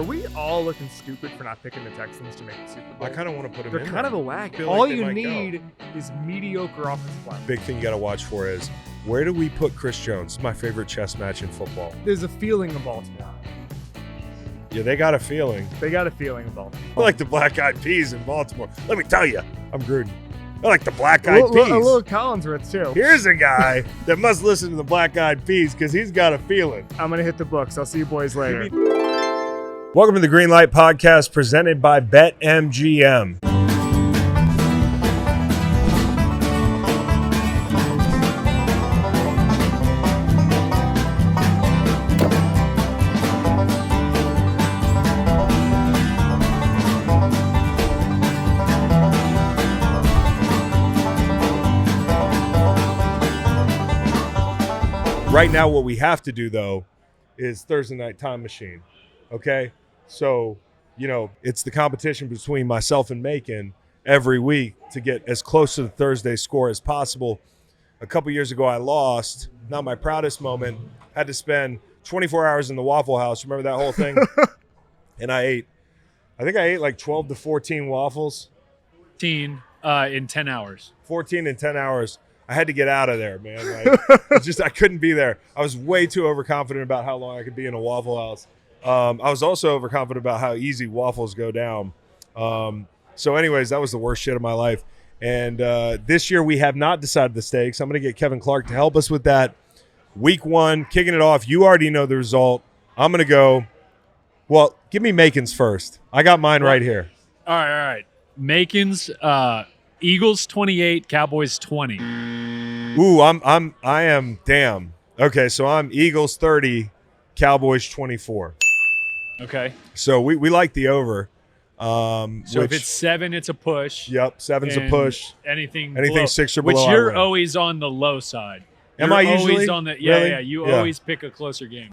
Are we all looking stupid for not picking the Texans to make the Super Bowl? I kind of want to put them in. They're kind of a whack. Feel All like they you might need is mediocre offensive line. Big thing you got to watch for is where do we put Chris Jones? My favorite chess match in football. There's a feeling in Baltimore. Yeah, they got a feeling. They got a feeling in Baltimore. I like the Black Eyed Peas in Baltimore. Let me tell you, I'm Gruden. I like the Black Eyed Peas. A little Collinsworth, too. Here's a guy that must listen to the Black Eyed Peas because he's got a feeling. I'm going to hit the books. I'll see you boys later. Welcome to the Green Light Podcast presented by BetMGM. Right now, what we have to do, though, is Thursday Night Time Machine, okay? So, you know, it's the competition between myself and Macon every week to get as close to the Thursday score as possible. A couple years ago, I lost. Not my proudest moment. Had to spend 24 hours in the Waffle House. Remember that whole thing? And I think I ate like 12 to 14 waffles. 14 in 10 hours. 14 in 10 hours. I had to get out of there, man. Like, I couldn't be there. I was way too overconfident about how long I could be in a Waffle House. I was also overconfident about how easy waffles go down. So anyways, that was the worst shit of my life. And this year we have not decided the stakes. I'm going to get Kevin Clark to help us with that. Week 1, kicking it off. You already know the result. I'm going to go. Well, give me Macon's first. I got mine right here. All right. Macon's Eagles 28, Cowboys 20. Ooh, I am damn. Okay, so I'm Eagles 30, Cowboys 24. Okay. So we like the over. If it's 7, it's a push. Yep, 7's a push. Anything 6 or below. Which you're always on the low side. Am I usually? Always on the, Really? You always pick a closer game.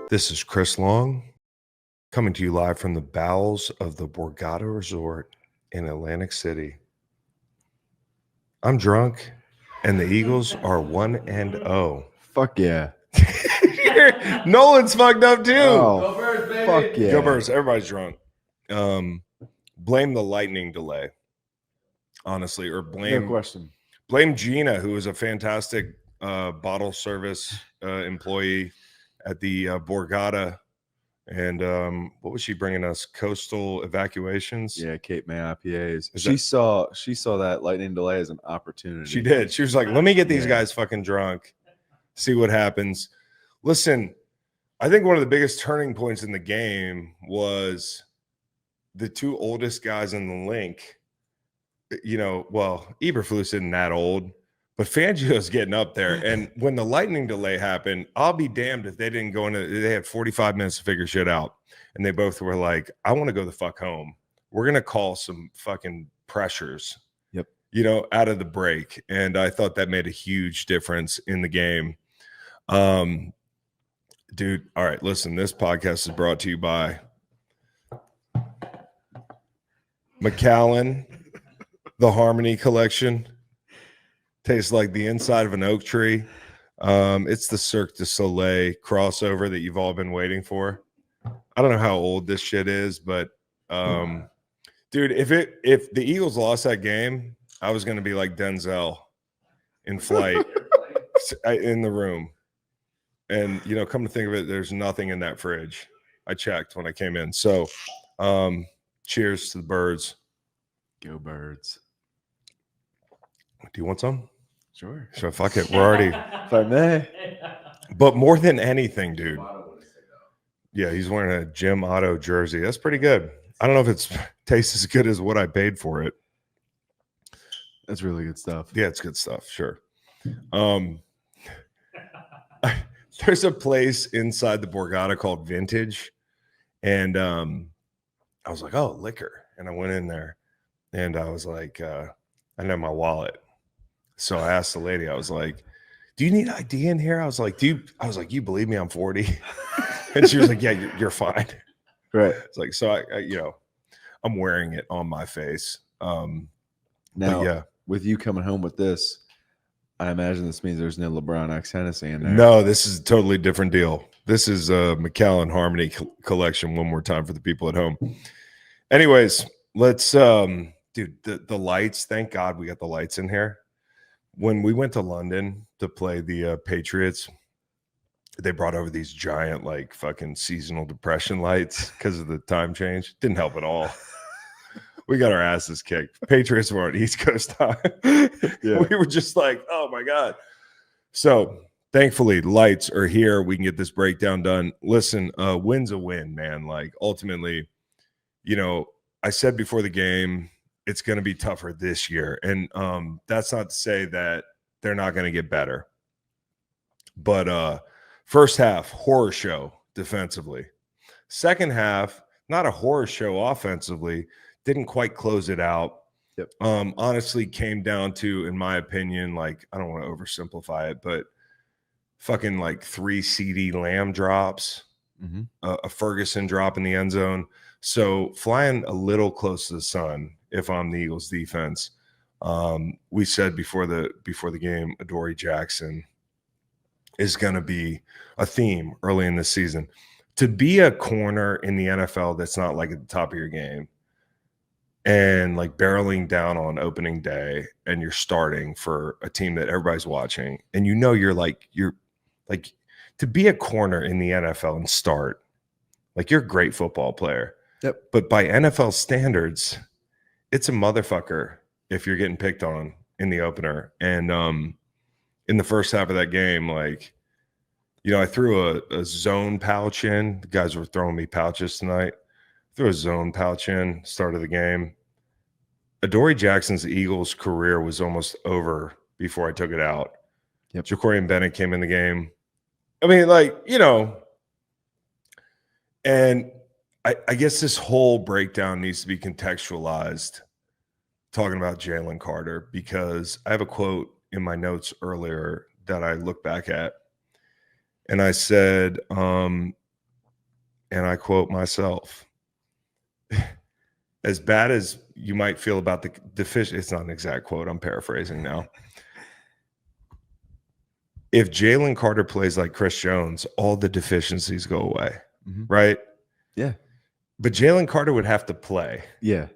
This is Chris Long coming to you live from the bowels of the Borgata Resort in Atlantic City. I'm drunk, and the Eagles are 1-0. Fuck yeah. Nolan's fucked up too. Oh, go Birds, baby. Fuck yeah. Go Birds. Everybody's drunk. Blame the lightning delay, honestly, or No question. blame Gina, who is a fantastic bottle service employee at the Borgata. And what was she bringing us? Coastal evacuations. Yeah, Cape May IPAs. Is She saw that lightning delay as an opportunity. She did. She was like, let me get these Yeah. guys fucking drunk, see what happens. Listen, I think one of the biggest turning points in the game was the two oldest guys in the link. You know, well, Eberflus isn't that old, but Fangio's getting up there. And when the lightning delay happened, I'll be damned if they didn't go into. They had 45 minutes to figure shit out, and they both were like, "I want to go the fuck home. We're gonna call some fucking pressures." Yep. You know, out of the break, and I thought that made a huge difference in the game. Dude, all right, listen. This podcast is brought to you by McAllen, the Harmony Collection. Tastes like the inside of an oak tree. It's the Cirque du Soleil crossover that you've all been waiting for. I don't know how old this shit is, but dude, if the Eagles lost that game, I was gonna be like Denzel in flight in the room. And you know, come to think of it, there's nothing in that fridge. I checked when I came in. So cheers to the birds. Go Birds. Do you want some? Sure. So fuck it. We're already. If I may. But more than anything, dude. Yeah, he's wearing a Jim Otto jersey. That's pretty good. I don't know if it's tastes as good as what I paid for it. That's really good stuff. Yeah, it's good stuff. Sure. There's a place inside the Borgata called Vintage, and I was like, "Oh, liquor," and I went in there, and I was like, "I know my wallet." So I asked the lady, I was like, "Do you need ID in here?" I was like, "You believe me, I'm 40?" And she was like, "Yeah, you're fine." Right. It's like, so I you know, I'm wearing it on my face. Now, yeah, with you coming home with this, I imagine this means there's no LeBron X Hennessy in there. no, this is a totally different deal. This is a McAllen Harmony collection one more time for the people at home. Anyways, let's dude, the lights, thank God we got the lights in here. When we went to London to play the Patriots, they brought over these giant like fucking seasonal depression lights because of the time change. Didn't help at all. We got our asses kicked. Patriots were on East Coast time. Yeah. We were just like, oh my God. So thankfully, lights are here. We can get this breakdown done. Listen, win's a win, man. Like ultimately, you know, I said before the game, it's going to be tougher this year. And that's not to say that they're not going to get better. But first half, horror show defensively. Second half, not a horror show offensively. Didn't quite close it out. Yep. Honestly, came down to, in my opinion, like, I don't want to oversimplify it, but fucking like 3 CD Lamb drops, a Ferguson drop in the end zone. So flying a little close to the sun if I'm the Eagles defense. We said before the game, Adoree Jackson is going to be a theme early in the season. To be a corner in the NFL that's not like at the top of your game and like barreling down on opening day and you're starting for a team that everybody's watching and you know you're like to be a corner in the NFL and start, like you're a great football player. Yep. But by NFL standards, it's a motherfucker if you're getting picked on in the opener. And in the first half of that game, like, you know, I threw a zone pouch in. The guys were throwing me pouches tonight. Threw a zone pouch in, start of the game. Adoree Jackson's Eagles career was almost over before I took it out. Yep. Ja'Cory Bennett came in the game. I mean, like, you know, and I guess this whole breakdown needs to be contextualized talking about Jalen Carter, because I have a quote in my notes earlier that I look back at. And I said, and I quote myself, as bad as you might feel about the deficiency, it's not an exact quote, I'm paraphrasing now. If Jalen Carter plays like Chris Jones, all the deficiencies go away, right? Yeah. But Jalen Carter would have to play. Yeah.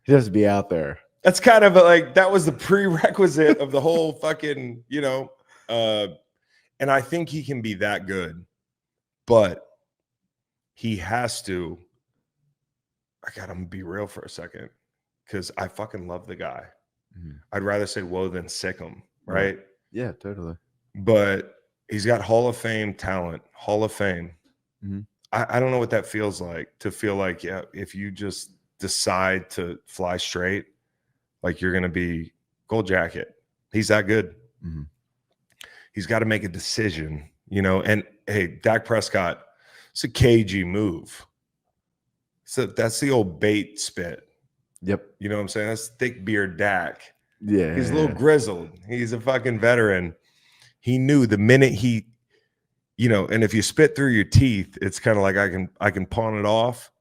He has to be out there. That's kind of like, that was the prerequisite of the whole fucking, you know, and I think he can be that good, but he has to. I got to be real for a second because I fucking love the guy. I'd rather say whoa than sick him, right? Yeah, totally. But he's got Hall of Fame talent, Hall of Fame. I don't know what that feels like, to feel like, yeah, if you just decide to fly straight, like you're going to be gold jacket. He's that good. He's got to make a decision, you know. And hey, Dak Prescott, it's a cagey move. So that's the old bait spit. Yep. You know what I'm saying? That's thick beard Dak. Yeah. He's a little grizzled. He's a fucking veteran. He knew the minute he, you know, and if you spit through your teeth, it's kind of like I can pawn it off.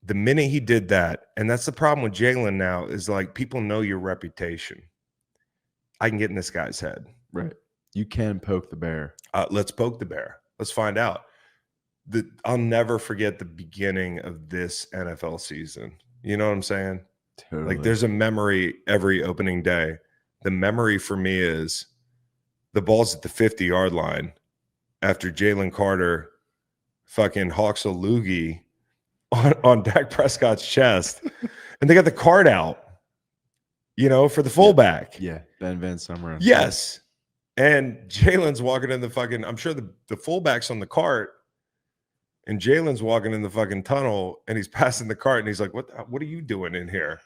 The minute he did that, and that's the problem with Jalen now, is like people know your reputation. I can get in this guy's head. Right. You can poke the bear. Let's poke the bear. Let's find out. I'll never forget the beginning of this NFL season. You know what I'm saying? Totally. Like there's a memory every opening day. The memory for me is the ball's at the 50-yard line after Jalen Carter fucking hawks a loogie on Dak Prescott's chest. And they got the card out, you know, for the fullback. Yeah. Ben Van Summer. Yes. And Jalen's walking in the fucking, I'm sure the fullback's on the cart, and Jalen's walking in the fucking tunnel, and he's passing the cart, and he's like, what are you doing in here?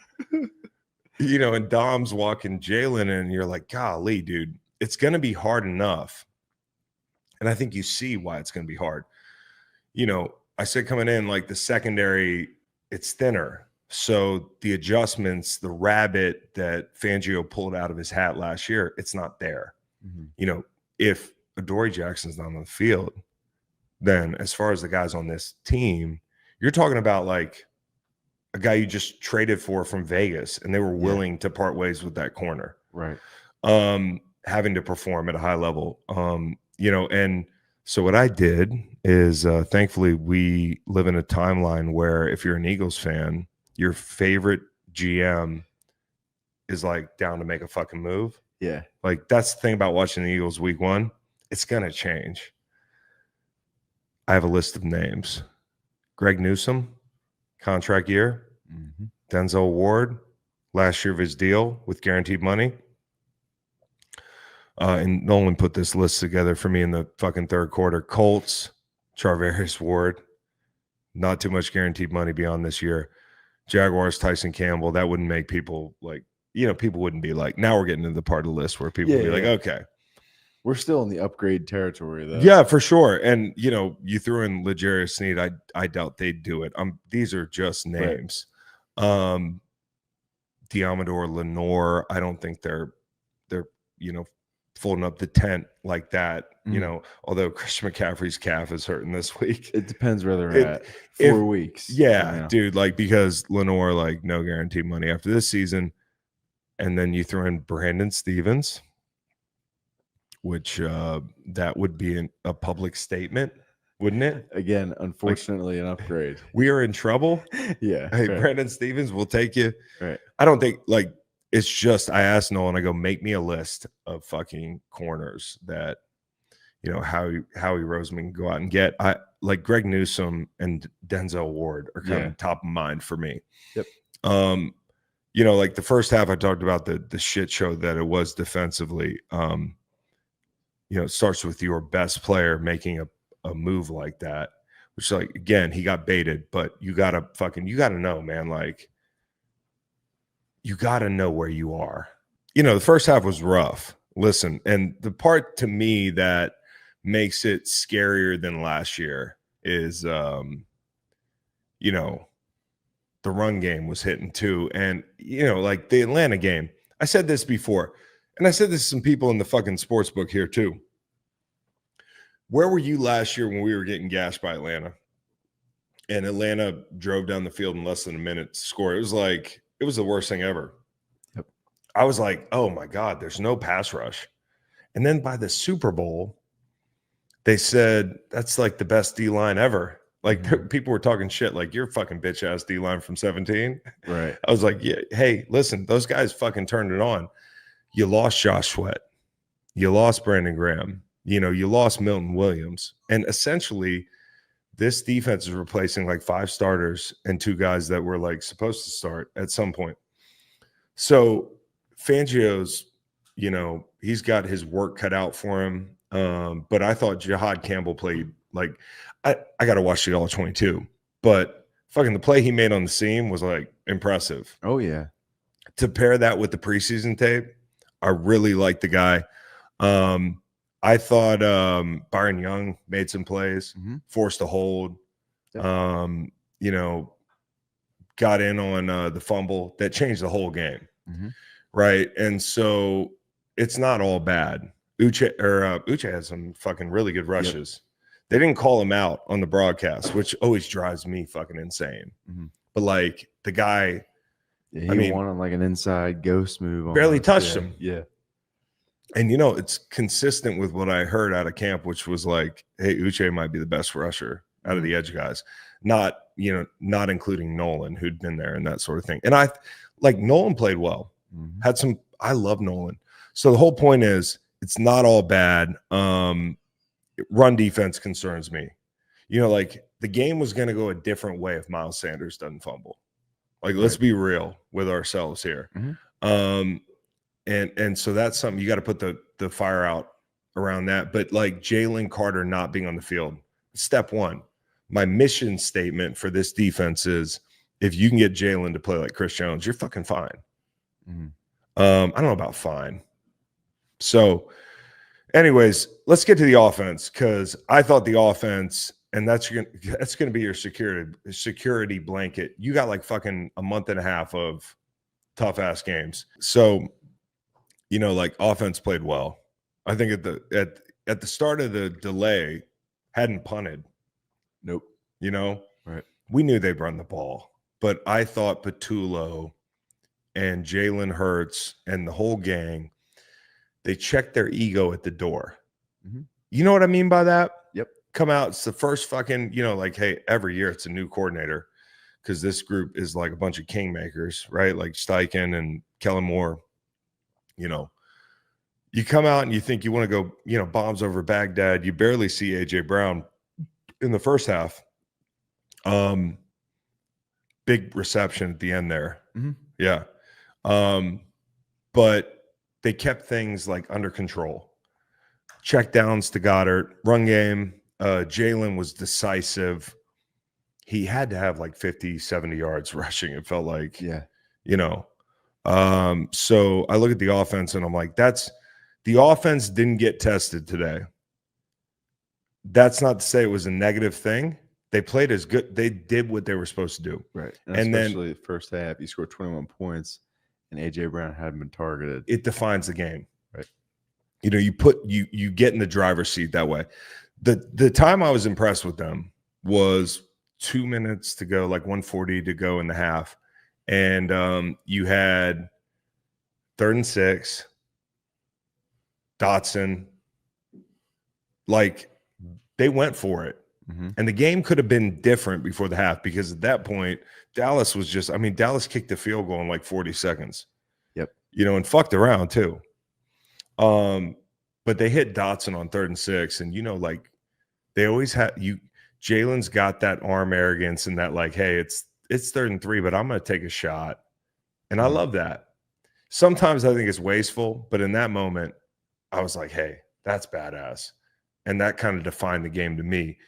You know, and Dom's walking Jalen, and you're like, golly, dude, it's going to be hard enough. And I think you see why it's going to be hard. You know, I said coming in, like the secondary, it's thinner. So the adjustments, the rabbit that Fangio pulled out of his hat last year, it's not there. You know, if Adoree Jackson's not on the field, then as far as the guys on this team, you're talking about like a guy you just traded for from Vegas, and they were willing to part ways with that corner. Right. Having to perform at a high level. You know, and So what I did is, thankfully, we live in a timeline where if you're an Eagles fan, your favorite GM is like down to make a fucking move. Yeah. Like that's the thing about watching the Eagles week 1. It's gonna change. I have a list of names: Greg Newsome, contract year; Denzel Ward, last year of his deal with guaranteed money. And Nolan put this list together for me in the fucking third quarter. Colts, Charvarius Ward, not too much guaranteed money beyond this year. Jaguars, Tyson Campbell. That wouldn't make people like, people wouldn't be like, now we're getting to the part of the list where people would be like, okay. We're still in the upgrade territory, though. Yeah, for sure. And, you threw in L'Jarius Sneed. I doubt they'd do it. These are just names. Right. Diamador, Lenore, I don't think they're folding up the tent like that, although Christian McCaffrey's calf is hurting this week. It depends where they're at. 4 weeks. Yeah, dude, because Lenore, no guaranteed money after this season. And then you throw in Brandon Stevens, which that would be a public statement, wouldn't it? Again, unfortunately, an upgrade. We are in trouble. Yeah. Hey, right. Brandon Stevens, we'll take you. Right. I don't think it's just, I asked Nolan, I go, make me a list of fucking corners that, Howie Roseman can go out and get. Greg Newsome and Denzel Ward are kind of top of mind for me. Yep. The first half I talked about the shit show that it was defensively. It starts with your best player making a move like that, which again, he got baited, but you gotta know, man, you got to know where you are. The first half was rough. Listen, and the part to me that makes it scarier than last year is, the run game was hitting too. And, the Atlanta game, I said this before, and I said this to some people in the fucking sports book here too. Where were you last year when we were getting gashed by Atlanta? And Atlanta drove down the field in less than a minute to score. It was the worst thing ever. Yep. I was like, oh my God, there's no pass rush. And then by the Super Bowl, they said that's the best D-line ever. People were talking shit you're fucking bitch ass D-line from 17. Right. I was like, yeah, hey, listen, those guys fucking turned it on. You lost Josh Sweat. You lost Brandon Graham. You lost Milton Williams. And essentially, this defense is replacing 5 starters and 2 guys that were supposed to start at some point. So Fangio's, he's got his work cut out for him. But I thought Jahad Campbell played I got to watch the all 22, but fucking the play he made on the seam was impressive. Oh yeah. To pair that with the preseason tape, I really liked the guy. I thought Byron Young made some plays, forced a hold, Yep. Got in on the fumble that changed the whole game, right? And so it's not all bad. Uche has some fucking really good rushes. Yep. They didn't call him out on the broadcast, which always drives me fucking insane. But the guy, he won on an inside ghost move. Barely touched him. Yeah. And it's consistent with what I heard out of camp, which was hey, Uche might be the best rusher out of the edge guys, not including Nolan, who'd been there and that sort of thing. And Nolan played well, I love Nolan. So the whole point is it's not all bad. Run defense concerns me. The game was going to go a different way if Miles Sanders doesn't fumble. Let's be real with ourselves here. And so that's something you got to put the fire out around that. But Jalen Carter not being on the field, step one. My mission statement for this defense is if you can get Jalen to play like Chris Jones, you're fucking fine. I don't know about fine. So anyways, let's get to the offense because I thought the offense, and that's going to be your security blanket. You got fucking a month and a half of tough ass games. So offense played well. I think at the start of the delay, hadn't punted. Nope. Right. We knew they'd run the ball, but I thought Patullo and Jalen Hurts and the whole gang, they checked their ego at the door. You know what I mean by that? Yep. come out. It's the first fucking, like, hey, every year it's a new coordinator because this group is like a bunch of kingmakers, right? Like Steichen and Kellen Moore. You come out and you think you want to go, bombs over Baghdad. You barely see AJ Brown in the first half. Big reception at the end there. Mm-hmm. Yeah. But they kept things like under control. Check downs to Goddard, run game. Jalen was decisive. He had to have like 50, 70 yards rushing. It felt like, so I look at the offense and I'm like, the offense didn't get tested today. That's not to say it was a negative thing. They played as good. They did what they were supposed to do. Right. And especially the first half, you scored 21 points and AJ Brown hadn't been targeted. It defines the game. Right. You get in the driver's seat that way. The time I was impressed with them was 2 minutes to go, like 1:40 to go in the half. And you had 3rd and 6, Dotson. Like, they went for it. Mm-hmm. And the game could have been different before the half because at that point, Dallas kicked the field goal in like 40 seconds. Yep. And fucked around too. But they hit Dotson on 3rd and 6. And, like, they always had Jalen's got that arm arrogance and that, like, hey, it's 3rd and 3, but I'm going to take a shot. And I love that. Sometimes I think it's wasteful, but in that moment, I was like, hey, that's badass. And that kind of defined the game to me.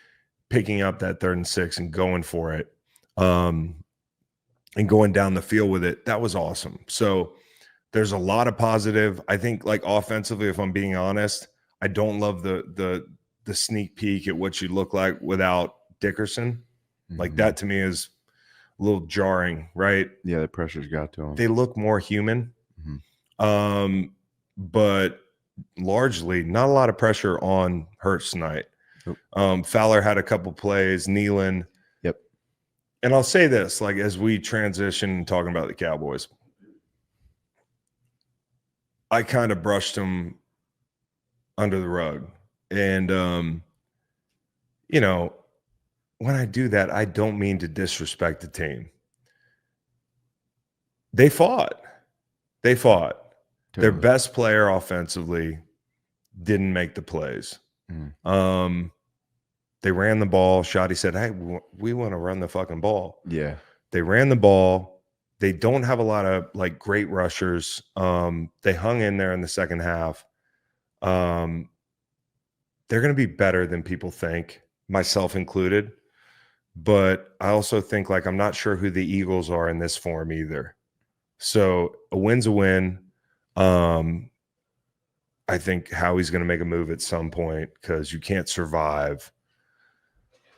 Picking up that 3rd and 6 and going for it, and going down the field with it, that was awesome. So there's a lot of positive. I think, like, offensively, if I'm being honest, I don't love the sneak peek at what you look like without Dickerson. Mm-hmm. Like, that to me is a little jarring, right? Yeah, the pressure's got to them. They look more human. Mm-hmm. But largely not a lot of pressure on Hurts tonight. Nope. Fowler had a couple plays, Nealon. Yep. And I'll say this, like, as we transition talking about the Cowboys, I kind of brushed them under the rug. And, when I do that, I don't mean to disrespect the team. They fought. Totally. Their best player offensively didn't make the plays. Mm. They ran the ball. Shoddy said, hey, we want to run the fucking ball. Yeah. They ran the ball. They don't have a lot of, like, great rushers. They hung in there in the second half. They're going to be better than people think, myself included. But I also think, like, I'm not sure who the Eagles are in this form either. So a win's a win. I think Howie's going to make a move at some point because you can't survive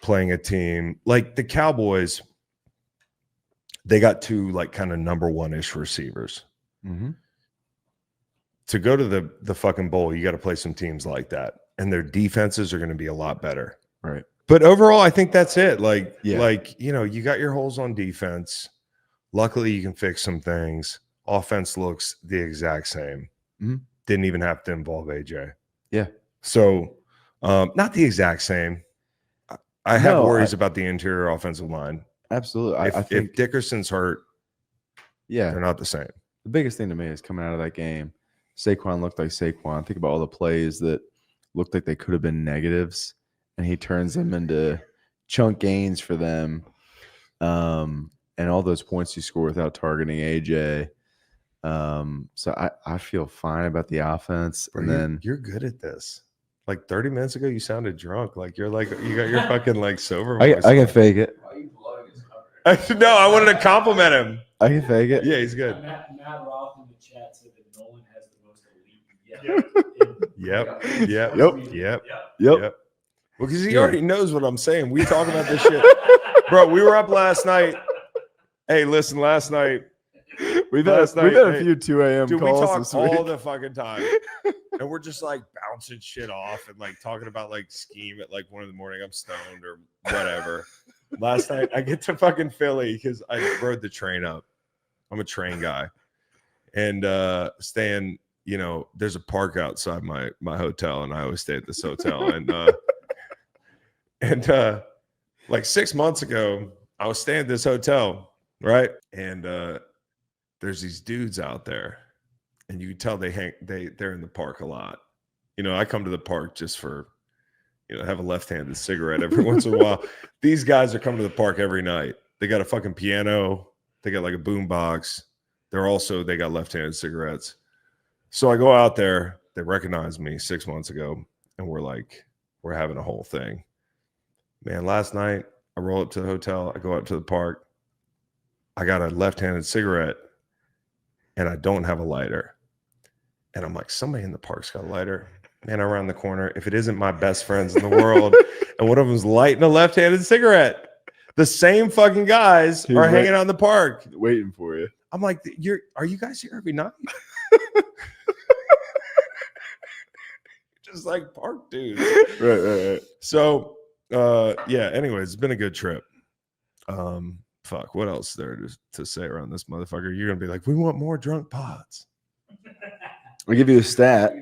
playing a team like the Cowboys. They got 2, like, kind of number one-ish receivers. Mm-hmm. To go to the fucking bowl, you got to play some teams like that, and their defenses are going to be a lot better. Right. But overall, I think that's it. Like, Yeah. You got your holes on defense. Luckily, you can fix some things. Offense looks the exact same. Mm-hmm. Didn't even have to involve AJ. Yeah. So, not the exact same. I have worries about the interior offensive line. Absolutely. I think if Dickerson's hurt, they're not the same. The biggest thing to me is coming out of that game, Saquon looked like Saquon. Think about all the plays that looked like they could have been negatives, and he turns them into chunk gains for them. And all those points you score without targeting AJ. So I feel fine about the offense. Bro, and then you're good at this. Like 30 minutes ago, you sounded drunk. Like you got your fucking, like, sober voice. I can fake it. No, I wanted to compliment him. I can fake it. Yeah, he's good. Matt Roth in the chat said that Nolan has the most elite. Yep. Yep. Well, because he already knows what I'm saying. We talk about this shit. Bro, we were up last night. Hey, listen, last night. We've had a few 2 a.m. Dude, calls we talk this all week. the fucking time. And we're just, like, bouncing shit off and, like, talking about, like, scheme at, like, 1 a.m. I'm stoned or whatever. Last night, I get to fucking Philly because I rode the train up. I'm a train guy. And staying, there's a park outside my hotel, and I always stay at this hotel. And And like 6 months ago, I was staying at this hotel, right? And there's these dudes out there, and you can tell they're in the park a lot. You know, I come to the park just for, you know, have a left-handed cigarette every once in a while. These guys are coming to the park every night. They got a fucking piano. They got like a boom box. They got left-handed cigarettes. So I go out there. They recognize me 6 months ago, and we're having a whole thing. Man, last night I roll up to the hotel. I go out to the park. I got a left-handed cigarette, and I don't have a lighter. And I'm like, somebody in the park's got a lighter. Man, around the corner, if it isn't my best friends in the world, and one of them's lighting a left-handed cigarette. The same fucking guys are hanging out in the park. Waiting for you. I'm like, are you guys here every night? Just like park dudes. Right. So, yeah, anyways, it's been a good trip. Fuck, what else is there to say around this motherfucker? You're going to be like, we want more drunk pods. I'll give you a stat.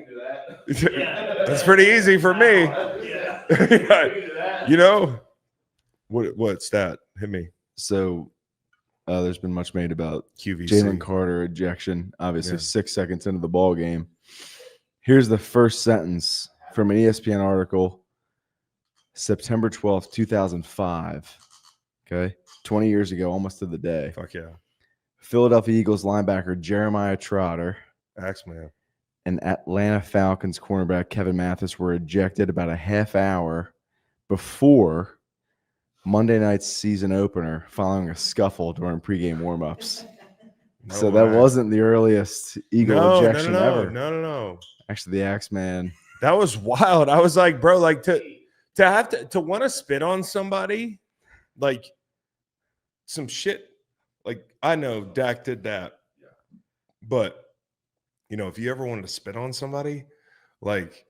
That's pretty easy for me. You know, what stat? Hit me. So there's been much made about QVC. Jalen Carter ejection, obviously 6 seconds into the ball game. Here's the first sentence from an ESPN article, September 12th, 2005. Okay. 20 years ago, almost to the day. Fuck yeah. Philadelphia Eagles linebacker Jeremiah Trotter Axeman. and Atlanta Falcons cornerback Kevin Mathis were ejected about a half hour before Monday night's season opener following a scuffle during pregame warmups. No that way. wasn't the earliest Eagle ejection ever. No. Actually, the Axeman. That was wild. I was like, bro, like to have to want to spit on somebody, like some shit. Like, I know Dak did that, but you know, if you ever wanted to spit on somebody, like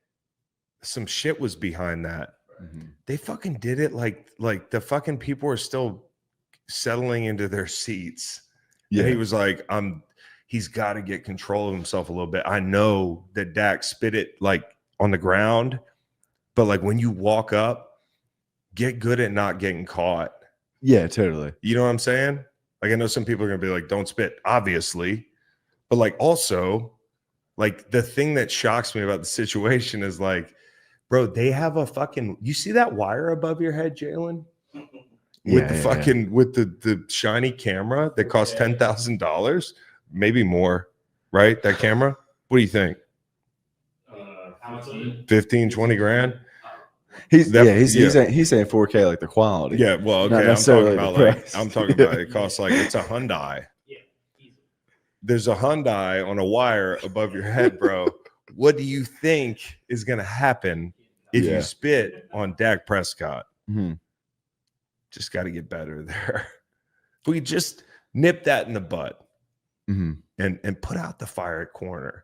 some shit was behind that. Mm-hmm. They fucking did it like the fucking people are still settling into their seats. Yeah. And he was like, he's got to get control of himself a little bit. I know that Dak spit it like on the ground, but like when you walk up, get good at not getting caught. Yeah, totally. You know what I'm saying? Like, I know some people are going to be like, don't spit, obviously. But like, also, like the thing that shocks me about the situation is like, bro, they have a fucking, you see that wire above your head, Jalen? With with the shiny camera that costs $10,000, maybe more, right? That camera. What do you think? 15, 20 grand. He's saying 4K like the quality. Yeah, well, okay. I'm talking about it costs like it's a Hyundai. There's a Hyundai on a wire above your head, bro. What do you think is going to happen if you spit on Dak Prescott? Mm-hmm. Just got to get better there. If we just nip that in the butt and put out the fire at corner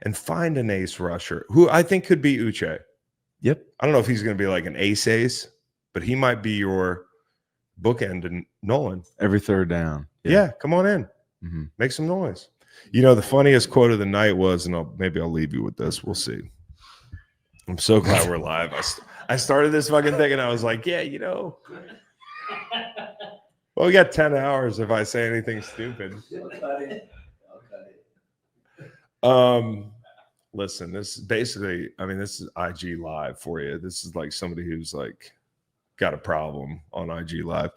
and find an ace rusher who I think could be Uche. Yep. I don't know if he's going to be like an ace, but he might be your bookend and Nolan. Every third down. Yeah, come on in. Mm-hmm. Make some noise. You know, the funniest quote of the night was, and maybe I'll leave you with this. We'll see. I'm so glad we're live. I started this fucking thing and I was like, yeah, you know. Well, we got 10 hours if I say anything stupid. Listen, this is basically, I mean, this is IG Live for you. This is like somebody who's like got a problem on IG Live.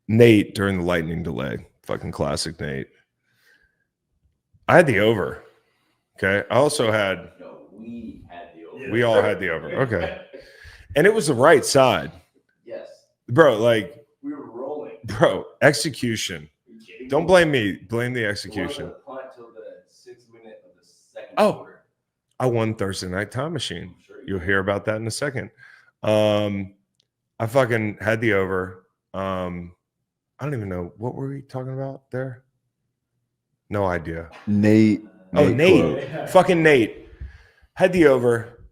Nate during the lightning delay, fucking classic Nate. I had the over. Okay. I also had. No, we had the over. We all had the over. Okay. And it was the right side. Yes. Bro, like. We were rolling. Bro, execution. Don't blame me. Blame the execution. Punt till the 6th minute of the second quarter. I won Thursday Night Time Machine. Sure You'll hear about that in a second. I fucking had the over. I don't even know. What were we talking about there? No idea. Nate. Nate. Fucking Nate. Had the over.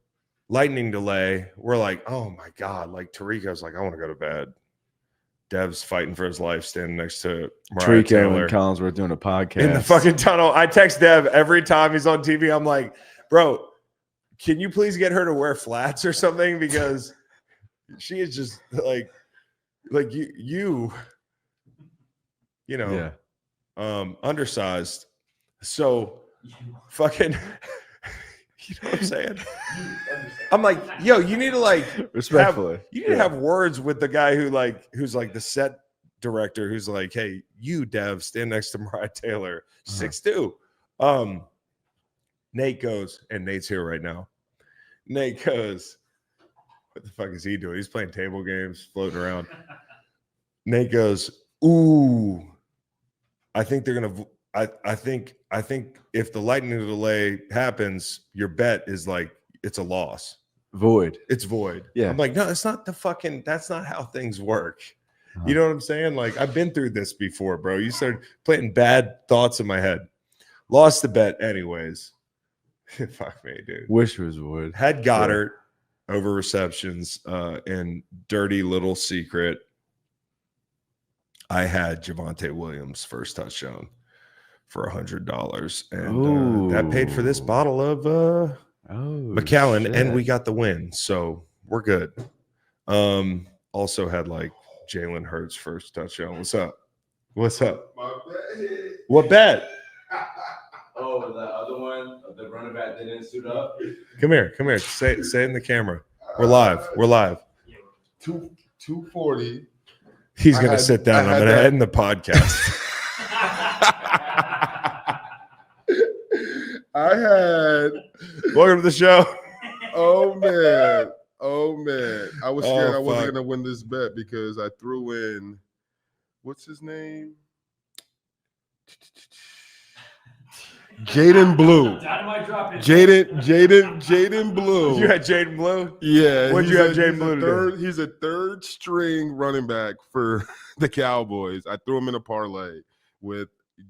Lightning delay. We're like, oh my God. Like Tariq's like, I want to go to bed. Dev's fighting for his life, standing next to Mariah Taylor and Collinsworth doing a podcast in the fucking tunnel. I text Dev every time he's on TV. I'm like, bro, can you please get her to wear flats or something? Because She is just like you know, undersized. So fucking, you know what I'm saying? I'm like, yo, you need to like Respectfully. you need to have words with the guy who's like the set director, who's like, hey, you Dev, stand next to Mariah Taylor, 6'2". Nate goes, and Nate's here right now. Nate goes, what the fuck is he doing? He's playing table games, floating around. Nate goes, ooh, I think they're gonna. I think if the lightning delay happens, your bet is like it's a loss. Void. It's void. Yeah. I'm like, no, it's not that's not how things work. You know what I'm saying? Like, I've been through this before, bro. You started planting bad thoughts in my head. Lost the bet anyways. Fuck me, dude. Wish it was void. Had Goddard over receptions, and dirty little secret. I had Javonte Williams first touchdown for $100, and that paid for this bottle of McAllen, and we got the win, so we're good. Also had like Jalen Hurts first touchdown. What's up? What's up? What bet? Oh, the other one, the running back didn't suit up. Come here. Say it in the camera. We're live. 240. He's gonna sit down. I'm gonna end the podcast. I had. Welcome to the show. Oh man. I was scared I wasn't fuck. gonna win this bet because I threw in. What's his name? Jaden Blue. Dynamite drop it. Jaden Blue. You had Jaden Blue? Yeah. What'd you have Jaden Blue to do? He's a third string running back for the Cowboys. I threw him in a parlay with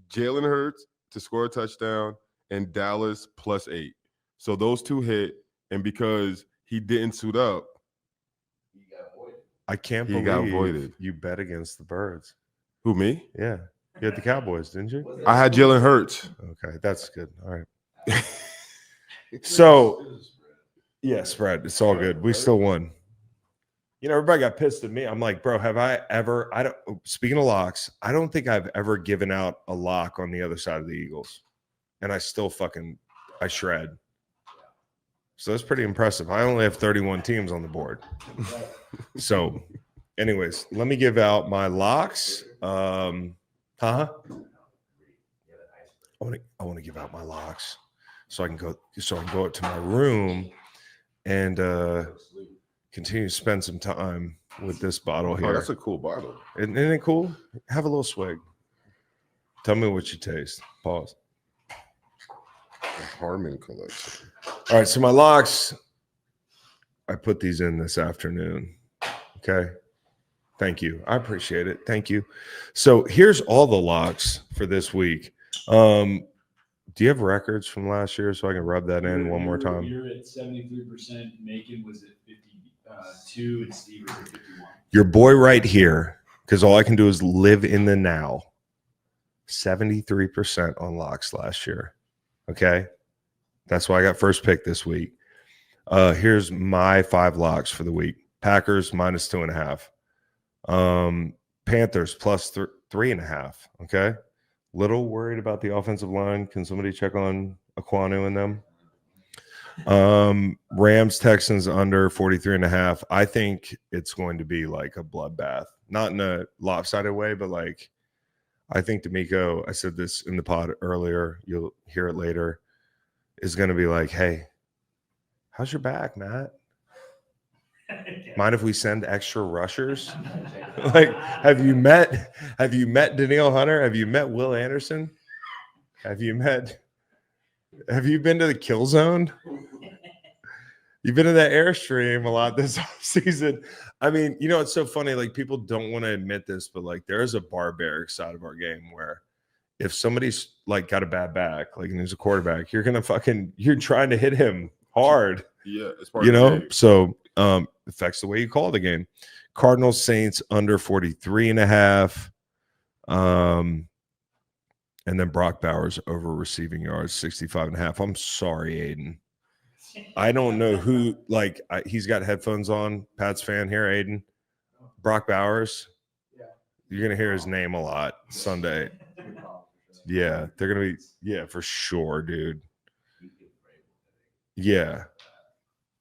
Jalen Hurts to score a touchdown and Dallas +8. So those two hit, and because he didn't suit up, I can't He believe got voided. you bet against the Birds. who, me? Yeah. You had the Cowboys, didn't you? I had Jalen Hurts. Okay, that's good. All right. So, yeah, spread. It's all good. We still won. You know, everybody got pissed at me. I'm like, bro, have I ever? Speaking of locks, I don't think I've ever given out a lock on the other side of the Eagles, and I still I shred. So that's pretty impressive. I only have 31 teams on the board. So, anyways, let me give out my locks. I want to give out my locks so I can go up to my room and continue to spend some time with this bottle here. Oh, that's a cool bottle. Isn't it cool? Have a little swig. Tell me what you taste. Pause. Harmon collection. All right, so my locks, I put these in this afternoon. Okay. Thank you. I appreciate it. Thank you. So here's all the locks for this week. Do you have records from last year so I can rub that in one more time? You're at 73%. Macon was at 52, and Steve was at 51. Your boy right here, because all I can do is live in the now. 73% on locks last year. Okay. That's why I got first pick this week. Here's my 5 locks for the week. Packers -2.5. Panthers +3.5. Okay. Little worried about the offensive line. Can somebody check on Aquanu and them? Rams, Texans under 43.5. I think it's going to be like a bloodbath, not in a lopsided way, but like, I think D'Amico, I said this in the pod earlier, you'll hear it later, is going to be like, hey, how's your back, Matt? Mind if we send extra rushers? Like, have you met Danielle Hunter? Have you met Will Anderson? Have you been to the kill zone? You've been in that Airstream a lot this season. I mean, you know, it's so funny. Like, people don't want to admit this, but like, there is a barbaric side of our game where if somebody's like got a bad back, like, and there's a quarterback, you're trying to hit him hard. Yeah, it's part you of the know, game. so affects the way you call the game. Cardinals, Saints under 43.5. And then Brock Bowers over receiving yards 65.5. I'm sorry, Aiden. I don't know who. Like he's got headphones on. Pat's fan here, Aiden. Brock Bowers. You're gonna hear his name a lot Sunday. Yeah, they're gonna be. Yeah, for sure, dude. Yeah.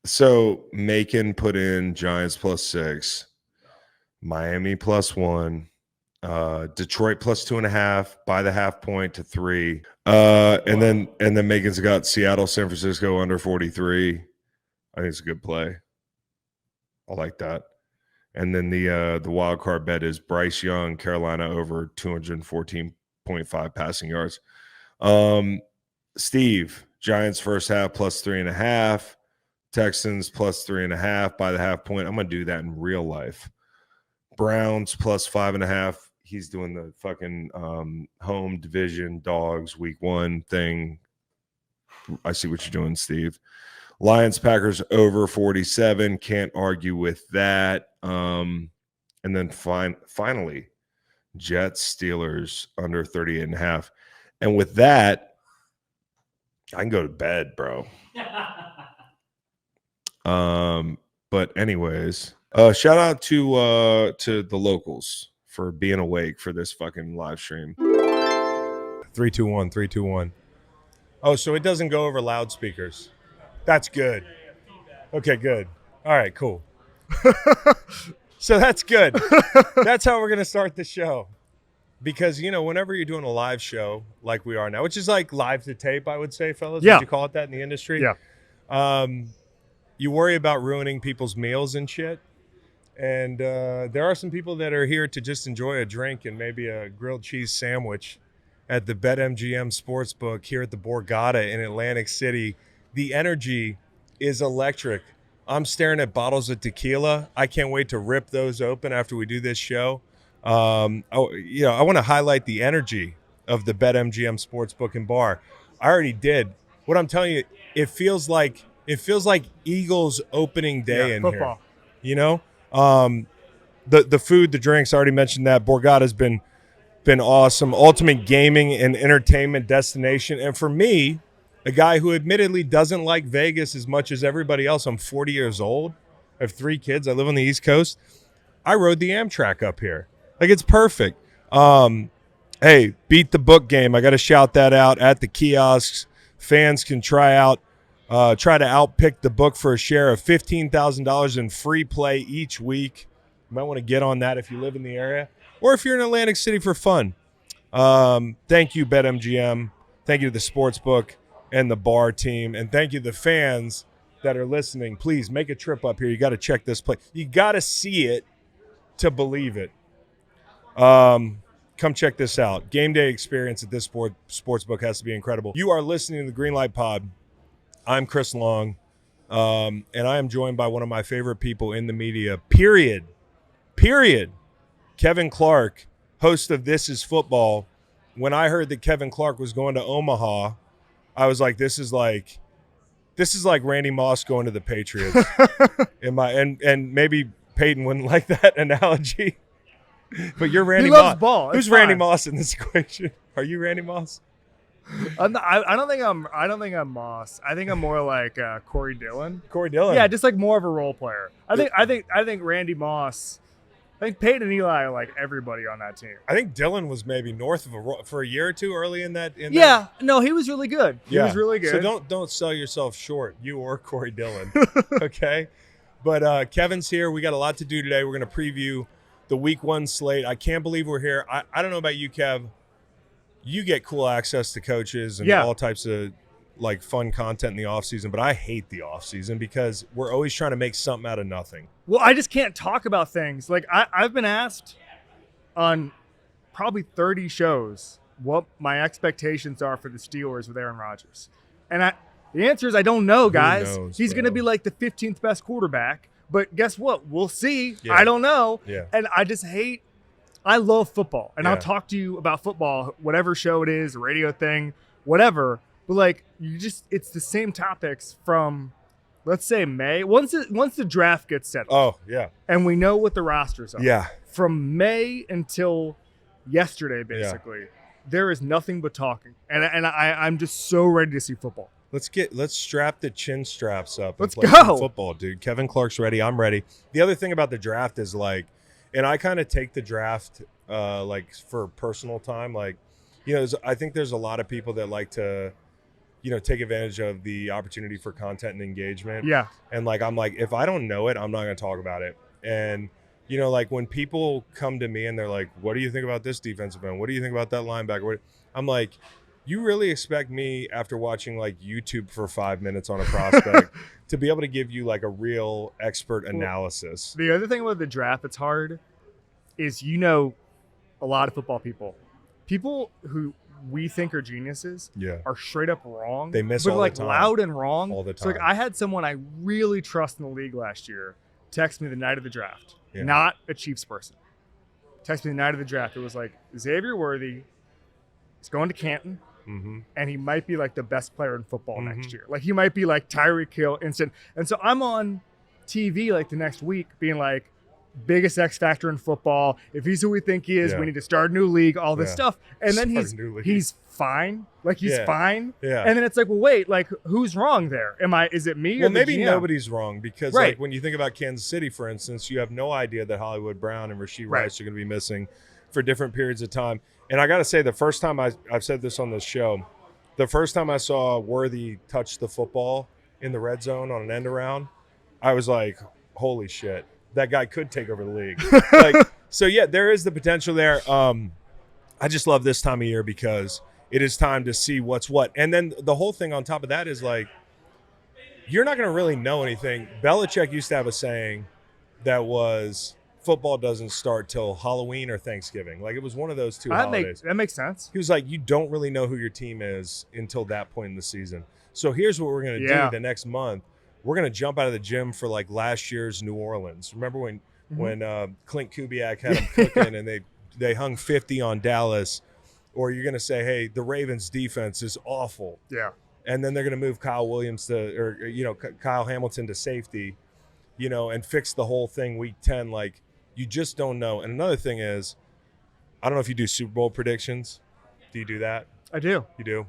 So Macon put in Giants +6, Miami +1, Detroit +2.5 by the half point to 3. And then Macon's got Seattle, San Francisco under 43. I think it's a good play. I like that. And then the wild card bet is Bryce Young, Carolina over 214.5 passing yards. Steve, Giants first half +3.5. Texans +3.5 by the half point. I'm gonna do that in real life. Browns +5.5. He's doing the fucking home division dogs week 1 thing. I see what you're doing, Steve. Lions Packers over 47. Can't argue with that. And then finally, Jets Steelers under 38.5. And with that, I can go to bed, bro. But anyways, shout out to the locals for being awake for this fucking live stream. 3-2-1, 3-2-1. Oh, so it doesn't go over loudspeakers. That's good. Okay, good. All right, cool. So that's good. That's how we're gonna start the show. Because, whenever you're doing a live show like we are now, which is like live to tape, I would say, fellas. Yeah. Would you call it that in the industry? Yeah. You worry about ruining people's meals and shit. And there are some people that are here to just enjoy a drink and maybe a grilled cheese sandwich at the BetMGM Sportsbook here at the Borgata in Atlantic City. The energy is electric. I'm staring at bottles of tequila. I can't wait to rip those open after we do this show. I want to highlight the energy of the BetMGM Sportsbook and Bar. I already did. What I'm telling you, it feels like Eagles opening day in football. Here. The food, the drinks. I already mentioned that. Borgata's been awesome. Ultimate gaming and entertainment destination. And for me, a guy who admittedly doesn't like Vegas as much as everybody else. I'm 40 years old. I have 3 kids. I live on the East Coast. I rode the Amtrak up here. Like, it's perfect. Hey, beat the book game. I got to shout that out at the kiosks. Fans can try to outpick the book for a share of $15,000 in free play each week. You might want to get on that if you live in the area or if you're in Atlantic City for fun. Thank you, BetMGM. Thank you to the Sportsbook and the Bar team. And thank you to the fans that are listening. Please make a trip up here. You got to check this place. You got to see it to believe it. Come check this out. Game day experience at this sportsbook has to be incredible. You are listening to the Greenlight Pod. I'm Chris Long, and I am joined by one of my favorite people in the media, period. Kevin Clark, host of This Is Football. When I heard that Kevin Clark was going to Omaha, I was like, this is like Randy Moss going to the Patriots. And maybe Peyton wouldn't like that analogy. But you're Randy Moss. He loves ball. Who's Randy Moss in this equation? Are you Randy Moss? I don't think I'm Moss. I think I'm more like Corey Dillon. Corey Dillon. Yeah, just like more of a role player. I think Randy Moss. I think Peyton and Eli are like everybody on that team. I think Dillon was maybe north of for a year or two early in that. No, he was really good. He was really good. So don't sell yourself short, you or Corey Dillon. Okay, but Kevin's here. We got a lot to do today. We're going to preview the Week 1 slate. I can't believe we're here. I don't know about you, Kev. You get cool access to coaches and all types of like fun content in the offseason, but I hate the offseason because we're always trying to make something out of nothing. Well, I just can't talk about things. Like I've been asked on probably 30 shows what my expectations are for the Steelers with Aaron Rodgers. And the answer is I don't know, guys. He's going to be like the 15th best quarterback. But guess what? We'll see. Yeah. I don't know. Yeah. And I love football. And I'll talk to you about football, whatever show it is, a radio thing, whatever. But like it's the same topics from, let's say, May. Once the draft gets set. Oh, yeah. And we know what the rosters are. Yeah. From May until yesterday, basically, there is nothing but talking. And I'm just so ready to see football. Let's strap the chin straps up. Let's and play some go. football, dude. Kevin Clark's ready. I'm ready. The other thing about the draft is like, and I kind of take the draft like for personal time. Like, I think there's a lot of people that like to, take advantage of the opportunity for content and engagement. Yeah. And like, I'm like, if I don't know it, I'm not going to talk about it. And, like when people come to me and they're like, what do you think about this defensive end? What do you think about that linebacker? I'm like, you really expect me after watching like YouTube for 5 minutes on a prospect to be able to give you like a real expert analysis? The other thing about the draft that's hard is, a lot of football people who we think are geniuses are straight up wrong. They miss but all like the time. Loud and wrong All the time. So like I had someone I really trust in the league last year text me the night of the draft. Yeah. Not a Chiefs person. Text me the night of the draft. It was like, Xavier Worthy is going to Canton. Mm-hmm. And he might be like the best player in football next year. Like he might be like Tyreek Hill instant. And so I'm on TV like the next week being like, biggest X factor in football. If he's who we think he is, we need to start a new league, all this stuff. And then he's fine. Like he's fine. Yeah. And then it's like, well, wait, like who's wrong there? Is it me or Well, the maybe GM? nobody's wrong because like when you think about Kansas City, for instance, you have no idea that Hollywood Brown and Rashee Rice are going to be missing for different periods of time. And I got to say, the first time I've said this on this show, the first time I saw Worthy touch the football in the red zone on an end around, I was like, holy shit, that guy could take over the league. So yeah, there is the potential there. I just love this time of year because it is time to see what's what. And then the whole thing on top of that is like, you're not going to really know anything. Belichick used to have a saying that was, football doesn't start till Halloween or Thanksgiving. Like it was one of those two holidays. That makes sense. He was like, you don't really know who your team is until that point in the season. So here's what we're going to do the next month. We're going to jump out of the gym for like last year's New Orleans. Remember when Clint Kubiak had them cooking and they hung 50 on Dallas? Or you're going to say, hey, the Ravens defense is awful. Yeah. And then they're going to move Kyle Hamilton to safety, and fix the whole thing week 10. Like, you just don't know. And another thing is, I don't know if you do Super Bowl predictions. Do you do that? I do. You do?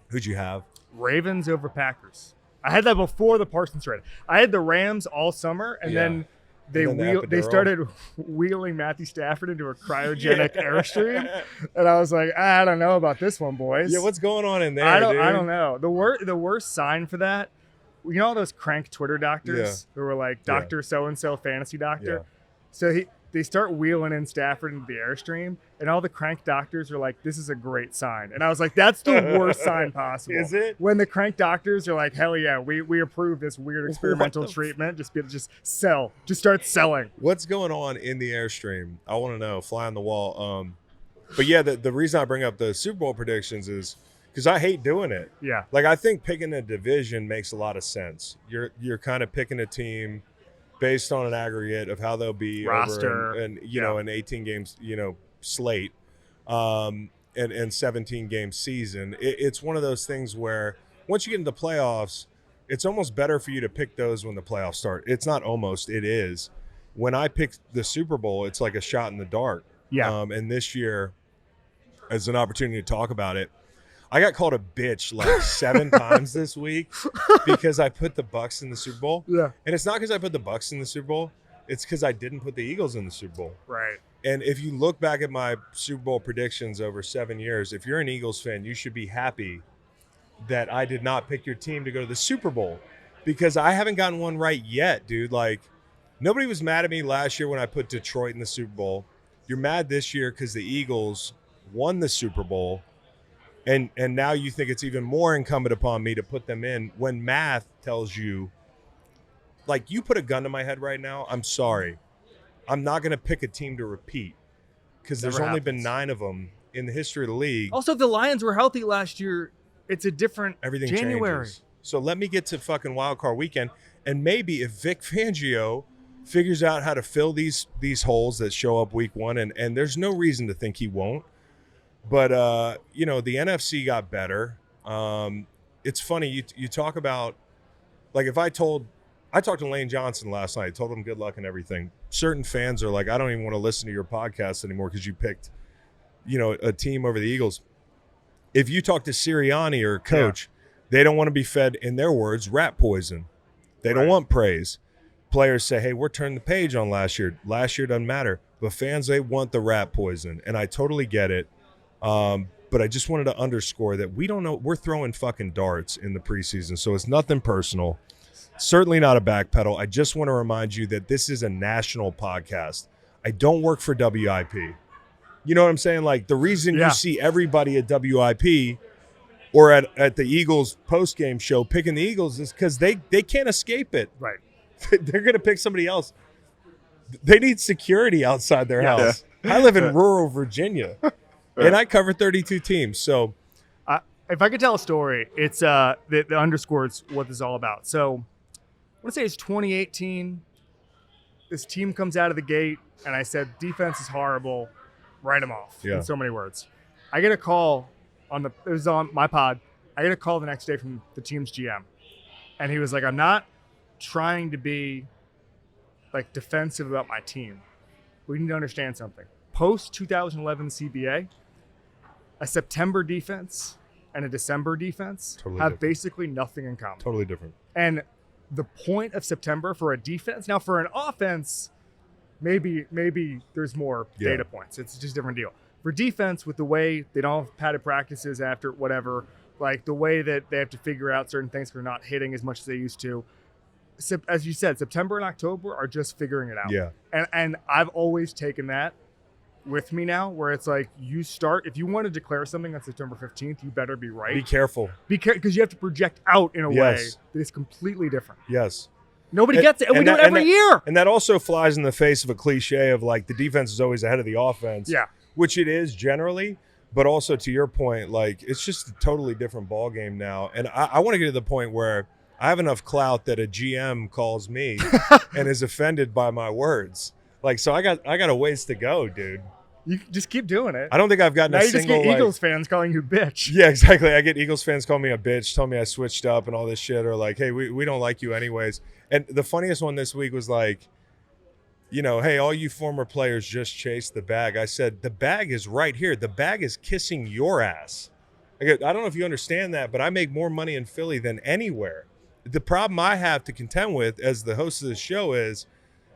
Who'd you have? Ravens over Packers. I had that before the Parsons trade. I had the Rams all summer, and then they started wheeling Matthew Stafford into a cryogenic Airstream, and I was like, I don't know about this one, boys. Yeah, what's going on in there? I don't know. The worst sign for that, all those crank Twitter doctors who were like Dr. So-and-so fantasy doctor. Yeah. So they start wheeling in Stafford into the Airstream, and all the crank doctors are like, this is a great sign. And I was like, that's the worst sign possible. Is it? When the crank doctors are like, hell yeah, we approve this weird experimental treatment. Just sell. Just start selling. What's going on in the Airstream? I want to know. Fly on the wall. But yeah, the reason I bring up the Super Bowl predictions is because I hate doing it. Yeah. Like, I think picking a division makes a lot of sense. You're kind of picking a team based on an aggregate of how they'll be roster over an 18 games slate and 17 game season. It's one of those things where once you get into the playoffs, it's almost better for you to pick those when the playoffs start. It's not almost, it is. When I pick the Super Bowl, it's like a shot in the dark. Yeah. And this year, as an opportunity to talk about it, I got called a bitch like 7 times this week because I put the Bucs in the Super Bowl. Yeah. And it's not because I put the Bucs in the Super Bowl. It's because I didn't put the Eagles in the Super Bowl. Right. And if you look back at my Super Bowl predictions over 7 years, if you're an Eagles fan, you should be happy that I did not pick your team to go to the Super Bowl because I haven't gotten one right yet, dude. Like, nobody was mad at me last year when I put Detroit in the Super Bowl. You're mad this year because the Eagles won the Super Bowl. And now you think it's even more incumbent upon me to put them in when math tells you, like, you put a gun to my head right now, I'm sorry. I'm not going to pick a team to repeat because there's only been 9 of them in the history of the league. Also, if the Lions were healthy last year, it's a different Everything January. changes. So let me get to fucking Wild Card Weekend. And maybe if Vic Fangio figures out how to fill these holes that show up week 1, and there's no reason to think he won't. But, the NFC got better. It's funny. You talk about, like, if I talked to Lane Johnson last night, told him good luck and everything. Certain fans are like, I don't even want to listen to your podcast anymore because you picked, a team over the Eagles. If you talk to Sirianni or coach, They don't want to be fed, in their words, rat poison. They don't want praise. Players say, hey, we're turning the page on last year. Last year doesn't matter. But fans, they want the rat poison. And I totally get it. But I just wanted to underscore that we don't know. We're throwing fucking darts in the preseason. So it's nothing personal. Certainly not a backpedal. I just want to remind you that this is a national podcast. I don't work for WIP. You know what I'm saying? Like, the reason you see everybody at WIP or at the Eagles post-game show picking the Eagles is because they can't escape it. Right. They're going to pick somebody else. They need security outside their house. I live in rural Virginia, and I cover 32 teams. So if I could tell a story, it's that underscores what this is all about. So I want to say it's 2018. This team comes out of the gate, and I said, defense is horrible. Write them off in so many words. I get a call it was on my pod. I get a call the next day from the team's GM, and he was like, I'm not trying to be like defensive about my team. We need to understand something. Post 2011 CBA, a September defense and a December defense have basically nothing in common. Totally different. And the point of September for a defense, now for an offense, maybe there's more data points. It's just a different deal. For defense, with the way they don't have padded practices after whatever, like the way that they have to figure out certain things for not hitting as much as they used to. As you said, September and October are just figuring it out. Yeah. And I've always taken that with me now, where it's like if you want to declare something on September 15th, you better be right. Be careful. Because you have to project out in a way that is completely different. Yes. Nobody gets it, and we do it every year. And that also flies in the face of a cliche of like the defense is always ahead of the offense. Yeah. Which it is generally, but also to your point, like it's just a totally different ball game now. And I want to get to the point where I have enough clout that a GM calls me and is offended by my words. Like, so I got a ways to go, dude. You just keep doing it. I don't think I've gotten now a you single. Just get Eagles fans calling you bitch. Yeah, exactly. I get Eagles fans calling me a bitch, tell me I switched up and all this shit, or like, hey, we don't like you anyways. And the funniest one this week was like, you know, hey, all you former players just chased the bag. I said, the bag is right here. The bag is kissing your ass. I don't know if you understand that, but I make more money in Philly than anywhere. The problem I have to contend with as the host of this show is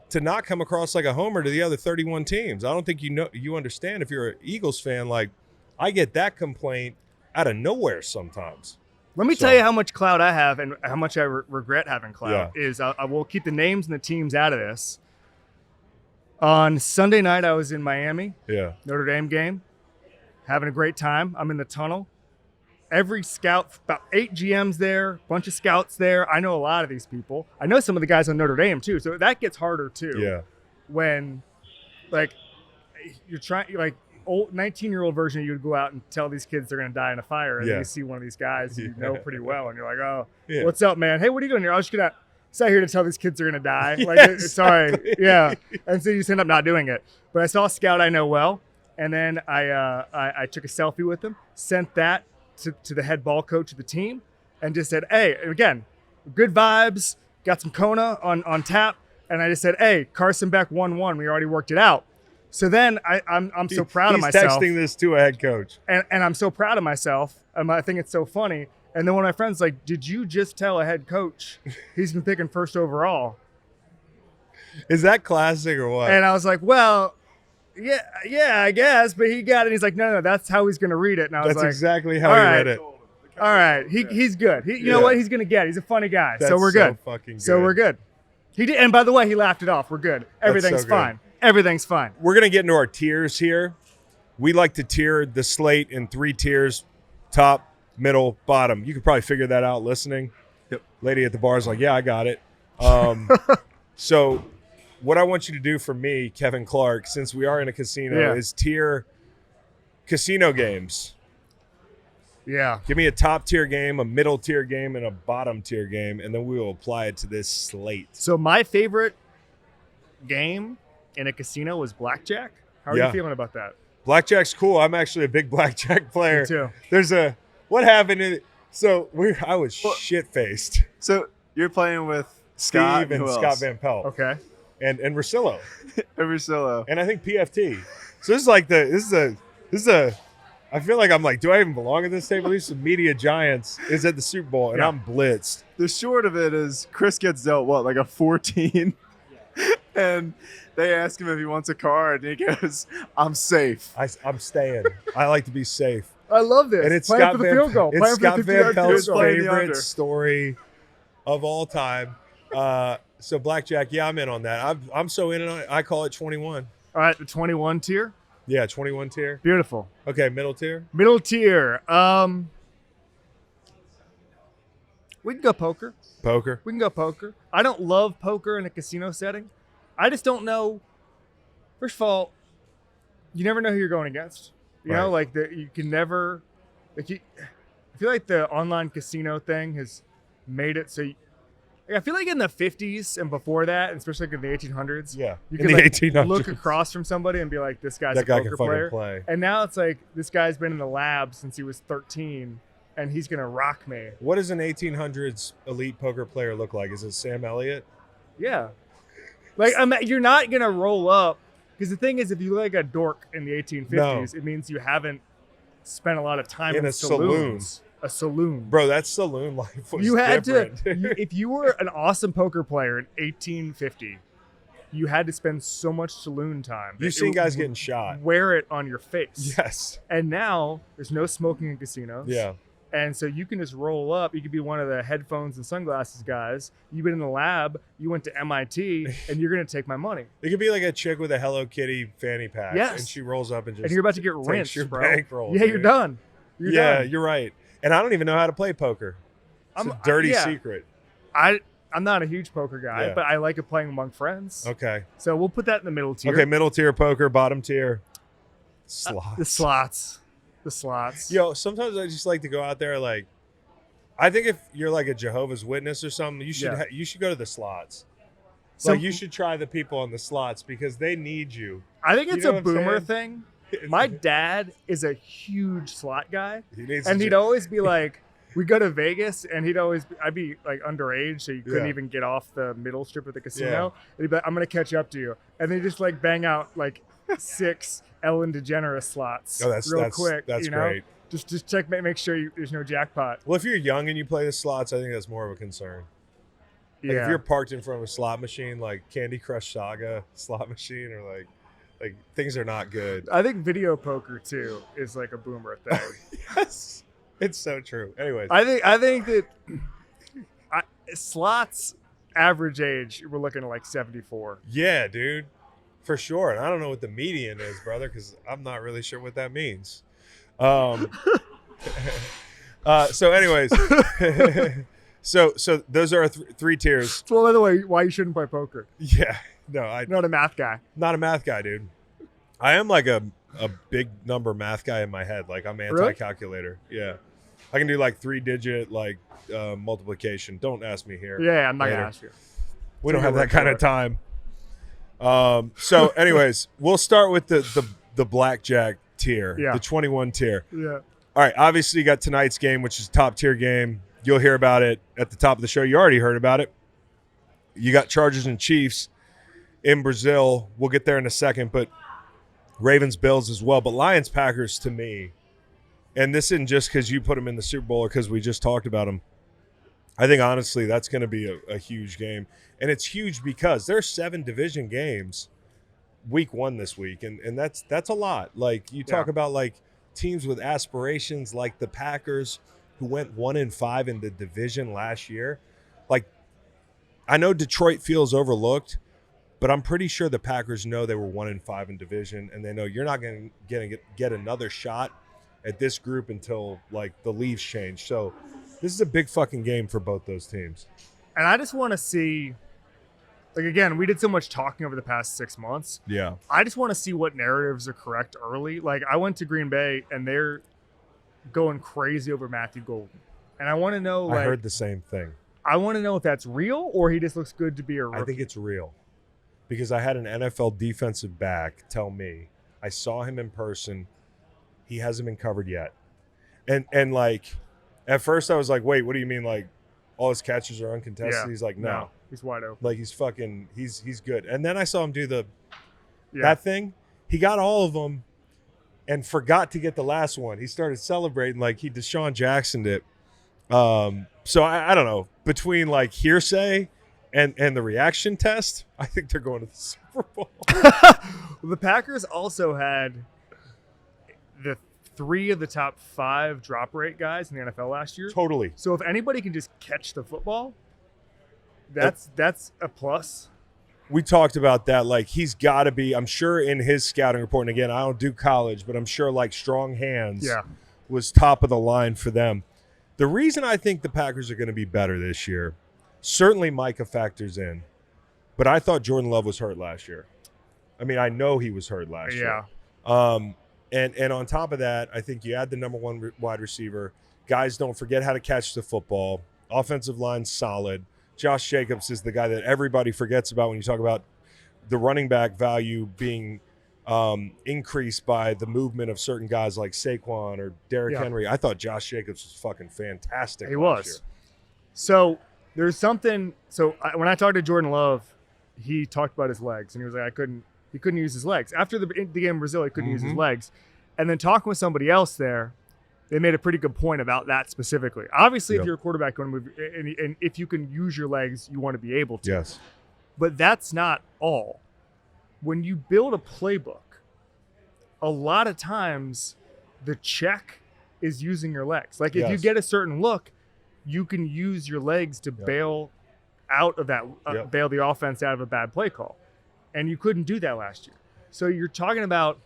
to not come across like a homer to the other 31 teams. I don't think you understand if you're an Eagles fan. Like, I get that complaint out of nowhere sometimes. Let me tell you how much clout I have and how much I regret having clout. Is I will keep the names and the teams out of this. On Sunday night, I was in Miami. Yeah. Notre Dame game. Having a great time. I'm in the tunnel. Every scout, about 8 GMs there, bunch of scouts there. I know a lot of these people. I know some of the guys on Notre Dame too. So that gets harder too. Yeah. When, like, you're trying, like, old 19-year-old version of you would go out and tell these kids they're going to die in a fire, and then you see one of these guys you know pretty well, and you're like, oh, what's up, man? Hey, what are you doing here? I was just going to sit here to tell these kids they're going to die. Like, sorry. Yeah. And so you just end up not doing it. But I saw a scout I know well, and then I took a selfie with him, sent that to the head ball coach of the team, and just said, hey, again, good vibes, got some Kona on tap, and I just said, hey, Carson Beck 1-1. We already worked it out. So then I'm so proud of myself. He's texting this to a head coach. And I'm so proud of myself. I think it's so funny. And then one of my friends like, did you just tell a head coach he's been picking first overall? Is that classic or what? And I was like, well, yeah, I guess. But he got it. He's like, no, that's how he's going to read it. And I was that's like, exactly how he read it. All right. He's good. You know what? He's going to get it. He's a funny guy. That's so we're good. Fucking good. So we're good. He did. And by the way, he laughed it off. We're good. Everything's fine. Everything's fine. We're going to get into our tiers here. We like to tier the slate in 3 tiers, top, middle, bottom. You could probably figure that out listening. Yep. Lady at the bar is like, yeah, I got it. So what I want you to do for me, Kevin Clark, since we are in a casino, is tier casino games. Yeah. Give me a top tier game, a middle tier game, and a bottom tier game, and then we will apply it to this slate. So my favorite game in a casino was blackjack. How are you feeling about that? Blackjack's cool. I'm actually a big blackjack player. Me too. There's what happened? I was shit-faced. So you're playing with Scott Steve and Scott Van Pelt. Okay. And Russillo. Russillo. And I think PFT. So this is like this is a I feel like I'm like, do I even belong at this table? These some media giants is at the Super Bowl, and Yeah. I'm blitzed. The short of it is Chris gets dealt what, like a 14? And they ask him if he wants a card, and he goes, I'm safe. I'm staying. I like to be safe. I love this. And it's Playing Scott for the Van, field goal. it's Playing for Scott the Van 50-yard Pelt's field goal. Playing the under. favorite story of all time. So blackjack, yeah, I'm in on that. I'm so in on it. I call it 21. All right, the 21 tier. Yeah, 21 tier. Beautiful. Okay, middle tier. Middle tier. We can go poker. Poker. We can go poker. I don't love poker in a casino setting. I just don't know. First of all, you never know who you're going against. You know, Right. like you can never. I feel like the online casino thing has made it so. I feel like in the 50s and before that, and especially like in the 1800s, Yeah. you In could the like 1800s. look across from somebody and be like, "This guy's That a guy poker can fucking player." play. And now it's like this guy's been in the lab since he was 13, and he's gonna rock me. What does an 1800s elite poker player look like? Is it Sam Elliott? Yeah. Like you're not gonna roll up because the thing is, if you look like a dork in the 1850s, it means you haven't spent a lot of time In in a saloon. saloons. A saloon. Bro, that saloon life was You had different. to. If you were an awesome poker player in 1850, you had to spend so much saloon time. You've that seen it guys would getting shot. Wear it on your face. Yes. And now there's no smoking in casinos. Yeah. And so you can just roll up. You could be one of the headphones and sunglasses guys. You've been in the lab. You went to MIT, and you're going to take my money. It could be like a chick with a Hello Kitty fanny pack. Yes. And she rolls up and just And you're about to get takes rinsed, your bro. bankroll, Yeah, you're dude. done. You're done. You're right. And I don't even know how to play poker. It's a dirty secret. I'm not a huge poker guy, Yeah. but I like it playing among friends. Okay. So we'll put that in the middle tier. Okay, middle tier poker, bottom tier slots. The slots. The slots. Yo, sometimes I just like to go out there like I think if you're like a Jehovah's Witness or something, you should Yeah. you should go to the slots. So- Like you should try the people on the slots because they need you. I think You it's know a what I'm boomer saying? thing. My dad is a huge slot guy. He needs And to he'd always be like, we go to Vegas, and I'd be like underage, so you couldn't Yeah. even get off the middle strip of the casino. Yeah. And he'd be like, I'm going to catch up to you. And they just like bang out like 6 Ellen DeGeneres slots Oh, that's real quick. That's you know? great. Just check, make sure there's no jackpot. Well, if you're young and you play the slots, I think that's more of a concern. Like if you're parked in front of a slot machine, like Candy Crush Saga slot machine, or like things are not good. I think video poker too is like a boomer thing. Yes, it's so true. Anyways, I think that slots average age we're looking at like 74. yeah, dude, for sure. And I don't know what the median is, brother, because I'm not really sure what that means. So, anyways, so those are our three tiers. Well, by the way, why you shouldn't play poker? Yeah, no, I'm Not a math guy. not a math guy, dude. I am like a big number math guy in my head. Like I'm Really? anti-calculator. Yeah, I can do like 3-digit like multiplication. Don't ask me here. Yeah, I'm not Later. gonna ask you. We don't Take have your that word kind for of time. So, anyways, we'll start with the blackjack tier, Yeah. the 21 tier. Yeah. All right, obviously you got tonight's game, which is a top tier game. You'll hear about it at the top of the show. You already heard about it. You got Chargers and Chiefs in Brazil. We'll get there in a second, but Ravens, Bills as well. But Lions, Packers to me, and this isn't just because you put them in the Super Bowl or because we just talked about them. I think, honestly, that's going to be a huge game. And it's huge because there's 7 division games week 1 this week, and that's a lot. Like, you talk about, like, teams with aspirations like the Packers who went 1-5 in the division last year. Like, I know Detroit feels overlooked, but I'm pretty sure the Packers know they were 1-5 in division, and they know you're not going to get another shot at this group until, like, the leaves change. So this is a big fucking game for both those teams. And I just want to see, like, again, we did so much talking over the past 6 months. Yeah. I just want to see what narratives are correct early. Like, I went to Green Bay, and they're going crazy over Matthew Golden. And I want to know, like, I heard the same thing. I want to know if that's real or he just looks good to be a rookie. I think it's real because I had an NFL defensive back tell me, I saw him in person. He hasn't been covered yet. And like, at first I was like, wait, what do you mean? Like, all his catches are uncontested? Yeah. He's like, no. He's wide open. Like, he's good. And then I saw him do Yeah. that thing. He got all of them. and forgot to get the last one. He started celebrating like he Deshaun Jacksoned it. So I don't know, between like hearsay and the reaction test, I think they're going to the Super Bowl. Well, the Packers also had the 3 of the top 5 drop rate guys in the NFL last year. Totally. So if anybody can just catch the football, that's a plus. We talked about that. Like, he's got to be, I'm sure in his scouting report, and again, I don't do college, but I'm sure like strong hands was top of the line for them. The reason I think the Packers are going to be better this year, certainly Micah factors in, but I thought Jordan Love was hurt last year. I mean, I know he was hurt last year. And on top of that, I think you add the number 1 wide receiver. Guys don't forget how to catch the football. Offensive line solid. Josh Jacobs is the guy that everybody forgets about when you talk about the running back value being increased by the movement of certain guys like Saquon or Derrick Henry. I thought Josh Jacobs was fucking fantastic. He last was. year. So there's something. So when I talked to Jordan Love, he talked about his legs, and he was like, he couldn't use his legs. After the game in Brazil, he couldn't use his legs. And then talking with somebody else there, they made a pretty good point about that specifically. Obviously, if you're a quarterback going to move, and if you can use your legs, you want to be able to. Yes. But that's not all. When you build a playbook, a lot of times the check is using your legs. Like if you get a certain look, you can use your legs to bail out of that, bail the offense out of a bad play call. And you couldn't do that last year. So you're talking about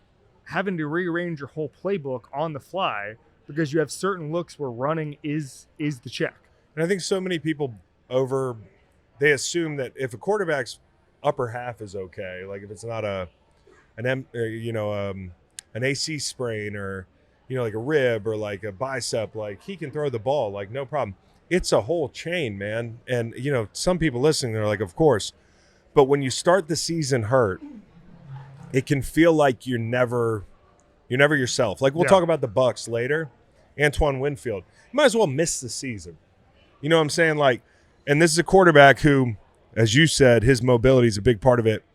having to rearrange your whole playbook on the fly because you have certain looks where running is the check. And I think so many people they assume that if a quarterback's upper half is okay, like if it's not an AC sprain or like a rib or like a bicep, like he can throw the ball, like no problem. It's a whole chain, man. And some people listening, they're like, of course. But when you start the season hurt, it can feel like you're never yourself. Like we'll talk about the Bucs later. Antoine Winfield, you might as well miss the season. You know what I'm saying? Like, and this is a quarterback who, as you said, his mobility is a big part of it.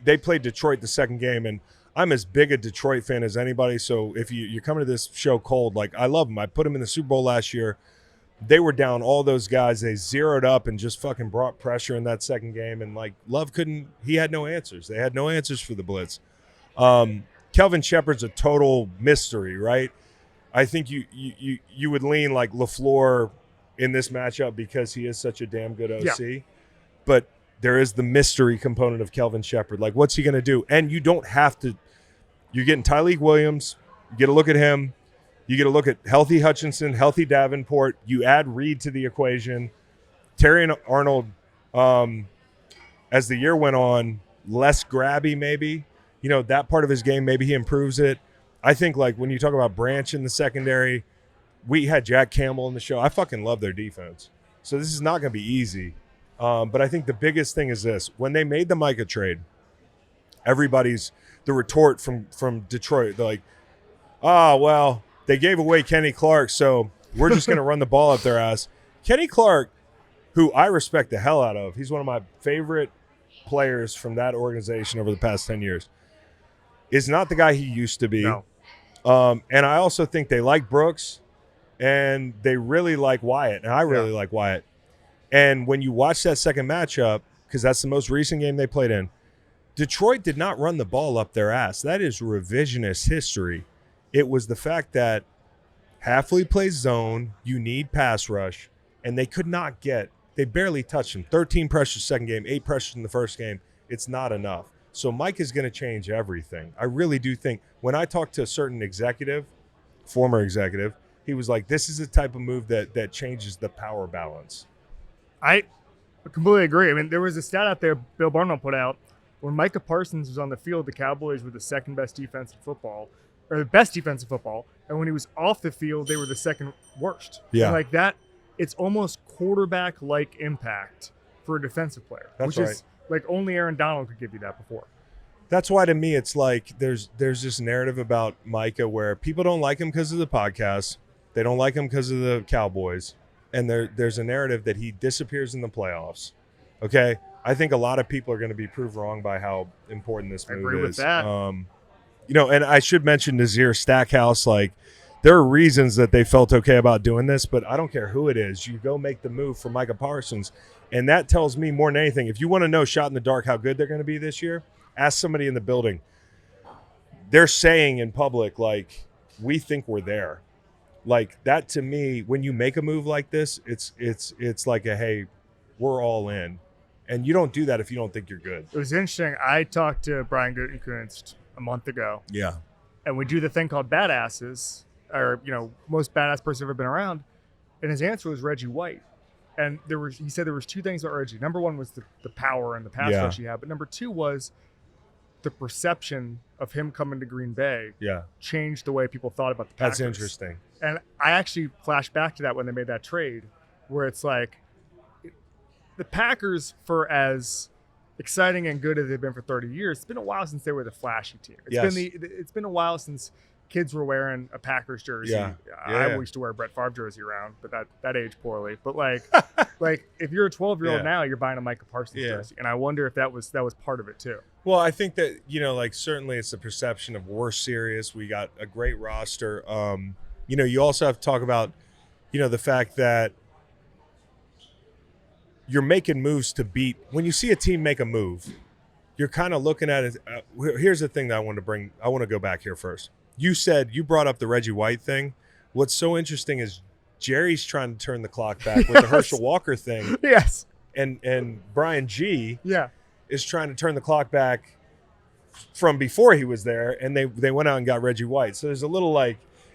They played Detroit the second game, and I'm as big a Detroit fan as anybody. So if you're coming to this show cold, like I love them. I put them in the Super Bowl last year. They were down all those guys. They zeroed up and just fucking brought pressure in that second game. And like Love he had no answers. They had no answers for the blitz. Kelvin Shepard's a total mystery, right? I think you would lean like LaFleur in this matchup because he is such a damn good OC. Yeah. But there is the mystery component of Kelvin Shepard. Like, what's he going to do? And you don't have to – you're getting Tyleek Williams. You get a look at him. You get a look at healthy Hutchinson, healthy Davenport. You add Reed to the equation. Terry and Arnold, as the year went on, less grabby maybe. That part of his game, maybe he improves it. I think, like, when you talk about Branch in the secondary, we had Jack Campbell in the show. I fucking love their defense. So this is not going to be easy. But I think the biggest thing is this. When they made the Micah trade, the retort from Detroit, they're like, well, they gave away Kenny Clark, so we're just going to run the ball up their ass. Kenny Clark, who I respect the hell out of, he's one of my favorite players from that organization over the past 10 years, is not the guy he used to be. No. And I also think they like Brooks, and they really like Wyatt, and I really like Wyatt. And when you watch that second matchup, because that's the most recent game they played in, Detroit did not run the ball up their ass. That is revisionist history. It was the fact that Halfley plays zone, you need pass rush, and they could not they barely touched him. 13 pressures second game, 8 pressures in the first game. It's not enough. So Mike is going to change everything. I really do think. When I talked to a certain former executive, he was like, this is the type of move that changes the power balance. I completely agree. I mean, there was a stat out there Bill Barnwell put out. When Micah Parsons was on the field, the Cowboys were the second best defense in football, or the best defense in football. And when he was off the field, they were the second worst. Yeah. And like that, it's almost quarterback-like impact for a defensive player. That's which is like only Aaron Donald could give you that before. That's why to me it's like there's this narrative about Micah where people don't like him because of the podcast. They don't like him because of the Cowboys. And there's a narrative that he disappears in the playoffs. Okay? I think a lot of people are going to be proved wrong by how important this move is. I agree with that. and I should mention Nazir Stackhouse, like, there are reasons that they felt okay about doing this, but I don't care who it is. You go make the move for Micah Parsons, and that tells me more than anything. If you want to know shot in the dark how good they're going to be this year, ask somebody in the building. They're saying in public, like, we think we're there. Like, that to me, when you make a move like this, it's like hey, we're all in. And you don't do that if you don't think you're good. It was interesting. I talked to Brian Gutekunst a month ago. Yeah. And we do the thing called badasses, or, most badass person ever been around. And his answer was Reggie White. And he said there was two things about Reggie. Number one was the power and the pass rush he had. But number two was the perception of him coming to Green Bay changed the way people thought about the Packers. That's interesting. And I actually flashed back to that when they made that trade, where it's like the Packers, for as exciting and good as they've been for 30 years, it's been a while since they were the flashy team. It's been a while since kids were wearing a Packers jersey. I used to wear a Brett Favre jersey around, but that aged poorly. But like if you're a 12-year-old now, you're buying a Micah Parsons jersey, and I wonder if that was part of it too. Well, I think that like certainly it's the perception of we're serious. We got a great roster. You also have to talk about the fact that you're making moves to beat. When you see a team make a move, you're kind of looking at it. Here's the thing that I want to go back here first. You brought up the Reggie White thing. What's so interesting is Jerry's trying to turn the clock back with the Herschel Walker thing. Yes. And Brian G is trying to turn the clock back from before he was there, and they went out and got Reggie White. So there's a little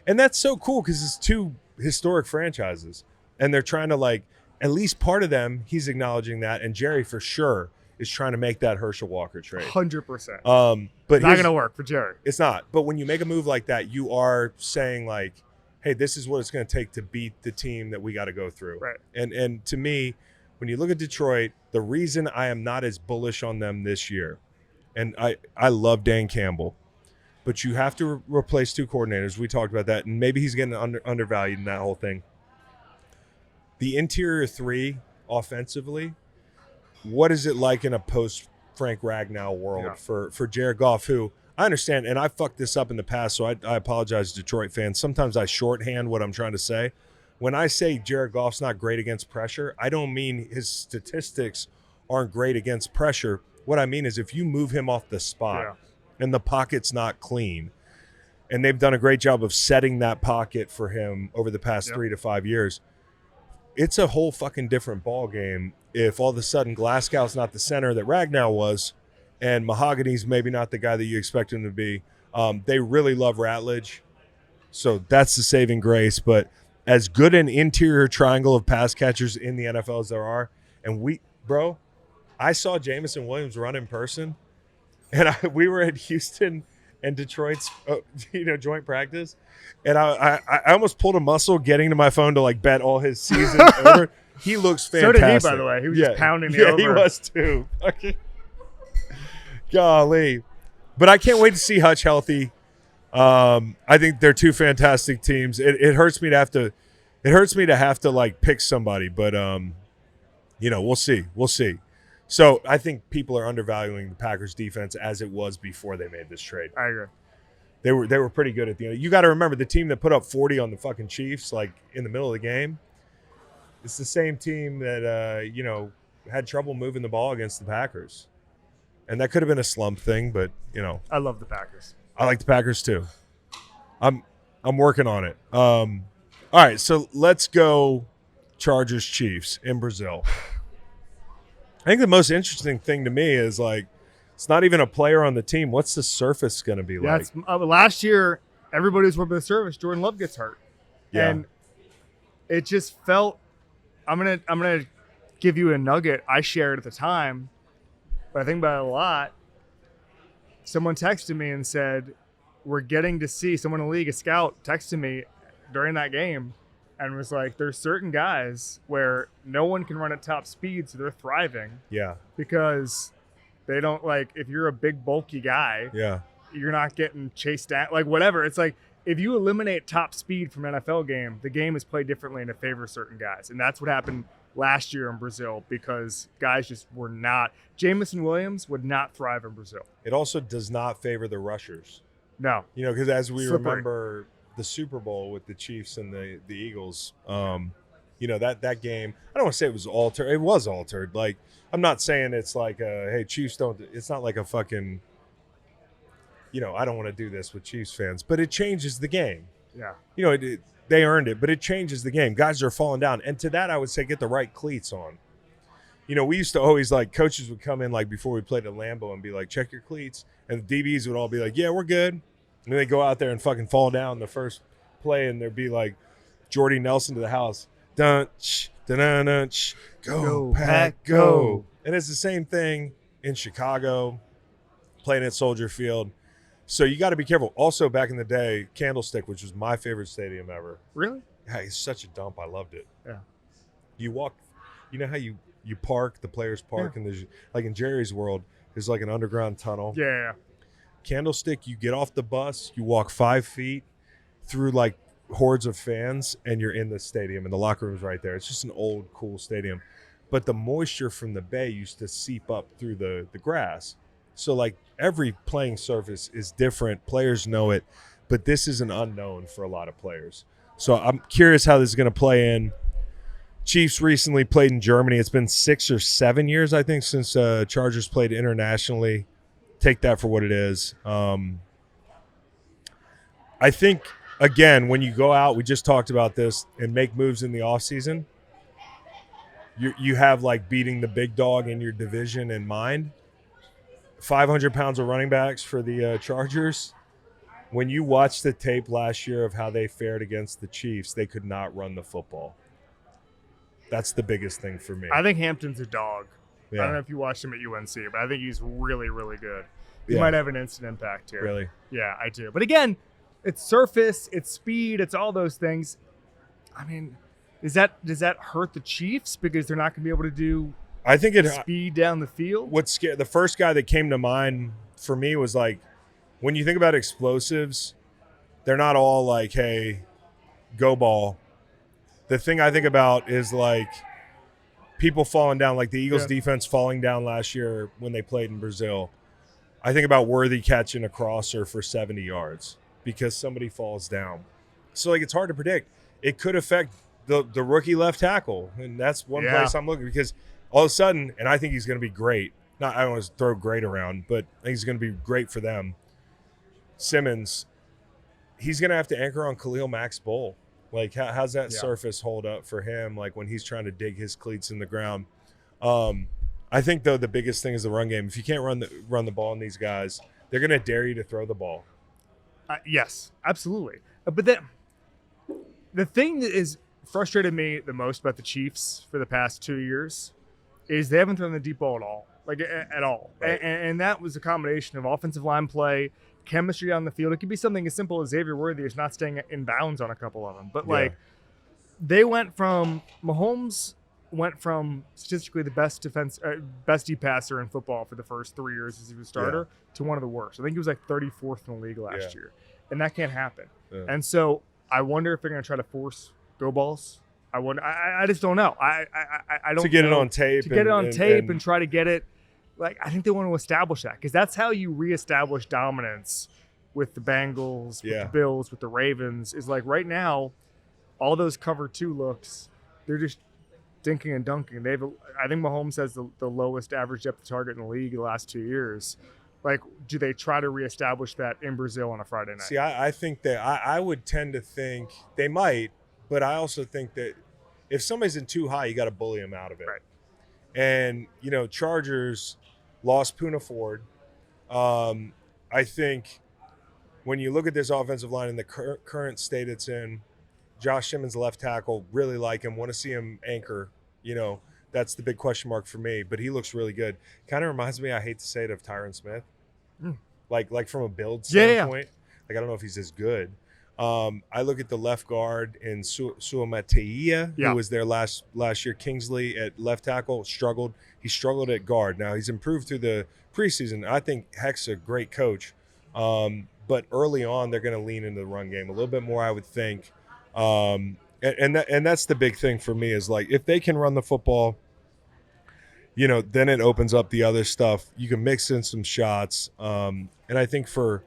and that's so cool because it's two historic franchises, and they're trying to at least part of them, he's acknowledging that, and Jerry for sure is trying to make that Herschel Walker trade. 100%. But it's not going to work for Jerry. It's not. But when you make a move like that, you are saying hey, this is what it's going to take to beat the team that we got to go through. Right. And to me, when you look at Detroit, the reason I am not as bullish on them this year, and I love Dan Campbell, but you have to replace two coordinators. We talked about that, and maybe he's getting undervalued in that whole thing. The interior three offensively, what is it like in a post-Frank Ragnow world for Jared Goff, who I understand, and I fucked this up in the past, so I apologize to Detroit fans. Sometimes I shorthand what I'm trying to say. When I say Jared Goff's not great against pressure, I don't mean his statistics aren't great against pressure. What I mean is if you move him off the spot and the pocket's not clean, and they've done a great job of setting that pocket for him over the past 3 to 5 years, it's a whole fucking different ball game if all of a sudden Glasgow's not the center that Ragnow was, and Mahogany's maybe not the guy that you expect him to be. They really love Ratledge, so that's the saving grace. But as good an interior triangle of pass catchers in the NFL as there are, and I saw Jamison Williams run in person, and we were at Houston and Detroit's joint practice, and I almost pulled a muscle getting to my phone to bet all his season over. He looks fantastic. So did he, by the way. He was just pounding the over. Yeah, he was too. Okay. Golly. But I can't wait to see Hutch healthy. I think they're two fantastic teams. It hurts me to have to pick somebody, but we'll see. We'll see. So I think people are undervaluing the Packers defense as it was before they made this trade. I agree. They were pretty good at the end. You got to remember the team that put up 40 on the fucking Chiefs in the middle of the game. It's the same team that had trouble moving the ball against the Packers. And that could have been a slump thing, but I love the Packers. I like the Packers too. I'm working on it. All right, so let's go Chargers Chiefs in Brazil. I think the most interesting thing to me is it's not even a player on the team. What's the surface going to be like? Last year, everybody was working the surface. Jordan Love gets hurt, and it just felt. I'm gonna give you a nugget I shared at the time, but I think about it a lot. Someone texted me and said, "We're getting to see someone in the league, a scout, texted me during that game." And was like, there's certain guys where no one can run at top speed, so they're thriving. Yeah. Because they don't if you're a big bulky guy, you're not getting chased down. Whatever. It's if you eliminate top speed from an NFL game, the game is played differently and it favors certain guys. And that's what happened last year in Brazil because guys just were not. Jamison Williams would not thrive in Brazil. It also does not favor the rushers. No. You know, because as we Slippery. remember the Super Bowl with the Chiefs and the Eagles, you know, that game, I don't want to say it was altered. It was altered. Like, I'm not saying it's like, hey, Chiefs don't. It's not like a fucking, you know, I don't want to do this with Chiefs fans, but it changes the game. Yeah. You know, they earned it, but it changes the game. Guys are falling down. And to that, I would say get the right cleats on. You know, we used to always, like, coaches would come in, like, before we played at Lambeau and be like, check your cleats. And the DBs would all be like, yeah, we're good. And then they go out there and fucking fall down the first play, and there'd be like Jordy Nelson to the house. Dunch, dun-dun-dunch, go, Pack, go. And it's the same thing in Chicago, playing at Soldier Field. So you got to be careful. Also, back in the day, Candlestick, which was my favorite stadium ever. Really? Yeah, it's such a dump. I loved it. Yeah. You walk, you know how you park, the players park, and there's, like in Jerry's world, there's like an underground tunnel. Yeah. Candlestick, you get off the bus, you walk 5 feet through like hordes of fans, and you're in the stadium, and the locker room's right there. It's just an old, cool stadium. But the moisture from the bay used to seep up through the grass. So, like, every playing surface is different. Players know it, but this is an unknown for a lot of players. So I'm curious how this is going to play in. Chiefs recently played in Germany. It's been 6 or 7 years, I think, since Chargers played internationally. Take that for what it is. I think, again, when you go out, we just talked about this, and make moves in the offseason, you have, like, beating the big dog in your division in mind. 500 pounds of running backs for the Chargers. When you watch the tape last year of how they fared against the Chiefs, they could not run the football. That's the biggest thing for me. I think Hampton's a dog. Yeah. I don't know if you watched him at UNC, but I think he's really, really good. He Yeah. might have an instant impact here. Really? Yeah, I do. But again, it's surface, it's speed, it's all those things. I mean, does that hurt the Chiefs because they're not going to be able to do I think it. speed down the field? What's the first guy that came to mind for me was, like, when you think about explosives, they're not all like, hey, go ball. The thing I think about is, like, people falling down, like the Eagles defense falling down last year when they played in Brazil. I think about Worthy catching a crosser for 70 yards because somebody falls down. So, like, it's hard to predict. It could affect the rookie left tackle, and that's one place I'm looking, because all of a sudden, and I think he's going to be great. I don't want to throw great around, but I think he's going to be great for them. Simmons, he's going to have to anchor on Khalil Mack's bowl. Like, how's that surface hold up for him, like, when he's trying to dig his cleats in the ground? I think, though, the biggest thing is the run game. If you can't run the ball on these guys, they're going to dare you to throw the ball. Yes, absolutely. But the thing that has frustrated me the most about the Chiefs for the past 2 years is they haven't thrown the deep ball at all, at all. Right. And that was a combination of offensive line play, chemistry on the field. It could be something as simple as Xavier Worthy is not staying in bounds on a couple of them. But, Mahomes went from statistically the best deep passer in football for the first 3 years as he was a starter to one of the worst. I think he was like 34th in the league last year. And that can't happen. Yeah. And so I wonder if they're going to try to force go balls. I just don't know. I don't to get know. it on tape. To get it on tape and try to get it. Like, I think they want to establish that, because that's how you reestablish dominance with the Bengals, with the Bills, with the Ravens. Is like right now, all those cover 2 looks, they're just dinking and dunking. I think Mahomes has the lowest average depth of target in the league the last 2 years. Like, do they try to reestablish that in Brazil on a Friday night? See, I think that I would tend to think they might, but I also think that if somebody's in too high, you got to bully them out of it. Right. And, Chargers lost Poona Ford. I think when you look at this offensive line in the current state it's in, Josh Simmons, left tackle, really like him, want to see him anchor. That's the big question mark for me, but he looks really good. Kind of reminds me, I hate to say it, of Tyron Smith. Like from a build standpoint. Like, I don't know if he's as good. I look at the left guard in Suamateia, who was there last year. Kingsley at left tackle struggled. He struggled at guard. Now, he's improved through the preseason. I think Heck's a great coach. But early on, they're going to lean into the run game a little bit more, I would think. And that's the big thing for me is, like, if they can run the football, then it opens up the other stuff. You can mix in some shots. And I think for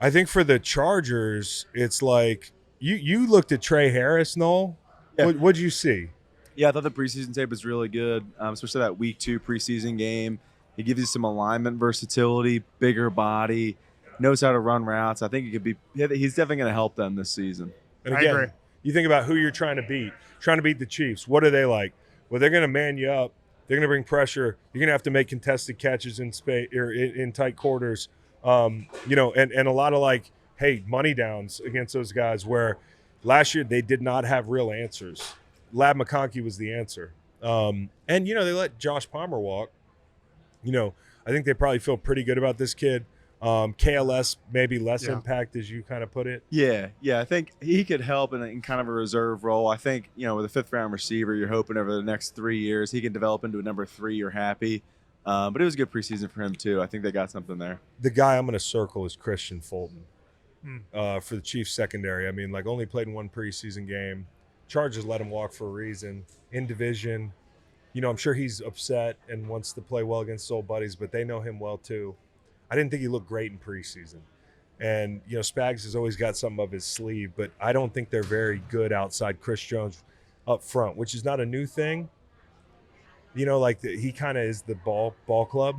I think for the Chargers, it's like you looked at Trey Harris, Noel. Yeah. What'd you see? Yeah, I thought the preseason tape was really good, especially that week 2 preseason game. He gives you some alignment versatility, bigger body, knows how to run routes. I think he could be. Yeah, he's definitely going to help them this season. And I again, agree. you think about who you're trying to beat. Trying to beat the Chiefs. What are they like? Well, they're going to man you up. They're going to bring pressure. You're going to have to make contested catches in space or in tight quarters. And a lot of like, hey, money downs against those guys. Where last year they did not have real answers. Lab McConkey was the answer. They let Josh Palmer walk. I think they probably feel pretty good about this kid. KLS maybe less impact, as you kind of put it. Yeah. I think he could help in kind of a reserve role. I think, with a 5th-round receiver, you're hoping over the next 3 years he can develop into a number 3. You're happy. But it was a good preseason for him, too. I think they got something there. The guy I'm going to circle is Christian Fulton for the Chiefs secondary. I mean, only played in 1 preseason game. Chargers let him walk for a reason. In division, I'm sure he's upset and wants to play well against his old buddies, but they know him well, too. I didn't think he looked great in preseason. And, Spags has always got something up his sleeve, but I don't think they're very good outside Chris Jones up front, which is not a new thing. He kind of is the ball club.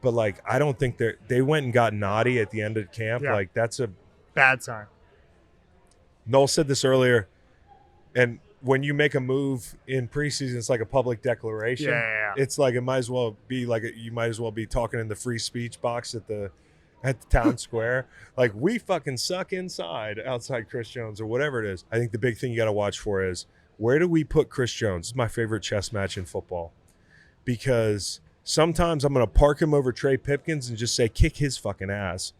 But, I don't think they went and got naughty at the end of camp. Yeah. That's a Bad sign. Noel said this earlier, and when you make a move in preseason, it's like a public declaration. Yeah. It's like it might as well be you might as well be talking in the free speech box at the town square. We fucking suck outside Chris Jones or whatever it is. I think the big thing you got to watch for is where do we put Chris Jones? This is my favorite chess match in football because sometimes I'm going to park him over Trey Pipkins and just say kick his fucking ass,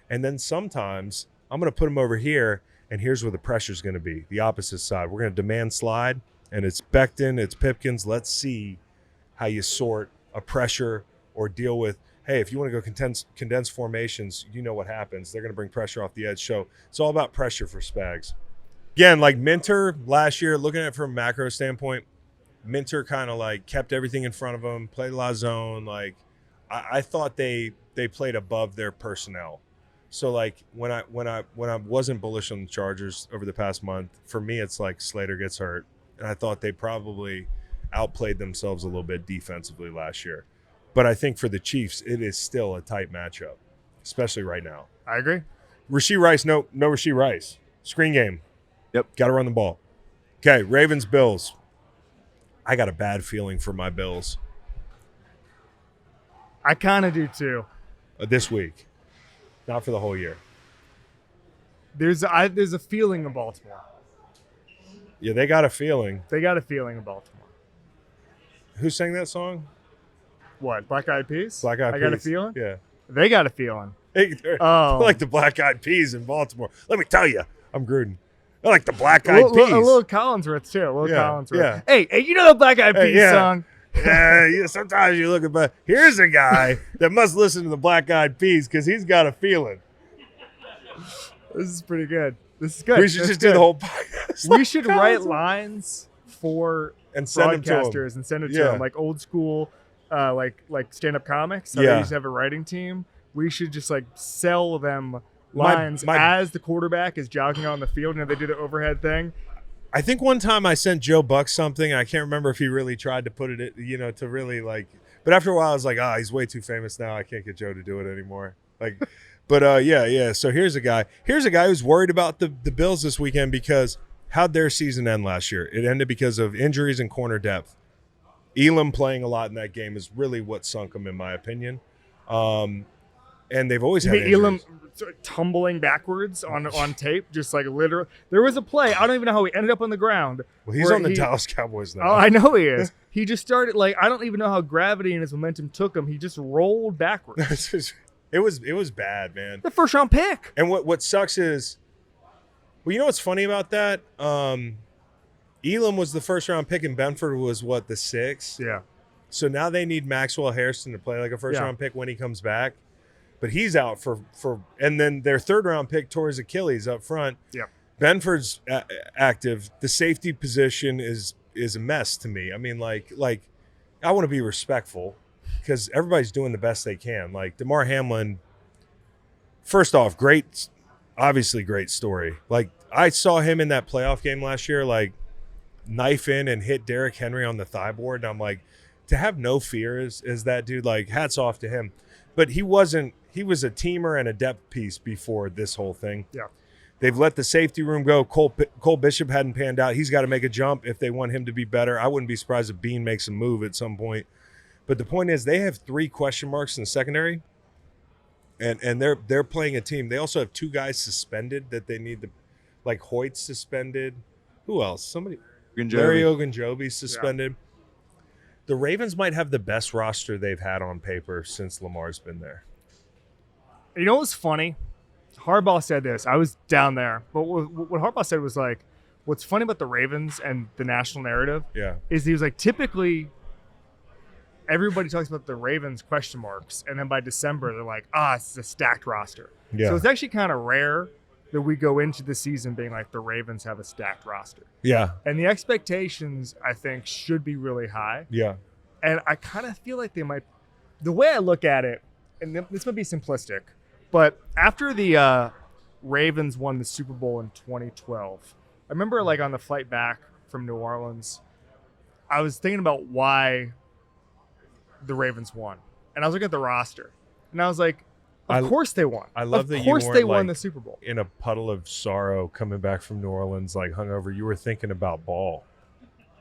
and then sometimes I'm going to put him over here. And here's where the pressure is going to be, the opposite side. We're going to demand slide, and it's Becton, it's Pipkins. Let's see how you sort a pressure or deal with, hey, if you want to go condensed formations, you know what happens. They're going to bring pressure off the edge. So it's all about pressure for Spags. Again, Minter last year, looking at it from a macro standpoint, Minter kind of kept everything in front of him, played a lot of zone. I thought they played above their personnel. So when I wasn't bullish on the Chargers over the past month, for me it's Slater gets hurt, and I thought they probably outplayed themselves a little bit defensively last year. But I think for the Chiefs, it is still a tight matchup, especially right now. I agree. Rasheed Rice, no Rasheed Rice. Screen game. Yep. Got to run the ball. Okay, Ravens, Bills. I got a bad feeling for my Bills I kind of do too. This week. Not for the whole year. There's a feeling in Baltimore. Yeah, they got a feeling. They got a feeling in Baltimore. Who sang that song? What? Black Eyed Peas? Black Eyed Peas. I got a feeling? Yeah. They got a feeling. Hey, they're Oh. like the Black Eyed Peas in Baltimore. Let me tell you, I'm Gruden. They're like the Black Eyed Peas. A little Collinsworth, too. Yeah, Collinsworth. yeah. Hey, you know the Black Eyed Hey, Peas yeah. song? Sometimes you look at, but here's a guy that must listen to the Black Eyed Peas because he's got a feeling. This is pretty good. This is good. We should That's just do good. the whole podcast. We should write lines for and send them to broadcasters him. and send it to Yeah. them, like old school, like stand-up comics. How Yeah. they used to have a writing team. We should just sell them My- lines my- as the quarterback is jogging on the field, and they do the overhead thing. I think one time I sent Joe Buck something. I can't remember if he really tried to put it, to really but after a while I was like, he's way too famous now. I can't get Joe to do it anymore. But yeah. So here's a guy who's worried about the Bills this weekend because how'd their season end last year? It ended because of injuries and corner depth. Elam playing a lot in that game is really what sunk them, in my opinion. And they've always You had mean Elam injuries. tumbling backwards on tape, just literally? There was a play. I don't even know how he ended up on the ground. Well, he's where on the Dallas Cowboys now. Oh, I know he is. He just started I don't even know how gravity and his momentum took him. He just rolled backwards. It was bad, man. The first round pick. And what sucks is, well, you know what's funny about that? Elam was the first round pick, and Benford was the 6th. Yeah. So now they need Maxwell Harrison to play like a first round pick when he comes back, but he's out for and then their 3rd round pick tore his Achilles up front. Yeah. Benford's active. The safety position is a mess to me. I mean, I want to be respectful because everybody's doing the best they can. Damar Hamlin first off, obviously great story. Like, I saw him in that playoff game last year, like, knife in and hit Derrick Henry on the thigh board. And I'm like, to have no fear is that dude, like, hats off to him. But he was a teamer and a depth piece before this whole thing. Yeah. They've let the safety room go. Cole Bishop hadn't panned out. He's got to make a jump if they want him to be better. I wouldn't be surprised if Bean makes a move at some point. But the point is, they have 3 question marks in the secondary, and they're playing a team. They also have 2 guys suspended that they need to, like Hoyt's suspended. Who else? Larry Ogunjobi's suspended. Yeah. The Ravens might have the best roster they've had on paper since Lamar's been there. You know what's funny? Harbaugh said this. I was down there. But what Harbaugh said was like, what's funny about the Ravens and the national narrative is he was like, typically everybody talks about the Ravens question marks. And then by December, they're like, it's a stacked roster. Yeah. So it's actually kind of rare that we go into the season being like the Ravens have a stacked roster. Yeah. And the expectations, I think, should be really high. Yeah. And I kind of feel like they might – the way I look at it, and this might be simplistic, but after the Ravens won the Super Bowl in 2012, I remember like on the flight back from New Orleans, I was thinking about why the Ravens won. And I was looking at the roster. And I was like, of course they won. I love that you weren't they won the Super Bowl. In a puddle of sorrow coming back from New Orleans, like hungover. You were thinking about ball.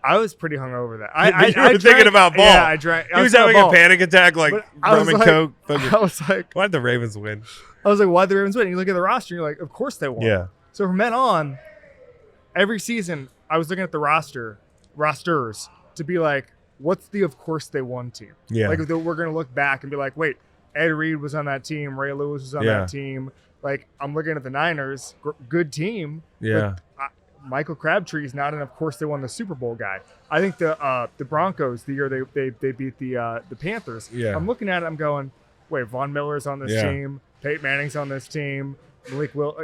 I was pretty hungover that. I was thinking about ball. Yeah, I drank. He was having a panic attack, like rum and coke. I was like, why'd the Ravens win? I was like, why'd the Ravens win? And you look at the roster, and you're like, of course they won. Yeah. So from then on, every season, I was looking at the rosters to be like, what's the of course they won team? Yeah. Like we're gonna look back and be like, wait, Ed Reed was on that team. Ray Lewis was on that team. Like, I'm looking at the Niners, good team. Yeah. Michael Crabtree's not an of course they won the Super Bowl guy. I think the Broncos, the year they beat the Panthers. Yeah. I'm looking at it, I'm going, wait, Von Miller's on this team. Peyton Manning's on this team. Malik Will,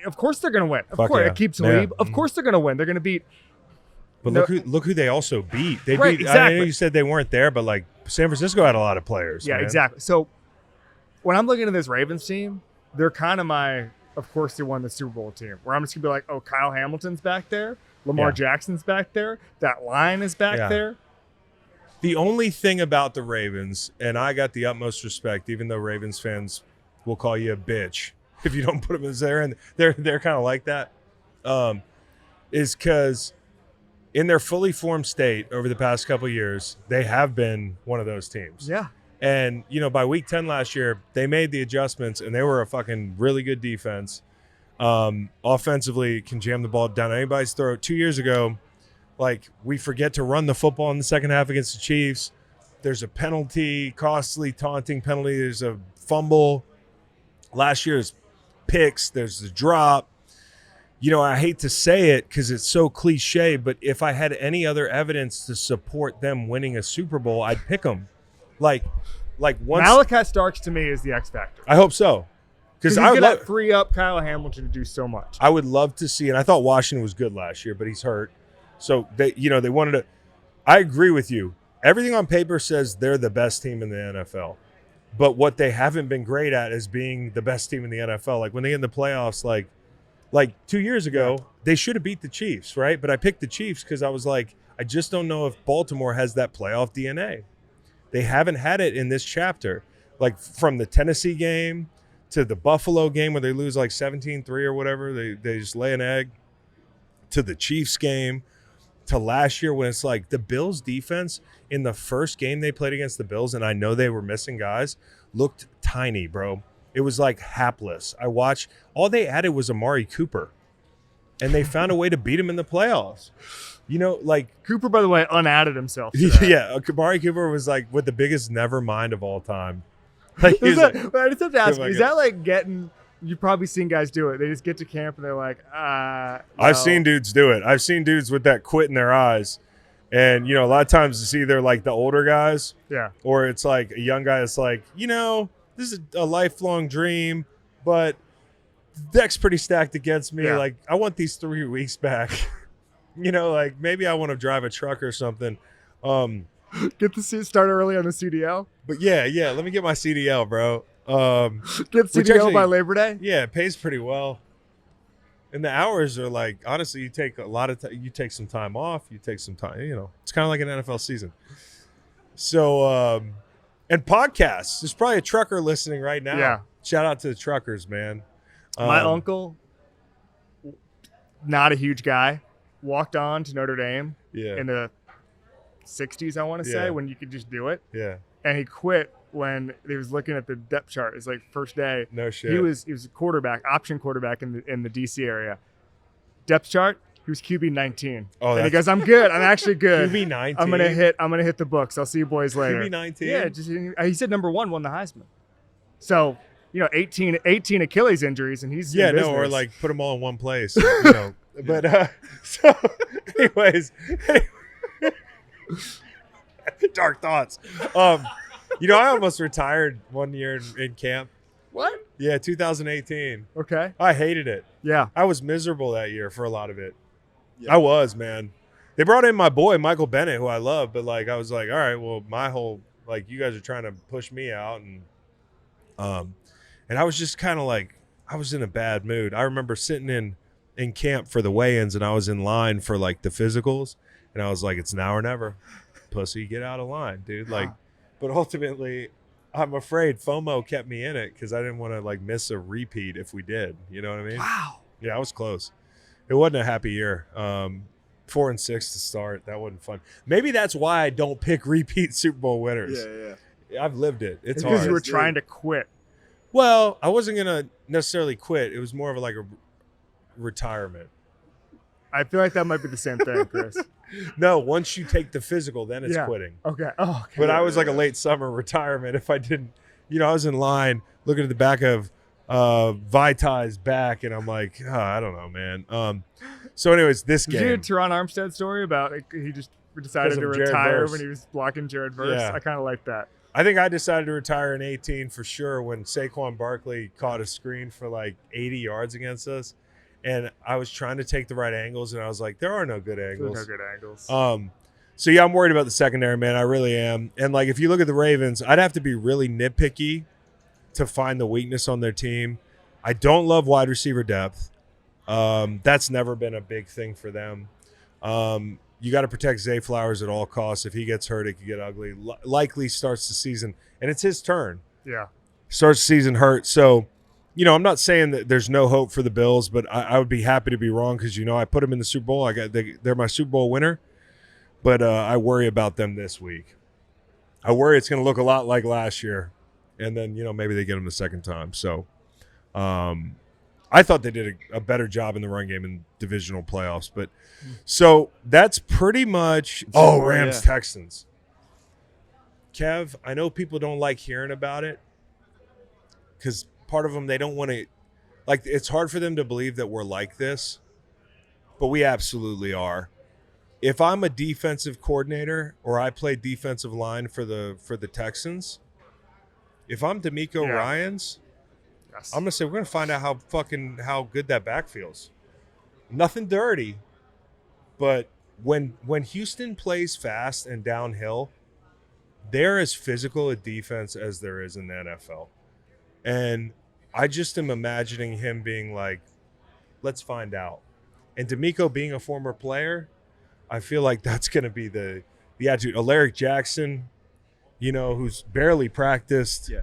of course they're gonna win. Of course, it keeps Talib. Of course they're gonna win. They're gonna beat. But look who they also beat. They beat. Exactly. I know you said they weren't there, but like San Francisco had a lot of players. Yeah, man. Exactly. So when I'm looking at this Ravens team, they're kind of my, of course they won the Super Bowl team. Where I'm just gonna be like, oh, Kyle Hamilton's back there, Lamar Jackson's back there, that line is back there. The only thing about the Ravens, and I got the utmost respect, even though Ravens fans will call you a bitch if you don't put them as there, and they're kind of like that, is because in their fully formed state over the past couple of years, they have been one of those teams. Yeah. And, by week 10 last year, they made the adjustments, and they were a fucking really good defense. Offensively, can jam the ball down anybody's throat. 2 years ago, like, we forget to run the football in the second half against the Chiefs. There's a penalty, costly, taunting penalty. There's a fumble. Last year's picks. There's the drop. I hate to say it because it's so cliche, but if I had any other evidence to support them winning a Super Bowl, I'd pick them. Like once Malachi Starks to me is the X factor. I hope so, because he's gonna free up Kyle Hamilton to do so much. I would love to see, and I thought Washington was good last year, but he's hurt. So they wanted to. I agree with you. Everything on paper says they're the best team in the NFL, but what they haven't been great at is being the best team in the NFL. Like when they get in the playoffs, like 2 years ago, they should have beat the Chiefs, right? But I picked the Chiefs because I was like, I just don't know if Baltimore has that playoff DNA. They haven't had it in this chapter. Like from the Tennessee game to the Buffalo game where they lose like 17-3 or whatever, they just lay an egg, to the Chiefs game, to last year when it's like the Bills defense in the first game they played against the Bills, and I know they were missing guys, looked tiny, bro. It was like hapless. I watched. All they added was Amari Cooper, and they found a way to beat him in the playoffs. Like Cooper, by the way, unadded himself. Yeah, Amari Cooper was like with the biggest never mind of all time. Like, I just have to ask, is that like getting? You've probably seen guys do it. They just get to camp and they're like, no. I've seen dudes do it. I've seen dudes with that quit in their eyes. And, a lot of times it's either like the older guys. Yeah. Or it's like a young guy that's like, this is a lifelong dream, but the deck's pretty stacked against me. Yeah. Like, I want these 3 weeks back. Like maybe I want to drive a truck or something. Get the start early on the CDL. But yeah, let me get my CDL, bro. Get Which CDO actually- by Labor Day. Yeah, it pays pretty well. And the hours are like, honestly, you take a lot of you take some time off, you take some time, it's kind of like an NFL season. So, and podcasts. There's probably a trucker listening right now. Yeah. Shout out to the truckers, man. My uncle, not a huge guy, walked on to Notre Dame Yeah. in the 60s, I want to say, Yeah. when you could just do it. Yeah. And he quit when he was looking at the depth chart. It's like first day. No shit. He was a quarterback, option quarterback in the DC area. Depth chart, he was QB 19. Oh, and he goes, I'm good. I'm actually good. QB 19. I'm gonna hit the books. I'll see you boys later. QB 19. Yeah, he said number 1 won the Heisman. So 18 Achilles injuries, and he's in or business. like put them all in one place. But so, anyways, dark thoughts. I almost retired one year in camp. What? Yeah, 2018. Okay. I hated it. Yeah. I was miserable that year for a lot of it. I was, man. They brought in my boy Michael Bennett, who I love, but I was like, all right, well, my whole you guys are trying to push me out, and I was just kind of I was in a bad mood. I remember sitting in camp for the weigh-ins, and I was in line for the physicals, and I was like, it's now or never, pussy, get out of line, dude. But ultimately, I'm afraid FOMO kept me in it because I didn't want to miss a repeat if we did. You know what I mean? Wow. Yeah, I was close. It wasn't a happy year. 4-6 to start. That wasn't fun. Maybe that's why I don't pick repeat Super Bowl winners. Yeah. I've lived it. It's Because hard. you were trying to quit. Well, I wasn't gonna necessarily quit. It was more of a retirement. I feel like that might be the same thing, Chris. No, once you take the physical, then it's Yeah. quitting. Okay. Oh, okay. But I was a late summer retirement if I didn't. I was in line looking at the back of Vitai's back, and I'm like, I don't know, man. So, anyways, this Did you hear game. Teron Armstead's story about he just decided to Because of Jared retire Verse. when he was blocking Jared Verse? Yeah. I kind of like that. I think I decided to retire in 18 for sure when Saquon Barkley caught a screen for 80 yards against us. And I was trying to take the right angles, and I was like, there are no good angles. No good angles. So, yeah, I'm worried about the secondary, man. I really am. And, if you look at the Ravens, I'd have to be really nitpicky to find the weakness on their team. I don't love wide receiver depth. That's never been a big thing for them. You got to protect Zay Flowers at all costs. If he gets hurt, it could get ugly. Likely starts the season, and it's his turn. Yeah. Starts the season hurt. So, I'm not saying that there's no hope for the Bills, but I would be happy to be wrong because, I put them in the Super Bowl. They're my Super Bowl winner, but I worry about them this week. I worry it's going to look a lot like last year, and then, maybe they get them the second time. So, I thought they did a better job in the run game in divisional playoffs. But so that's pretty much Rams Texans. Kev, I know people don't like hearing about it because part of them, they don't want to it's hard for them to believe that we're like this, but we absolutely are. If I'm a defensive coordinator or I play defensive line for the Texans, if I'm D'Amico Ryans, Yes. I'm gonna say we're gonna find out how good that back feels. Nothing dirty, but when Houston plays fast and downhill, they're as physical a defense as there is in the NFL. And I just am imagining him being like, let's find out. And D'Amico being a former player, I feel like that's gonna be the attitude. Alaric Jackson, who's barely practiced. Yeah.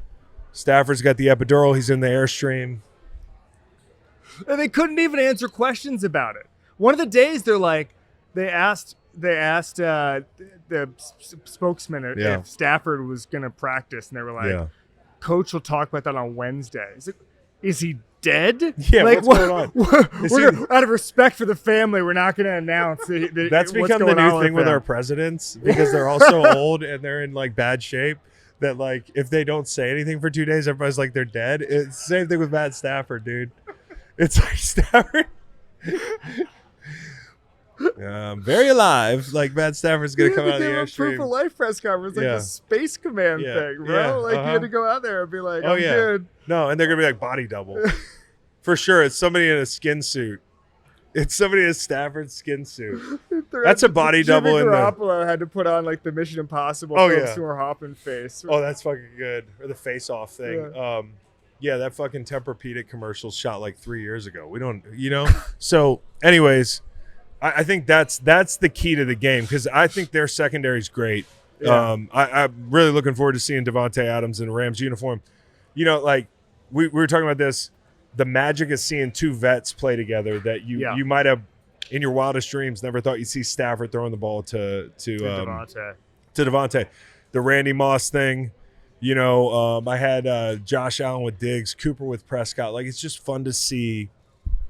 Stafford's got the epidural. He's in the Airstream. And they couldn't even answer questions about it. One of the days they asked the spokesman if Stafford was going to practice, and they were like, Coach will talk about that on Wednesday. Is he dead? Yeah, what's going on? Out of respect for the family, we're not going to announce That's what's become the going new on thing with them. our presidents because they're all so old and they're in bad shape that if they don't say anything for 2 days, everybody's like they're dead. It's the same thing with Matt Stafford, dude. It's like Stafford. Very alive. Matt Stafford's gonna come out of the Proof of Airstream. life press conference, the Space Command thing, bro. Yeah, You had to go out there and be like, Oh, I'm yeah. good. No, and they're gonna be body double for sure. It's somebody in a skin suit It's somebody in a Stafford skin suit. That's a body Jimmy double in the. Garoppolo had to put on like the Mission Impossible Seymour Hoffman face. Oh, that's fucking good. Or the face-off thing. Yeah, that fucking Tempur-Pedic commercial shot like 3 years ago. We don't, So, anyways, I think that's the key to the game because I think their secondary is great. Yeah. I'm really looking forward to seeing Devontae Adams in a Rams uniform. Like we were talking about this. The magic of seeing two vets play together that you might have in your wildest dreams never thought you'd see Stafford throwing the ball to Devontae. The Randy Moss thing, I had Josh Allen with Diggs, Cooper with Prescott. Like it's just fun to see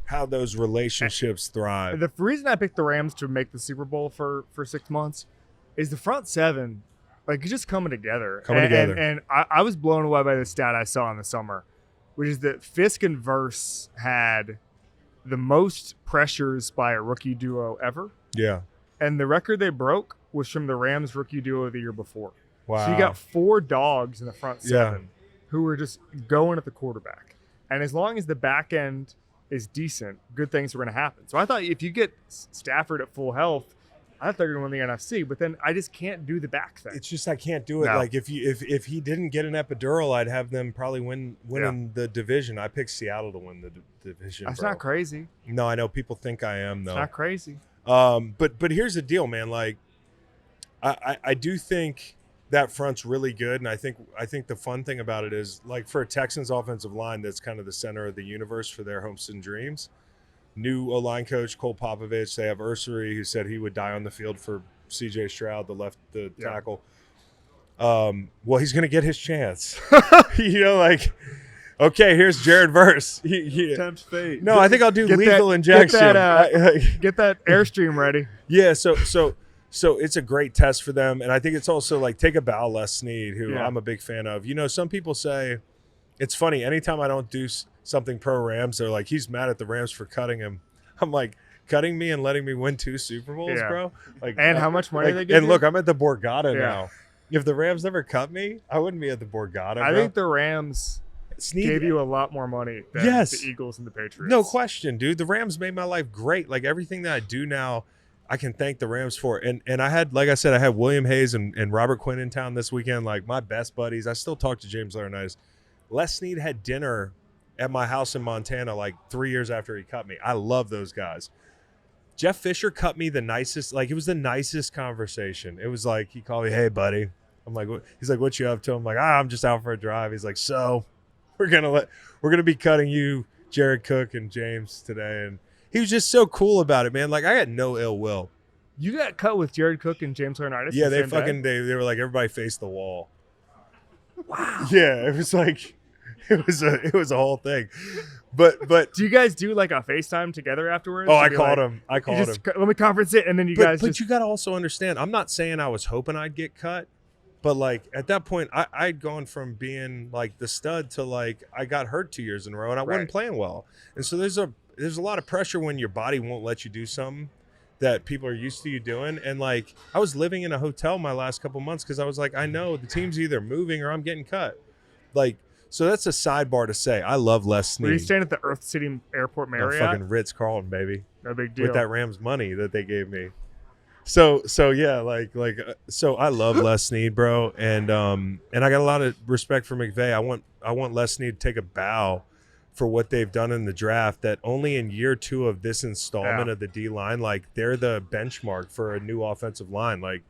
how those relationships thrive. The reason I picked the Rams to make the Super Bowl for 6 months is the front seven, like it's just coming together. And I was blown away by the stat I saw in the summer, which is that Fisk and Verse had the most pressures by a rookie duo ever. Yeah. And the record they broke was from the Rams rookie duo the year before. Wow. So you got 4 dogs in the front seven who were just going at the quarterback. And as long as the back end is decent, good things are going to happen. So I thought if you get Stafford at full health, I thought they were going to win the NFC, but then I just can't do the back thing. It's just I can't do it. No. Like if he didn't get an epidural, I'd have them probably winning the division. I picked Seattle to win the division. That's bro. not crazy. No, I know people think I am though. It's not crazy. But here's the deal, man. Like I do think that front's really good, and I think the fun thing about it is like for a Texans offensive line that's kind of the center of the universe for their hopes and dreams. New O-line coach Cole Popovich. They have Ursary, who said he would die on the field for C.J. Stroud, the tackle. Well, he's going to get his chance. Okay, here's Jared Verse. Tempt fate. No, I think I'll do lethal injection. Get that Airstream ready. Yeah, so it's a great test for them, and I think it's also like take a bow, Les Snead, who I'm a big fan of. Some people say it's funny. Anytime I don't do something pro Rams, they're like, he's mad at the Rams for cutting him. I'm like, cutting me and letting me win 2 Super Bowls, bro. Like, and how much money they give And you? look, I'm at the Borgata now. If the Rams never cut me, I wouldn't be at the Borgata. I think the Rams gave you a lot more money than the Eagles and the Patriots. No question, dude. The Rams made my life great. Like everything that I do now, I can thank the Rams for. And I had, like I said, I had William Hayes and Robert Quinn in town this weekend, like my best buddies. I still talk to James Laurinaitis. Les Snead had dinner at my house in Montana like 3 years after he cut me. I love those guys. Jeff Fisher cut me the nicest, like it was the nicest conversation. It was like he called me, hey buddy. I'm like, what? He's like, what you up to? I'm like, I'm just out for a drive. He's like, so we're gonna be cutting you, Jared Cook and James today. And he was just so cool about it, man. Like I had no ill will. You got cut with Jared Cook and James Laurinaitis? Yeah, they were like everybody faced the wall. Wow. Yeah, it was like it was a whole thing. But do you guys do like a FaceTime together afterwards? Oh, I called him. Let me conference it, and then But you got to also understand, I'm not saying I was hoping I'd get cut, but like at that point, I'd gone from being like the stud to like I got hurt 2 years in a row, and I wasn't playing well. And so there's a lot of pressure when your body won't let you do something that people are used to you doing. And like I was living in a hotel my last couple months because I was like, I know the team's either moving or I'm getting cut. Like. So that's a sidebar to say. I love Les Snead. Were you staying at the Earth City Airport Marriott? Fucking Ritz-Carlton, baby. No big deal. With that Rams money that they gave me. So yeah, so I love Les Snead, bro, and I got a lot of respect for McVay. I want Les Snead to take a bow for what they've done in the draft. That only in year 2 of this installment of the D line, like they're the benchmark for a new offensive line. Like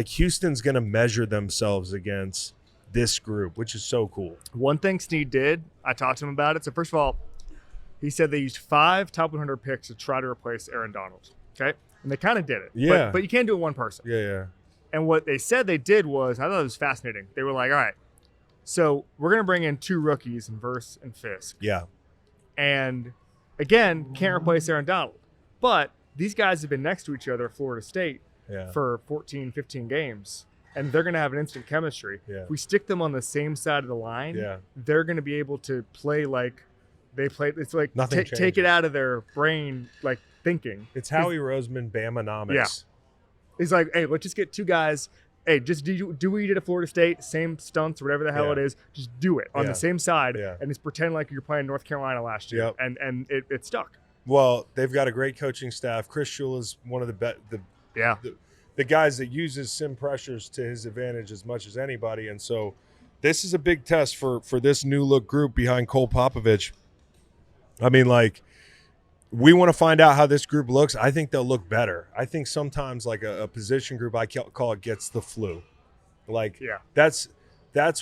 Houston's gonna measure themselves against this group, which is so cool. One thing Snead did, I talked to him about it. So first of all, he said they used 5 top 100 picks to try to replace Aaron Donald. Okay, and they kind of did it. Yeah, but you can't do it one person. Yeah. And what they said they did was, I thought it was fascinating. They were like, all right, so we're gonna bring in 2 rookies in Verse and Fisk. Yeah. And again, can't replace Aaron Donald, but these guys have been next to each other at Florida State for 14, 15 games. And they're going to have an instant chemistry. Yeah. If we stick them on the same side of the line, they're going to be able to play like they play. It's like take it out of their brain, like thinking. It's Howie Roseman, Bama-nomics. Yeah. He's like, hey, let's just get 2 guys. Hey, just do what you did at Florida State, same stunts, whatever the hell it is. Just do it on the same side and just pretend like you're playing North Carolina last year. Yep. And it stuck. Well, they've got a great coaching staff. Chris Shula is one of the guys that uses sim pressures to his advantage as much as anybody. And so this is a big test for this new look group behind Cole Popovich. I mean, like, we want to find out how this group looks. I think they'll look better. I think sometimes like a position group, I call it, gets the flu. Like, that's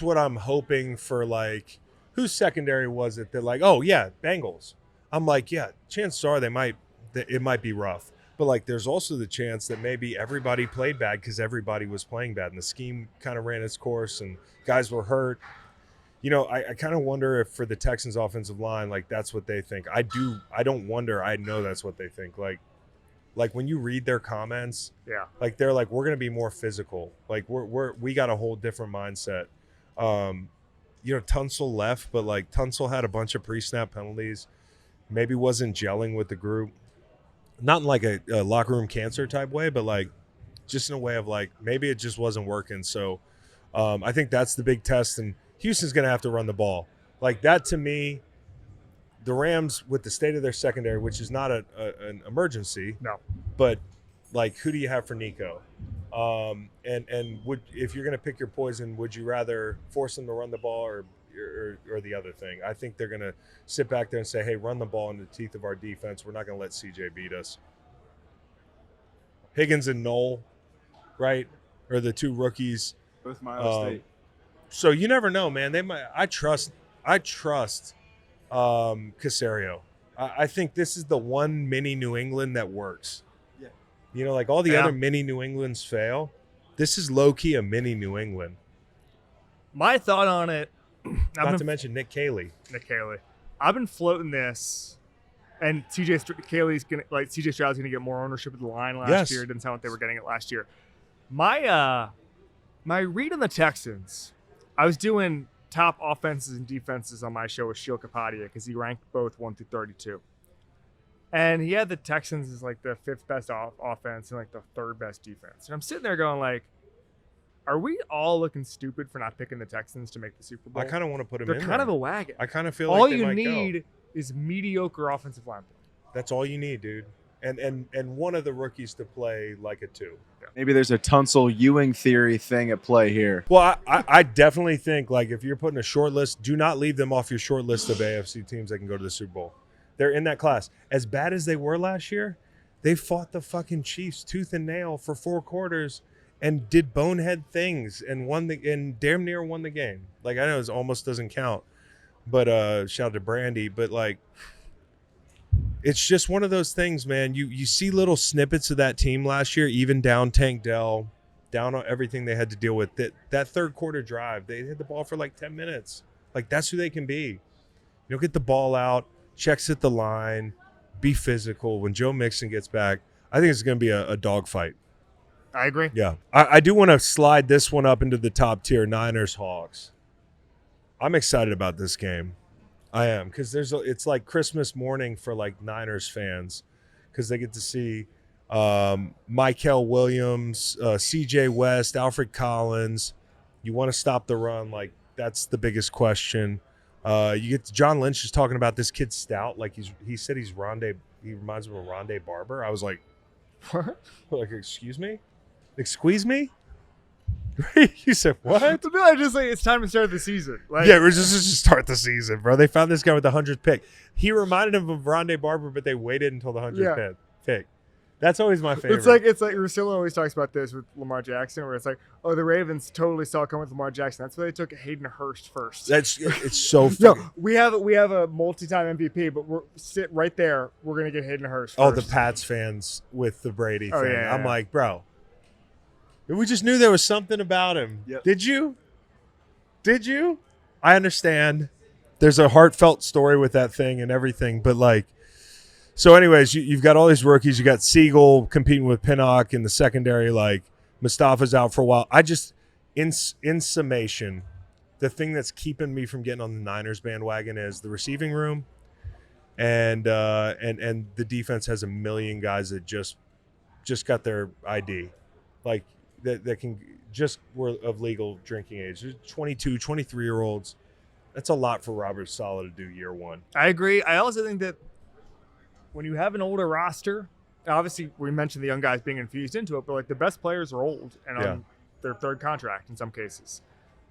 what I'm hoping for. Like, whose secondary was it that, like, oh yeah, Bengals. I'm like, yeah, chances are it might be rough. But like, there's also the chance that maybe everybody played bad because everybody was playing bad and the scheme kind of ran its course and guys were hurt. You know, I kind of wonder if for the Texans offensive line, like, that's what they think. I don't wonder. I know that's what they think. Like when you read their comments, like, they're like, we're going to be more physical. Like, we got a whole different mindset. You know, Tunsil left, but like Tunsil had a bunch of pre-snap penalties. Maybe wasn't gelling with the group. Not in like a locker room cancer type way, but like just in a way of like, maybe it just wasn't working. So I think that's the big test. And Houston's going to have to run the ball. Like, that to me, the Rams with the state of their secondary, which is not an emergency. No. But like, who do you have for Nico? And if you're going to pick your poison, would you rather force them to run the ball or the other thing? I think they're going to sit back there and say, hey, run the ball in the teeth of our defense. We're not going to let CJ beat us. Higgins and Knoll, right, are the two rookies. Both Iowa State. So you never know, man. They might. I trust Caserio. I think this is the one mini New England that works. Yeah. You know, like all the other mini New Englands fail. This is low-key a mini New England. My thought on it, not to mention Nick Caley. I've been floating this, and CJ Stroud's gonna get more ownership of the line last year. It didn't sound like they were getting it last year. My read on the Texans, I was doing top offenses and defenses on my show with Sheil Kapadia because he ranked both 1 through 32. And he had the Texans as like the 5th best offense and like the 3rd best defense. And I'm sitting there going like, are we all looking stupid for not picking the Texans to make the Super Bowl? I kind of want to put them They're in kind there. of a wagon. I kind of feel all like they you might need go. is mediocre offensive line play. That's all you need, dude. And one of the rookies to play like a 2. Maybe there's a Tunsil Ewing theory thing at play here. Well, I definitely think, like, if you're putting a short list, do not leave them off your short list of AFC teams that can go to the Super Bowl. They're in that class. As bad as they were last year, they fought the fucking Chiefs tooth and nail for 4 quarters and did bonehead things and damn near won the game. Like, I know it almost doesn't count, but shout out to Brandy. But like, it's just one of those things, man. You see little snippets of that team last year, even down Tank Dell, down on everything they had to deal with. That third quarter drive, they hit the ball for like 10 minutes. Like, that's who they can be. Get the ball out, checks at the line, be physical. When Joe Mixon gets back, I think it's going to be a dogfight. I agree. Yeah. I do want to slide this one up into the top tier, Niners-Hawks. I'm excited about this game. I am, because it's like Christmas morning for like Niners fans, because they get to see Michael Williams, CJ West, Alfred Collins. You want to stop the run, like that's the biggest question. You get John Lynch is talking about this kid Stout, like he said he reminds him of Rondé Barber. I was like, what? Like, excuse me? Excuse me? You said what? I just like it's time to start the season. Like, yeah, we're just start the season, bro. They found this guy with the 100th pick. He reminded him of Rondé Barber, but they waited until the 100th pick. That's always my favorite. It's like Russillo always talks about this with Lamar Jackson, where it's like, oh, the Ravens totally saw it coming with Lamar Jackson. That's why they took Hayden Hurst first. It's so funny. No, we have a multi-time MVP, but we're sit right there. We're gonna get Hayden Hurst first. Oh, the Pats fans with the Brady thing. Yeah, I'm like, bro, we just knew there was something about him. Yep. Did you? I understand. There's a heartfelt story with that thing and everything, but like, so anyways, you've got all these rookies. You got Siegel competing with Pinnock in the secondary. Like, Mustafa's out for a while. I just, in summation, the thing that's keeping me from getting on the Niners bandwagon is the receiving room, and the defense has a million guys that just got their ID, like that can just were of legal drinking age. There's 22, 23-year-olds. That's a lot for Robert Saleh to do year one. I agree. I also think that when you have an older roster, obviously we mentioned the young guys being infused into it, but like the best players are old and on their third contract in some cases.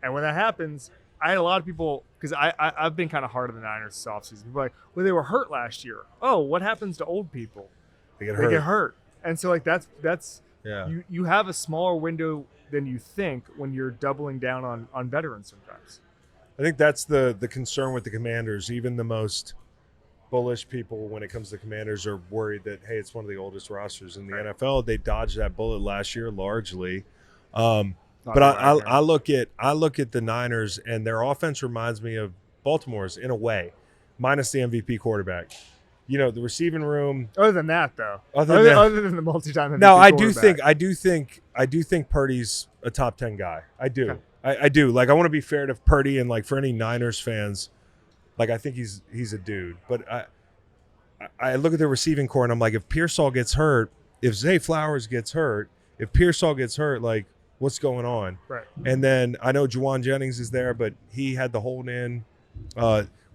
And when that happens, I had a lot of people, because I've been kind of hard on the Niners this offseason. People are like, well, they were hurt last year. Oh, what happens to old people? They get hurt. And so like that's Yeah. you have a smaller window than you think when you're doubling down on veterans sometimes. I think that's the concern with the Commanders. Even the most bullish people when it comes to Commanders are worried that, hey, it's one of the oldest rosters in the NFL. They dodged that bullet last year largely. But I look at the Niners, and their offense reminds me of Baltimore's in a way, minus the MVP quarterback. You know, the receiving room. Other than that, though. Other than the multi-time MVP No, I do think Purdy's a top 10 guy. I do. Okay. I do. Like, I want to be fair to Purdy, and like for any Niners fans, like I think he's a dude. But I look at the receiving core, and I'm like, if Pearsall gets hurt, if Zay Flowers gets hurt, if Pearsall gets hurt, like, what's going on? Right. And then I know Juwan Jennings is there, but he had the hold in.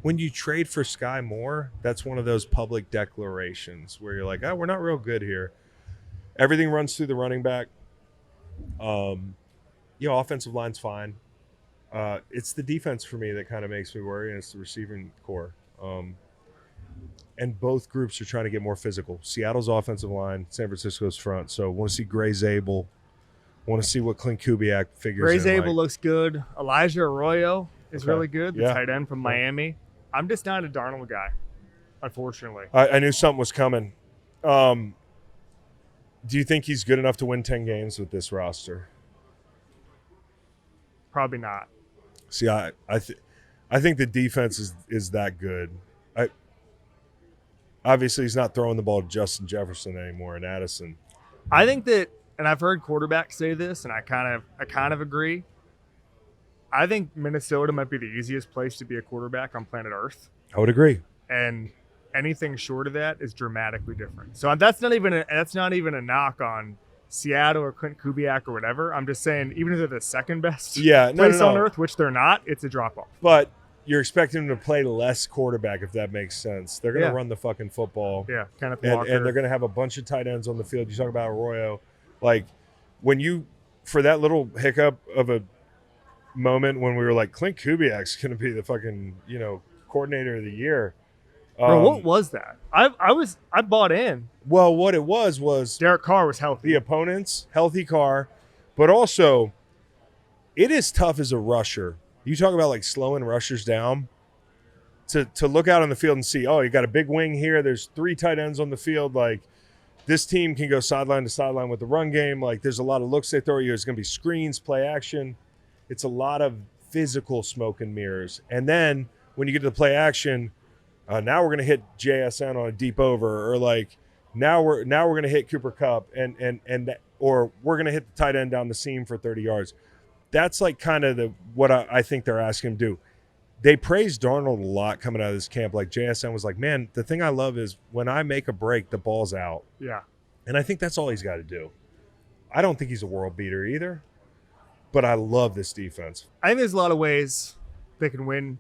When you trade for Sky Moore, that's one of those public declarations where you're like, oh, we're not real good here. Everything runs through the running back. Offensive line's fine. It's the defense for me that kind of makes me worry, and it's the receiving core. And both groups are trying to get more physical. Seattle's offensive line, San Francisco's front. So want to see Gray Zabel. Want to see what Clint Kubiak figures Gray in. Zabel looks good. Elijah Arroyo is really good. The Yeah. tight end from Miami. I'm just not a Darnold guy, unfortunately. I knew something was coming. Do you think he's good enough to win 10 games with this roster? Probably not. See, I think the defense is that good. Obviously he's not throwing the ball to Justin Jefferson anymore and Addison. I think that, and I've heard quarterbacks say this, and I kind of agree. I think Minnesota might be the easiest place to be a quarterback on planet Earth, I would agree. and anything short of that is dramatically different. So that's not even a knock on Seattle or Clint Kubiak or whatever. I'm just saying, even if they're the second best place on Earth, which they're not, it's a drop off. But you're expecting them to play less quarterback, if that makes sense. They're going to run the fucking football. Yeah, Kenneth And Walker. they're going to have a bunch of tight ends on the field. You talk about Arroyo. Like, for that little hiccup of a moment when we were like, Clint Kubiak's going to be the fucking, coordinator of the year. Bro, what was that? I bought in. Well, what it was Derek Carr was healthy. the opponent's healthy Carr, but also it is tough as a rusher. You talk about like slowing rushers down to look out on the field and see, oh, you got a big wing here. There's 3 tight ends on the field. Like, this team can go sideline to sideline with the run game. Like, there's a lot of looks they throw you. There's going to be screens, play action. It's a lot of physical smoke and mirrors. And then when you get to the play action, now we're going to hit JSN on a deep over, or like now we're going to hit Cooper Kupp or we're going to hit the tight end down the seam for 30 yards. That's like kind of what I think they're asking him to do. They praised Darnold a lot coming out of this camp. Like, JSN was like, man, the thing I love is when I make a break, the ball's out. Yeah. And I think that's all he's got to do. I don't think he's a world beater either, but I love this defense. I think there's a lot of ways they can win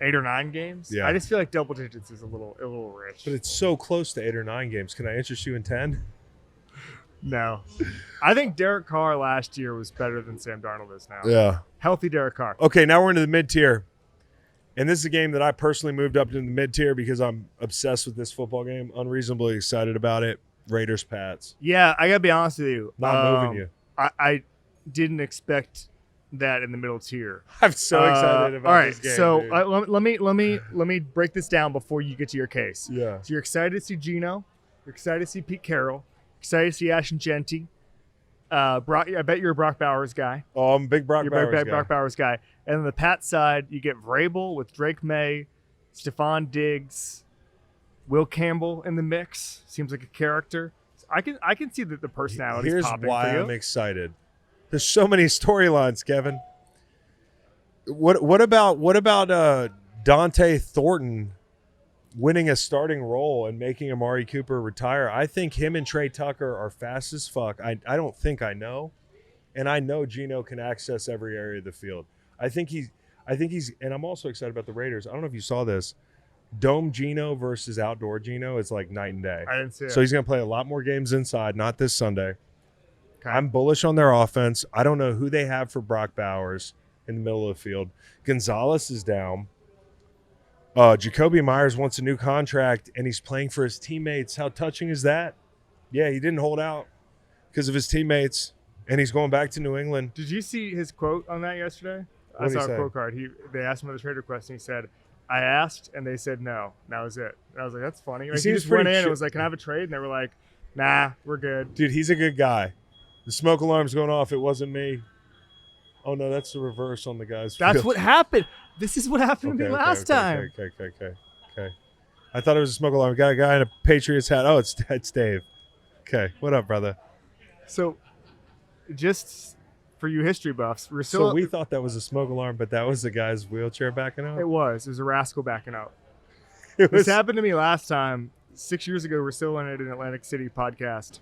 8 or 9 games. Yeah. I just feel like double digits is a little rich. But it's so close to 8 or 9 games. Can I interest you in 10? No. I think Derek Carr last year was better than Sam Darnold is now. Yeah. Healthy Derek Carr. Okay, now we're into the mid-tier. And this is a game that I personally moved up into the mid-tier because I'm obsessed with this football game. Unreasonably excited about it. Raiders, Pats. Yeah, I got to be honest with you. Not moving you. I didn't expect that in the middle tier. I'm so excited about this game. So dude. let me break this down before you get to your case. Yeah. So you're excited to see Geno. You're excited to see Pete Carroll. Excited to see Ashton Genty. I bet you're a Brock Bowers guy. Oh, I'm a big Brock Bowers guy. Brock Bowers guy. And on the Pat side, you get Vrabel with Drake May, Stephon Diggs, Will Campbell in the mix. Seems like a character. I can see that the personality is popping why for you. I'm excited. There's so many storylines, Kevin. What about Dante Thornton winning a starting role and making Amari Cooper retire? I think him and Trey Tucker are fast as fuck. I don't think I know. And I know Geno can access every area of the field. I think he's and I'm also excited about the Raiders. I don't know if you saw this. Dome Geno versus outdoor Geno is like night and day. I didn't see it. So he's going to play a lot more games inside, not this Sunday. Okay. I'm bullish on their offense. I don't know who they have for Brock Bowers in the middle of the field. Gonzalez is down. Jacoby Myers wants a new contract, and he's playing for his teammates. How touching is that? Yeah, he didn't hold out because of his teammates, and he's going back to New England. Did you see his quote on that yesterday? I What'd he saw a say? quote card. They asked him on the trade request, and he said, "I asked, and they said no. And that was it." And I was like, "That's funny." Like, he seems just went pretty in and was like, "Can I have a trade?" And they were like, "Nah, we're good." Dude, he's a good guy. The smoke alarm's going off. It wasn't me. Oh, no, that's the reverse on the guy's That's field. what happened. This is what happened to me last time. Okay. I thought it was a smoke alarm. We got a guy in a Patriots hat. Oh, it's Dave. Okay, what up, brother? So, just for you history buffs, we're still. So we thought that was a smoke alarm, but that was the guy's wheelchair backing up? It was a rascal backing up. It This was, happened to me last time. 6 years ago, we're still in an Atlantic City podcast,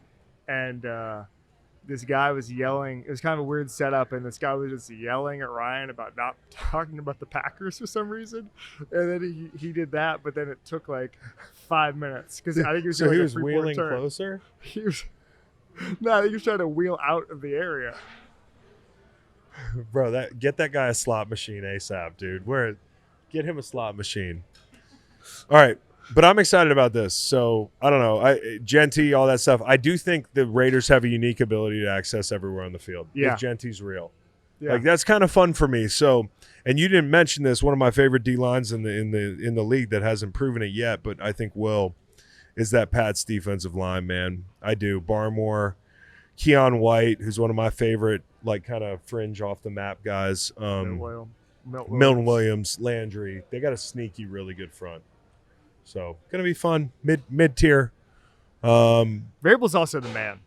and this guy was yelling. It was kind of a weird setup, and this guy was just yelling at Ryan about not talking about the Packers for some reason. And then he did that, but then it took like 5 minutes because I think he was so doing he a was three-point wheeling turn. closer? He was, no, I think he was trying to wheel out of the area. Bro, get that guy a slot machine ASAP, dude. Get him a slot machine. All right, but I'm excited about this. So I don't know, Genty, all that stuff. I do think the Raiders have a unique ability to access everywhere on the field. Yeah. If Genty's real, Yeah. like that's kind of fun for me. So, and you didn't mention this. One of my favorite D lines in the league that hasn't proven it yet, but I think will, is that Pats defensive line. Man, I do. Barmore, Keon White, who's one of my favorite, like kind of fringe off the map guys. Milton Williams, Landry. They got a sneaky, really good front. So gonna be fun. Mid tier. Vrabel's also the man.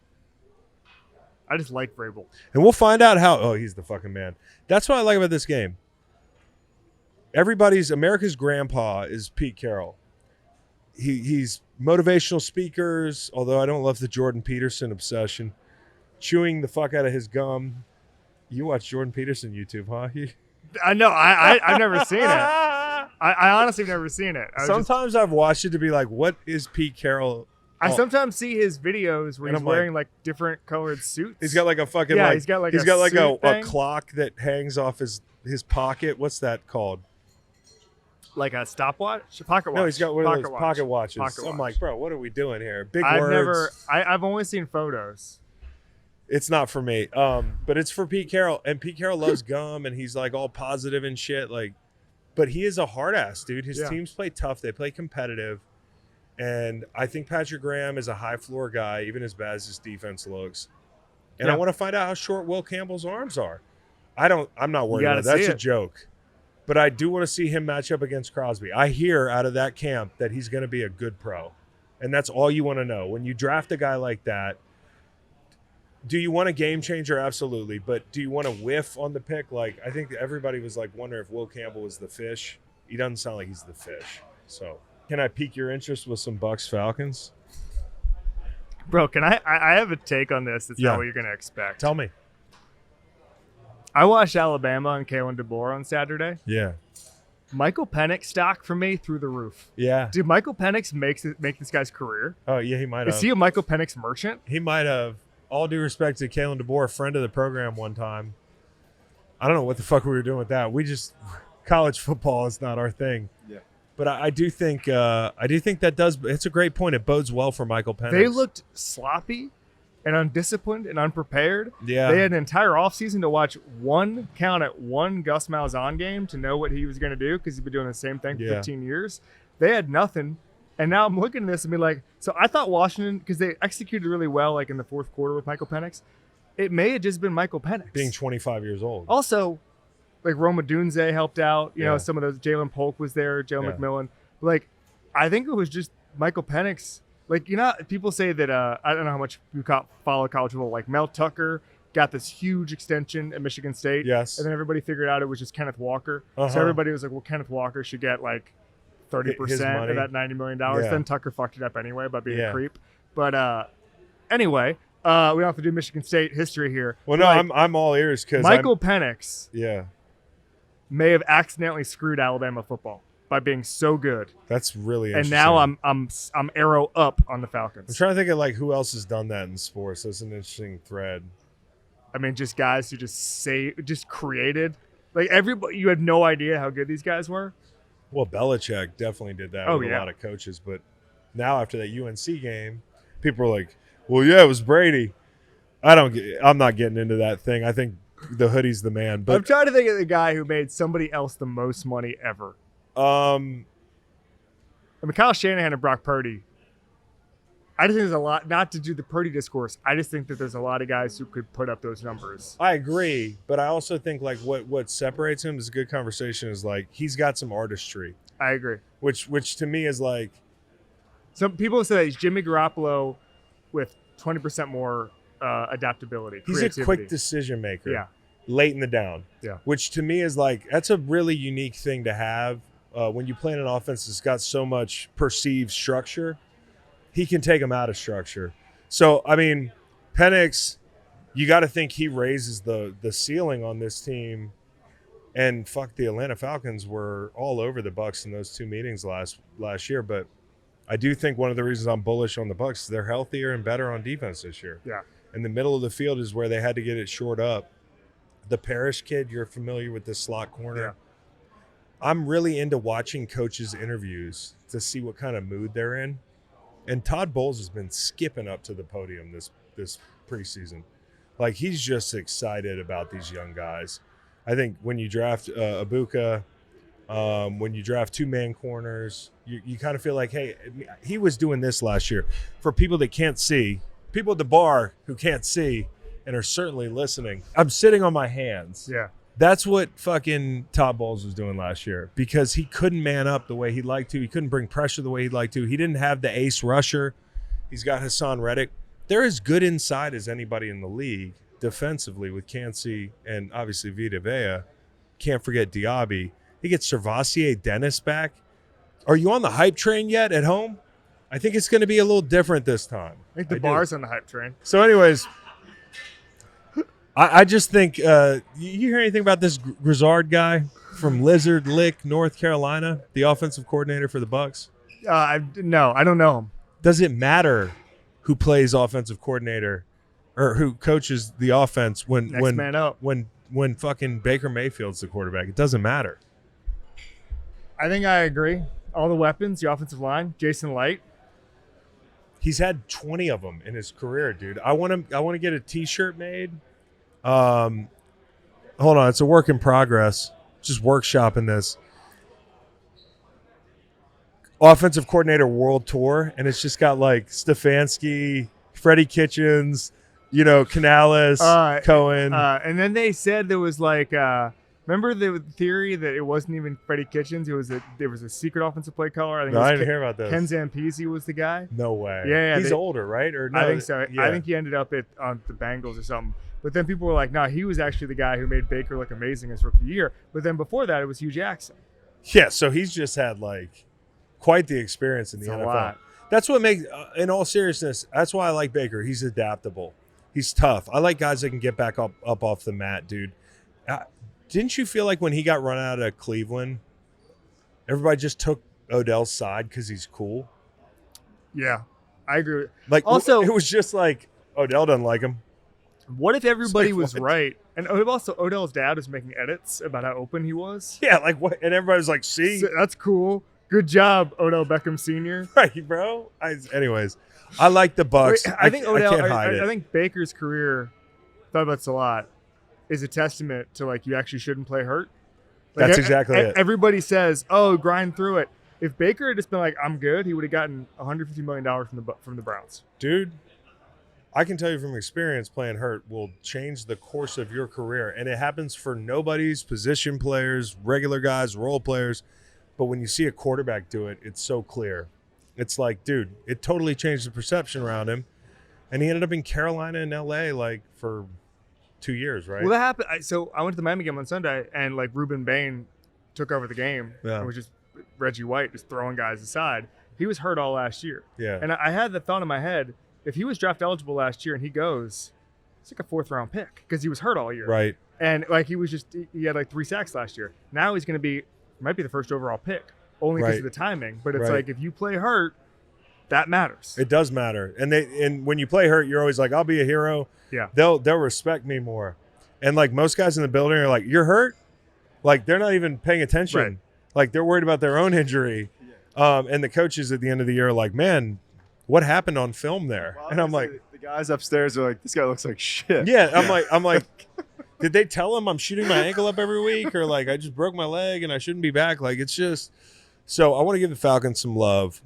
I just like Vrabel. And we'll find out how. Oh, he's the fucking man. That's what I like about this game. America's grandpa is Pete Carroll. He's motivational speakers, although I don't love the Jordan Peterson obsession. Chewing the fuck out of his gum. You watch Jordan Peterson YouTube, huh? I know. I've never seen it. I honestly have never seen it. Sometimes I've watched it to be like, what is Pete Carroll? I sometimes see his videos where And he's I'm like- wearing like different colored suits. He's got like a fucking he's got like a suit thing. clock that hangs off his pocket. What's that called? Like a stopwatch, pocket watch. No, he's got one of those watch. pocket watches. Pocket So I'm watch. like, bro, what are we doing here? Big I've words. I've only seen photos. It's not for me. But it's for Pete Carroll, and Pete Carroll loves gum, and he's like all positive and shit. Like, but he is a hard ass dude. His Yeah. teams play tough. They play competitive, and I think Patrick Graham is a high floor guy, even as bad as his defense looks. And I Yeah. want to find out how short Will Campbell's arms are. I'm not worried You about gotta it. That's see a it. joke. But I do want to see him match up against Crosby. I hear out of that camp that he's going to be a good pro. And that's all you want to know. When you draft a guy like that, do you want a game changer? Absolutely. But do you want to whiff on the pick? Like, I think everybody was like wondering if Will Campbell was the fish. He doesn't sound like he's the fish. So can I pique your interest with some Bucs Falcons? Bro, can I have a take on this. It's Yeah. not what you're gonna expect. Tell me. I watched Alabama and Kalen DeBoer on Saturday. Yeah. Michael Penix stock for me through the roof. Yeah. Did Michael Penix make this guy's career? Oh, yeah, he might Is have. he a Michael Penix merchant? He might have. All due respect to Kalen DeBoer, a friend of the program one time. I don't know what the fuck we were doing with that. College football is not our thing. Yeah. But I do think that does. It's a great point. It bodes well for Michael Penix. They looked sloppy and undisciplined and unprepared. Yeah. They had an entire offseason to watch one Gus Malzahn game to know what he was going to do because he's been doing the same thing for Yeah. 15 years. They had nothing. And now I'm looking at this and be like, so I thought Washington, because they executed really well like in the fourth quarter with Michael Penix, it may have just been Michael Penix. being 25 years old. Also, like Roma Dunze helped out. You know, Yeah. some of those. Jalen Polk was there. Jalen Yeah. McMillan. Like, I think it was just Michael Penix. Like, you know, people say that I don't know how much you follow college football. Like Mel Tucker got this huge extension at Michigan State. Yes. And then everybody figured out it was just Kenneth Walker. Uh-huh. So everybody was like, well, Kenneth Walker should get like 30% money. of that $90 million. Yeah. Then Tucker fucked it up anyway by being Yeah. a creep. But anyway, we don't have to do Michigan State history here. Well, no, Like, I'm all ears because Michael Penix Yeah. may have accidentally screwed Alabama football. by being so good. That's really And interesting. now I'm arrow up on the I'm Falcons. trying to think of like who else has done that in sports. That's an interesting thread. I mean, just guys who just created. Like everybody, you had no idea how good these guys were. Well, Belichick definitely did that with a lot of coaches, but now after that UNC game, people are like, "Well, yeah, it was Brady." I'm not getting into that thing. I think the hoodie's the man. But I'm trying to think of the guy who made somebody else the most money ever. I mean, Kyle Shanahan and Brock Purdy. I just think there's a lot, not to do the Purdy discourse. I just think that there's a lot of guys who could put up those numbers. I agree, but I also think like what separates him is a good conversation is like he's got some artistry. I agree. Which to me is like some people say that he's Jimmy Garoppolo with 20% more adaptability. He's creativity. a quick decision maker. Yeah. Late in the down. Yeah. Which to me is like that's a really unique thing to have when you play in an offense that's got so much perceived structure. He can take them out of structure. So, I mean, Penix, you got to think he raises the ceiling on this team. And fuck, the Atlanta Falcons were all over the Bucs in those two meetings last year. But I do think one of the reasons I'm bullish on the Bucs is they're healthier and better on defense this year. Yeah. In the middle of the field is where they had to get it shored up. The Parrish kid, you're familiar with this slot corner. Yeah. I'm really into watching coaches' interviews to see what kind of mood they're in. And Todd Bowles has been skipping up to the podium this preseason. Like, he's just excited about these young guys. I think when you draft Ibuka, when you draft two-man corners, you kind of feel like, hey, he was doing this last year. For people that can't see, people at the bar who can't see and are certainly listening, I'm sitting on my hands. Yeah. That's what fucking Todd Bowles was doing last year because he couldn't man up the way he'd like to. He couldn't bring pressure the way he'd like to. He didn't have the ace rusher. He's got Hassan Reddick. They're as good inside as anybody in the league defensively with Cansey and obviously Vita Vea. Can't forget Diaby. He gets Servassier Dennis back. Are you on the hype train yet at home? I think it's going to be a little different this time. I think the bar's on the hype train. So anyways, I just think you hear anything about this Grizzard guy from Lizard Lick, North Carolina, the offensive coordinator for the Bucs? No, I don't know him. Does it matter who plays offensive coordinator or who coaches the offense when man up. when fucking Baker Mayfield's the quarterback? It doesn't matter. I think I agree. All the weapons, the offensive line, Jason Light. He's had 20 of them in his career, dude. I want to get a T-shirt made. Hold on, it's a work in progress. Just workshopping this. Offensive coordinator world tour, and it's just got like Stefanski, Freddie Kitchens, Canales, Cohen. And then they said there was like, remember the theory that it wasn't even Freddie Kitchens? There was a secret offensive play caller. I didn't hear about this. Ken Zampese was the guy. No way. Yeah, he's older, right? Or no, I think so. Yeah. I think he ended up on the Bengals or something. But then people were like, "No, he was actually the guy who made Baker look amazing his rookie year." But then before that, it was Hugh Jackson. Yeah, so he's just had like quite the experience in the NFL. Lot. That's what makes, in all seriousness, that's why I like Baker. He's adaptable. He's tough. I like guys that can get back up off the mat, dude. Didn't you feel like when he got run out of Cleveland, everybody just took Odell's side because he's cool? Yeah, I agree. Like, also, it was just like Odell doesn't like him. What if everybody was what? right? And also, Odell's dad was making edits about how open he was. Yeah, like what? And everybody was like, "See, So that's cool. Good job, Odell Beckham Sr." Right, bro. Anyways, I like the Bucs. Wait, I think Odell. I can't hide it. I think Baker's career, thought about this a lot, is a testament to like you actually shouldn't play hurt. Like, That's exactly it. Everybody says, "Oh, grind through it." If Baker had just been like, "I'm good," he would have gotten $150 million from the Browns. Dude, I can tell you from experience, playing hurt will change the course of your career. And it happens for nobody's position players, regular guys, role players. But when you see a quarterback do it, it's so clear. It's like, dude, it totally changed the perception around him. And he ended up in Carolina and LA like for 2 years, right? Well, that happened. So I went to the Miami game on Sunday, and like Ruben Bain took over the game. Yeah. It was just Reggie White just throwing guys aside. He was hurt all last year. Yeah. And I had the thought in my head, if he was draft eligible last year and he goes, it's like a 4th round pick because he was hurt all year. Right. And like he had like 3 sacks last year. Now he's going to might be the first overall pick. only because Right. of the timing. But it's Right. like if you play hurt, that matters. It does matter. And when you play hurt, you're always like, I'll be a hero. Yeah. They'll respect me more. And like most guys in the building are like, you're hurt? Like they're not even paying attention. Right. Like they're worried about their own injury. And the coaches at the end of the year are like, man, what happened on film there? Well, and I'm like, the guys upstairs are like, this guy looks like shit. yeah, I'm like, did they tell him I'm shooting my ankle up every week, or like I just broke my leg and I shouldn't be back? Like it's just. So I want to give the Falcons some love.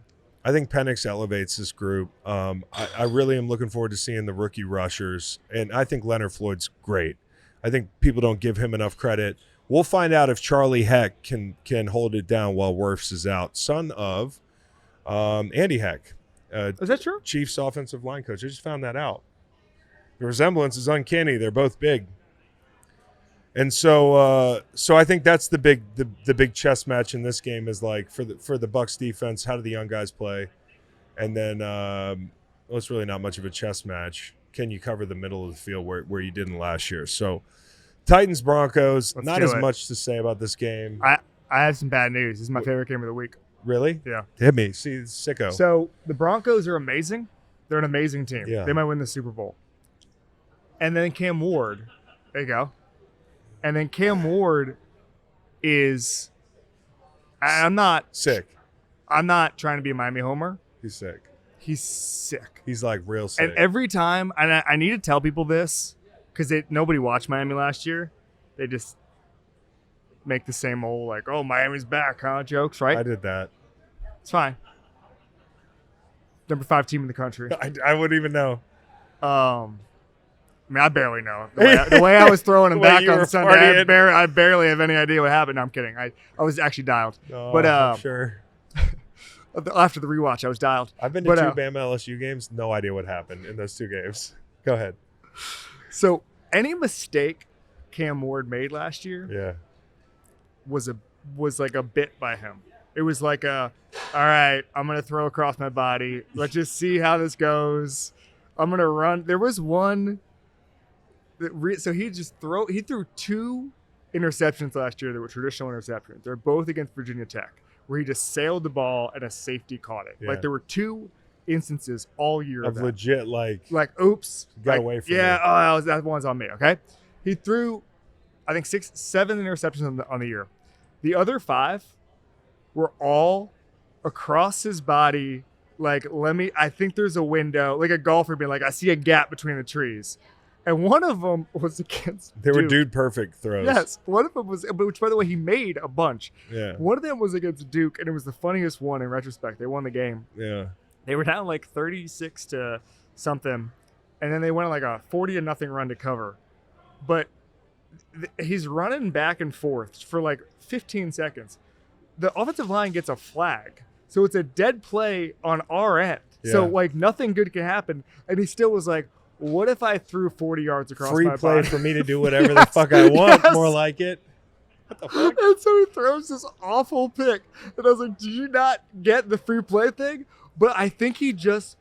I think Penix elevates this group. I really am looking forward to seeing the rookie rushers, and I think Leonard Floyd's great. I think people don't give him enough credit. We'll find out if Charlie Heck can hold it down while Wirfs is out. Son of Andy Heck. Is that true? Chiefs offensive line coach. I just found that out. The resemblance is uncanny. They're both big. And so I think that's the big chess match in this game is like for the Bucs defense, how do the young guys play? And then it's really not much of a chess match. Can you cover the middle of the field where you didn't last year? So Titans Broncos, Let's not do as it. much to say about this game. I have some bad news. This is my favorite game of the week. Really? Yeah. Hit me. See, sicko. So the Broncos are amazing. They're an amazing team. Yeah. They might win the Super Bowl. And then Cam Ward, there you go. And then Cam Ward is, I'm not Sick. I'm not trying to be a Miami homer. He's sick. He's sick. He's like real sick. And every time, and I need to tell people this because nobody watched Miami last year. They just make the same old like, oh, Miami's back, huh? Jokes, right? I did that. It's fine. Number 5 team in the country. I wouldn't even know. I mean, I barely know. The way I was throwing him The way back you were on Sunday, partying. I barely have any idea what happened. No, I'm kidding. I was actually dialed. But I'm sure. After the rewatch, I was dialed. I've been to 2 Bama LSU games. No idea what happened in those 2 games. Go ahead. So any mistake Cam Ward made last year Yeah. was like a bit by him. It was like all right, I'm going to throw across my body. Let's just see how this goes. I'm going to run. There was one. So he threw 2 interceptions last year that were traditional interceptions. They're both against Virginia Tech, where he just sailed the ball and a safety caught it. Yeah. Like there were 2 instances all year Of of that. legit, like Oops, got away from yeah. me. Oh, that one's on me. Okay, he threw, I think 7 interceptions on the year. The other 5 were all across his body. Like I think there's a window, like a golfer being like, I see a gap between the trees. And one of them was against They were Duke. dude perfect throws. Yes, one of them was, which by the way, he made a bunch. Yeah. One of them was against Duke, and it was the funniest one in retrospect. They won the game. Yeah. They were down like 36 to something, and then they went on like a 40-0 run to cover. But he's running back and forth for like 15 seconds. The offensive line gets a flag, so it's a dead play on our end. So Yeah. like nothing good can happen, and he still was like, what if I threw 40 yards across Free my play body? for me to do whatever the fuck I want. Yes. More like it. What the fuck? And so he throws this awful pick. And I was like, do you not get the free play thing? But I think he just,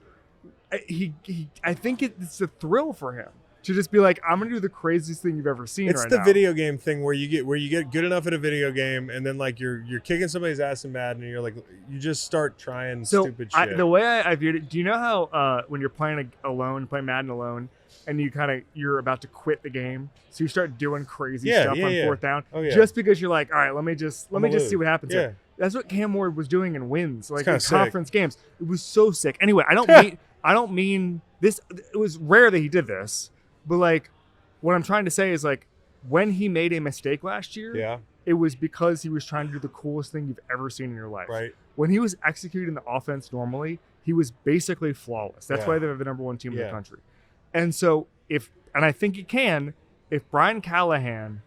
I think it's a thrill for him to just be like, I'm going to do the craziest thing you've ever seen It's right the now. video game thing where you get good enough at a video game, and then like you're kicking somebody's ass in Madden, and you're like, you just start trying stupid shit. The way I viewed it, do you know how when you're playing playing Madden alone, and you're about to quit the game, so you start doing crazy Yeah, stuff yeah, on yeah. 4th down, Oh, yeah. just because you're like, all right, let me just see what happens Yeah. here. That's what Cam Ward was doing in wins, like kinda in sick. conference games. It was so sick. Anyway, I don't mean this. It was rare that he did this, but like, what I'm trying to say is like, when he made a mistake last year, Yeah. it was because he was trying to do the coolest thing you've ever seen in your life. Right. When he was executing the offense normally, he was basically flawless. That's Yeah. why they're the number 1 team in Yeah. the country. And so and I think he can, if Brian Callahan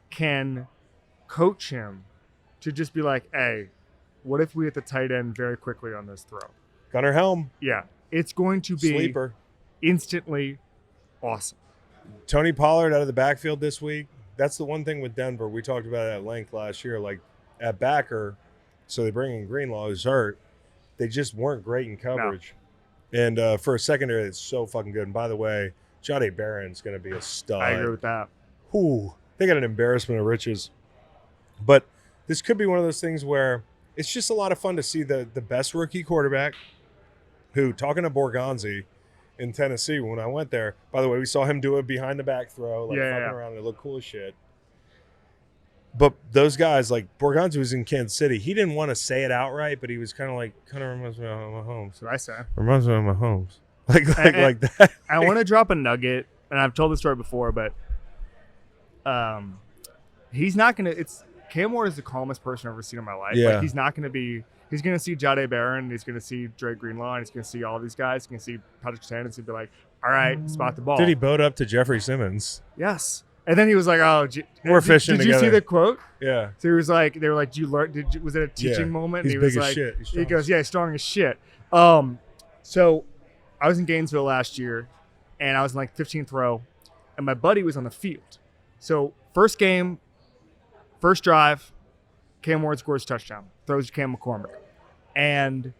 can coach him to just be like, hey, what if we hit the tight end very quickly on this throw? Gunnar Helm. Yeah. It's going to be Sleeper. instantly awesome. Tony Pollard out of the backfield this week. That's the one thing with Denver. We talked about it at length last year. Like at backer, so they bring in Greenlaw, who's hurt. They just weren't great in coverage. And for a secondary, it's so fucking good. And by the way, Jahdae Barron's going to be a stud. I agree with that. Ooh, they got an embarrassment of riches. But this could be one of those things where it's just a lot of fun to see the best rookie quarterback who, talking to Borgata in Tennessee when I went there, by the way, we saw him do a behind the back throw, like fucking around, and it looked cool as shit. But those guys, like Borgata was in Kansas City, he didn't want to say it outright, but he was kind of reminds me of Mahomes. So I say. Reminds me of Mahomes. Like that. I want to drop a nugget, and I've told this story before, but he's not going to – Cam Ward is the calmest person I've ever seen in my life. Yeah. Like, he's not going to be – he's going to see Jahdae Barron. He's going to see Drake Greenlaw. He's going to see all these guys. He's going to see Patrick Sanders. He's going to be like, all right, spot the ball. Did he boat up to Jeffrey Simmons? Yes. And then he was like, "Oh, we're fishing Did you together." see the quote? Yeah. So he was like, "They were like, did you learn? Was it a teaching moment?" He's and he was big as like, shit. He goes, "Yeah, he's strong as shit." So I was in Gainesville last year, and I was in like 15th row, and my buddy was on the field. So first game, first drive, Cam Ward scores a touchdown, throws to Cam McCormick, and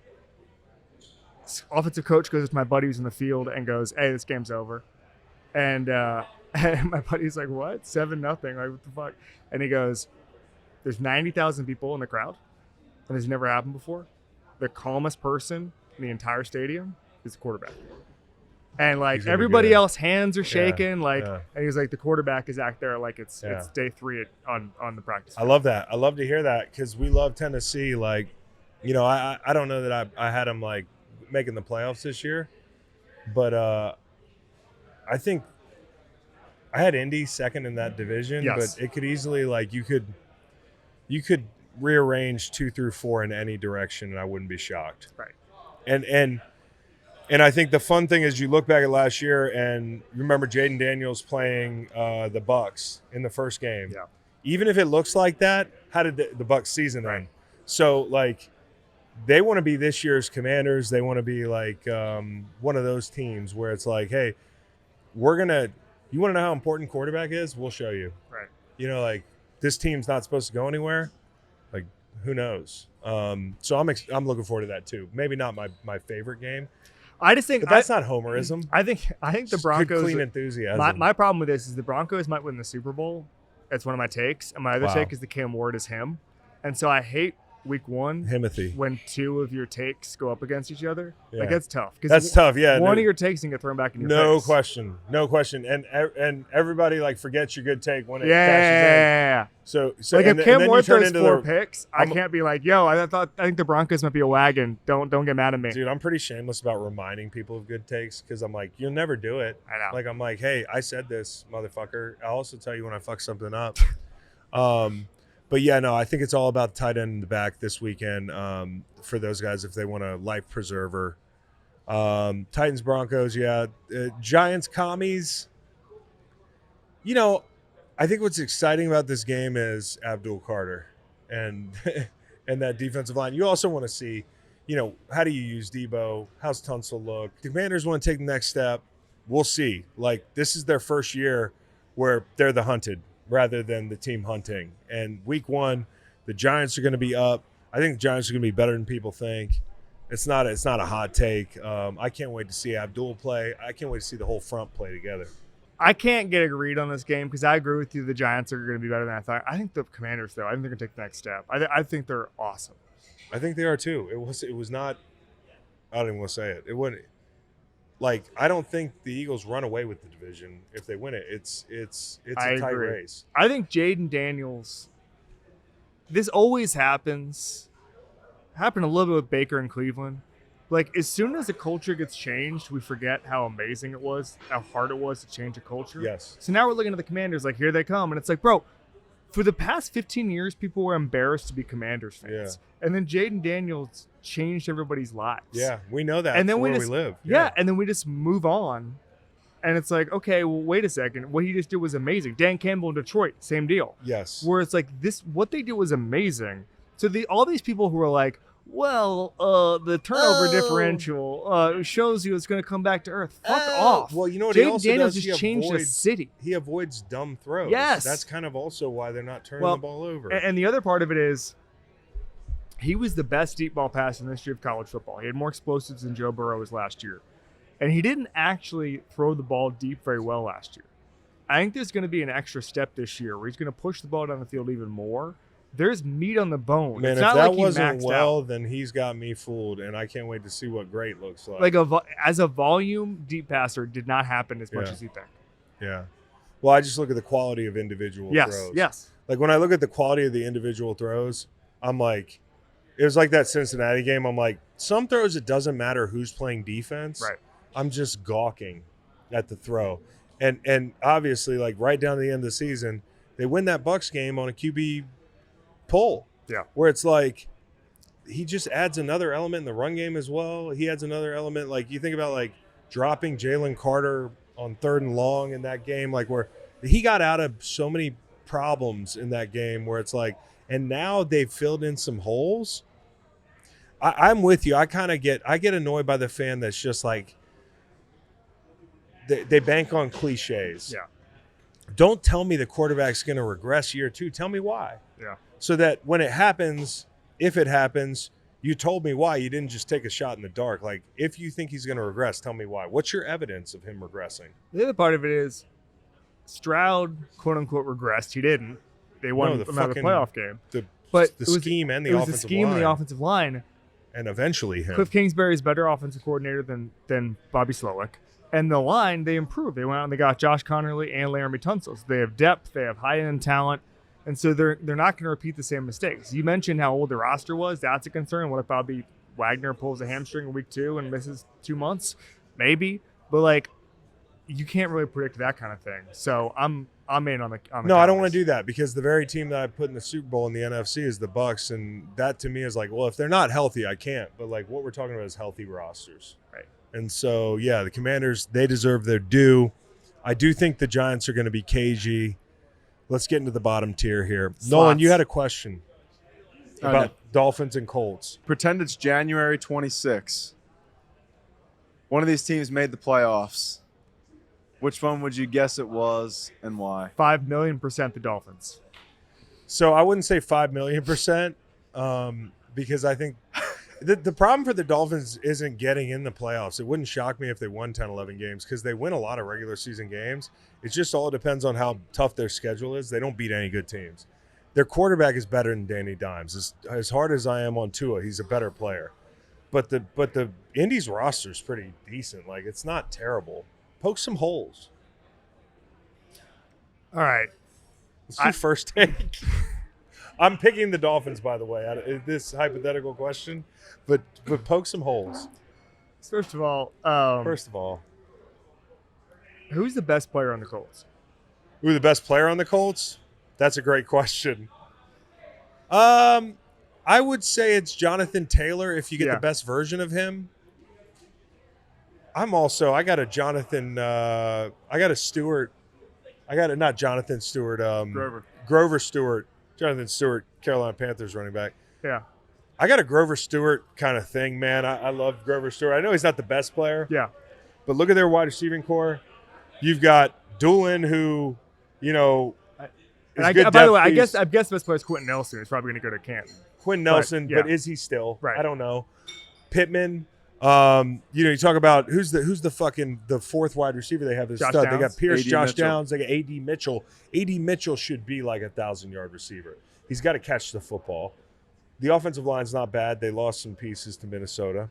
offensive coach goes to my buddy who's in the field and goes, "Hey, this game's over," and my buddy's like, "What? 7-0? Like, what the fuck?" And he goes, "There's 90,000 people in the crowd, and this never happened before. The calmest person in the entire stadium is the quarterback." And like everybody else, hands are shaking. And he was like, "The quarterback is out there like it's day 3 on the practice field." I love that. I love to hear that because we love Tennessee. Like, you know, I don't know that I had them like making the playoffs this year, but I think I had Indy second in that division, Yes. but it could easily like you could rearrange 2 through 4 in any direction, and I wouldn't be shocked. Right. And I think the fun thing is you look back at last year and remember Jaden Daniels playing the Bucs in the first game. Yeah. Even if it looks like that, how did the Bucs season end? So like they want to be this year's Commanders. They want to be like one of those teams where it's like, hey, you want to know how important quarterback is? We'll show you. Right. You know, like this team's not supposed to go anywhere. Like who knows? So I'm looking forward to that too. Maybe not my favorite game. I just think But that's not homerism. I think the Broncos. Clean enthusiasm. My problem with this is the Broncos might win the Super Bowl. That's one of my takes, and my other take is the Cam Ward is him, and so I hate week 1 Himothy. when 2 of your takes go up against each other. Yeah. Like that's tough. That's tough. Yeah. One of your takes can get thrown back in your No face. question. No question. And everybody like forgets your good take when it cashes Yeah. in. So Like and if then Cam you Ward turn throws into 4 the- picks, I can't be like, "Yo, I think the Broncos might be a wagon. Don't get mad at me." Dude, I'm pretty shameless about reminding people of good takes because I'm like, you'll never do it. I know. Like I'm like, hey, I said this, motherfucker. I'll also tell you when I fuck something up. But yeah, no, I think it's all about the tight end in the back this weekend for those guys if they want a life preserver. Titans, Broncos, yeah. Giants, Commies. You know, I think what's exciting about this game is Abdul Carter and and that defensive line. You also want to see, you know, how do you use Debo? How's Tunsil look? The Commanders want to take the next step. We'll see. Like, this is their first year where they're the hunted rather than the team hunting. And week 1, the Giants are going to be up. I think the Giants are going to be better than people think. It's not a hot take. I can't wait to see Abdul play. I can't wait to see the whole front play together. I can't get a read on this game because I agree with you. The Giants are going to be better than I thought. I think the Commanders, though, I think they're going to take the next step. I think they're awesome. I think they are too. It was not. I don't even want to say it. It wouldn't. Like, I don't think the Eagles run away with the division if they win it. It's a tight race. I think Jaden Daniels. This always happens. Happened a little bit with Baker in Cleveland. Like, as soon as the culture gets changed, we forget how amazing it was, how hard it was to change a culture. Yes. So now we're looking at the Commanders like, here they come. And it's like, bro, for the past 15 years, people were embarrassed to be Commanders fans. Yeah. And then Jaden Daniels changed everybody's lives. Yeah, we know that. And then where we we live. Yeah, and then we just move on. And it's like, okay, well, wait a second. What he just did was amazing. Dan Campbell in Detroit, same deal. Yes. Where it's like what they did was amazing. So all these people who are like, well, the turnover differential shows you it's going to come back to earth. Fuck off. Well, you know what he Jaden also Daniels does? just changed the city. He avoids dumb throws. Yes. That's kind of also why they're not turning Well, the ball over. And the other part of it is he was the best deep ball passer in the history of college football. He had more explosives than Joe Burrow was last year. And he didn't actually throw the ball deep very well last year. I think there's going to be an extra step this year where he's going to push the ball down the field even more. there's meat on the bone. Man, it's if not that like he wasn't maxed well, out. then he's got me fooled, and I can't wait to see what great looks like. As a volume deep passer did not happen as much Yeah. as you think. Yeah. Well, I just look at the quality of individual throws. Yes. Like when I look at the quality of the individual throws, I'm like, it was like that Cincinnati game. I'm like, some throws, it doesn't matter who's playing defense. Right. I'm just gawking at the throw. And obviously, like right down to the end of the season, they win that Bucs game on a QB pull. Yeah. Where it's like, he just adds another element in the run game as well. He adds another element. Like you think about like dropping Jalen Carter on 3rd and long in that game, like where he got out of so many problems in that game where it's like, and now they've filled in some holes. I'm with you. I get annoyed by the fan that's just like, they bank on cliches. Yeah. Don't tell me the quarterback's going to regress year 2. Tell me why. Yeah. So that when it happens, if it happens, you told me why. You didn't just take a shot in the dark. Like, if you think he's going to regress, tell me why. What's your evidence of him regressing? The other part of it is Stroud, quote unquote, regressed. He didn't. They won the another fucking- playoff game. But It the was- scheme and the it was offensive the scheme line. and the offensive line. And eventually him. Cliff Kingsbury is a better offensive coordinator than Bobby Slowick. And the line, they improved. They went out and they got Josh Connerly and Laramie Tunsil. So they have depth. They have high-end talent. And so they're not going to repeat the same mistakes. You mentioned how old the roster was. That's a concern. What if Bobby Wagner pulls a hamstring in week 2 and misses 2 months? Maybe. But, like, you can't really predict that kind of thing. So I'm in on the No, I don't Cowboys. want to do that because the very team that I put in the Super Bowl in the NFC is the Bucs, and that to me is like, well, if they're not healthy, I can't. But like what we're talking about is healthy rosters, right? And so yeah, the Commanders, they deserve their due. I do think the Giants are going to be cagey. Let's get into the bottom tier here. Slots. Nolan, you had a question Oh, about no. Dolphins and Colts. Pretend it's January 26. One of these teams made the playoffs. Which one would you guess it was and why? 5 million% the Dolphins. So I wouldn't say 5 million%, because I think the problem for the Dolphins isn't getting in the playoffs. It wouldn't shock me if they won 10, 11 games because they win a lot of regular season games. It just all depends on how tough their schedule is. They don't beat any good teams. Their quarterback is better than Danny Dimes. As hard as I am on Tua, he's a better player. But the Indy's roster is pretty decent. Like, it's not terrible. Poke some holes. All right. Let's do first take. I'm picking the Dolphins, by the way, out of this hypothetical question, but poke some holes. First of all, who's the best player on the Colts? Who the best player on the Colts? That's a great question. I would say it's Jonathan Taylor if you get the best version of him. I got a Jonathan, I got a Stewart. Not Jonathan Stewart. Grover Stewart. Jonathan Stewart, Carolina Panthers running back. Yeah. I got a Grover Stewart kind of thing, man. I love Grover Stewart. I know he's not the best player. Yeah. But look at their wide receiving core. You've got Doolin, who, is by good the way, I depth guess the best player is Quentin Nelson. Who's probably going to go to Canton. Quentin Nelson, yeah. but is he still? Right. I don't know. Pittman. You talk about who's the fourth wide receiver they have this Josh stud. They Downs. got Pierce, A.D. Josh Mitchell. Downs, they got A.D. Mitchell. A.D. Mitchell should be like a 1,000-yard receiver. He's got to catch the football. The offensive line's not bad. They lost some pieces to Minnesota.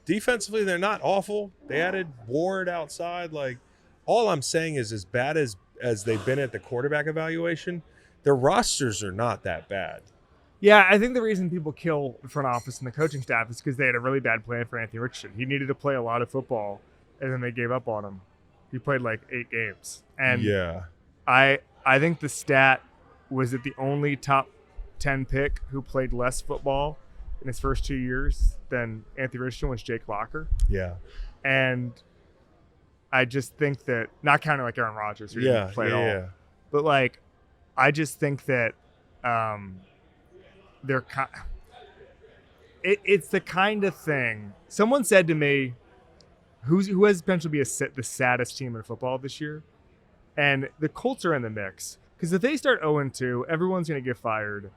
Defensively, they're not awful. They added Ward outside. Like, all I'm saying is as bad as they've been at the quarterback evaluation, their rosters are not that bad. Yeah, I think the reason people kill the front office and the coaching staff is because they had a really bad plan for Anthony Richardson. He needed to play a lot of football, and then they gave up on him. He played like 8 games. And yeah, I think the stat was that the only top 10 pick who played less football in his first 2 years than Anthony Richardson was Jake Locker. yeah. And I just think that, not counting like Aaron Rodgers, who didn't play at all, but like, I just think that it's the kind of thing. Someone said to me, who has potential to be the saddest team in football this year? And the Colts are in the mix. Because if they start 0-2, everyone's going to get fired.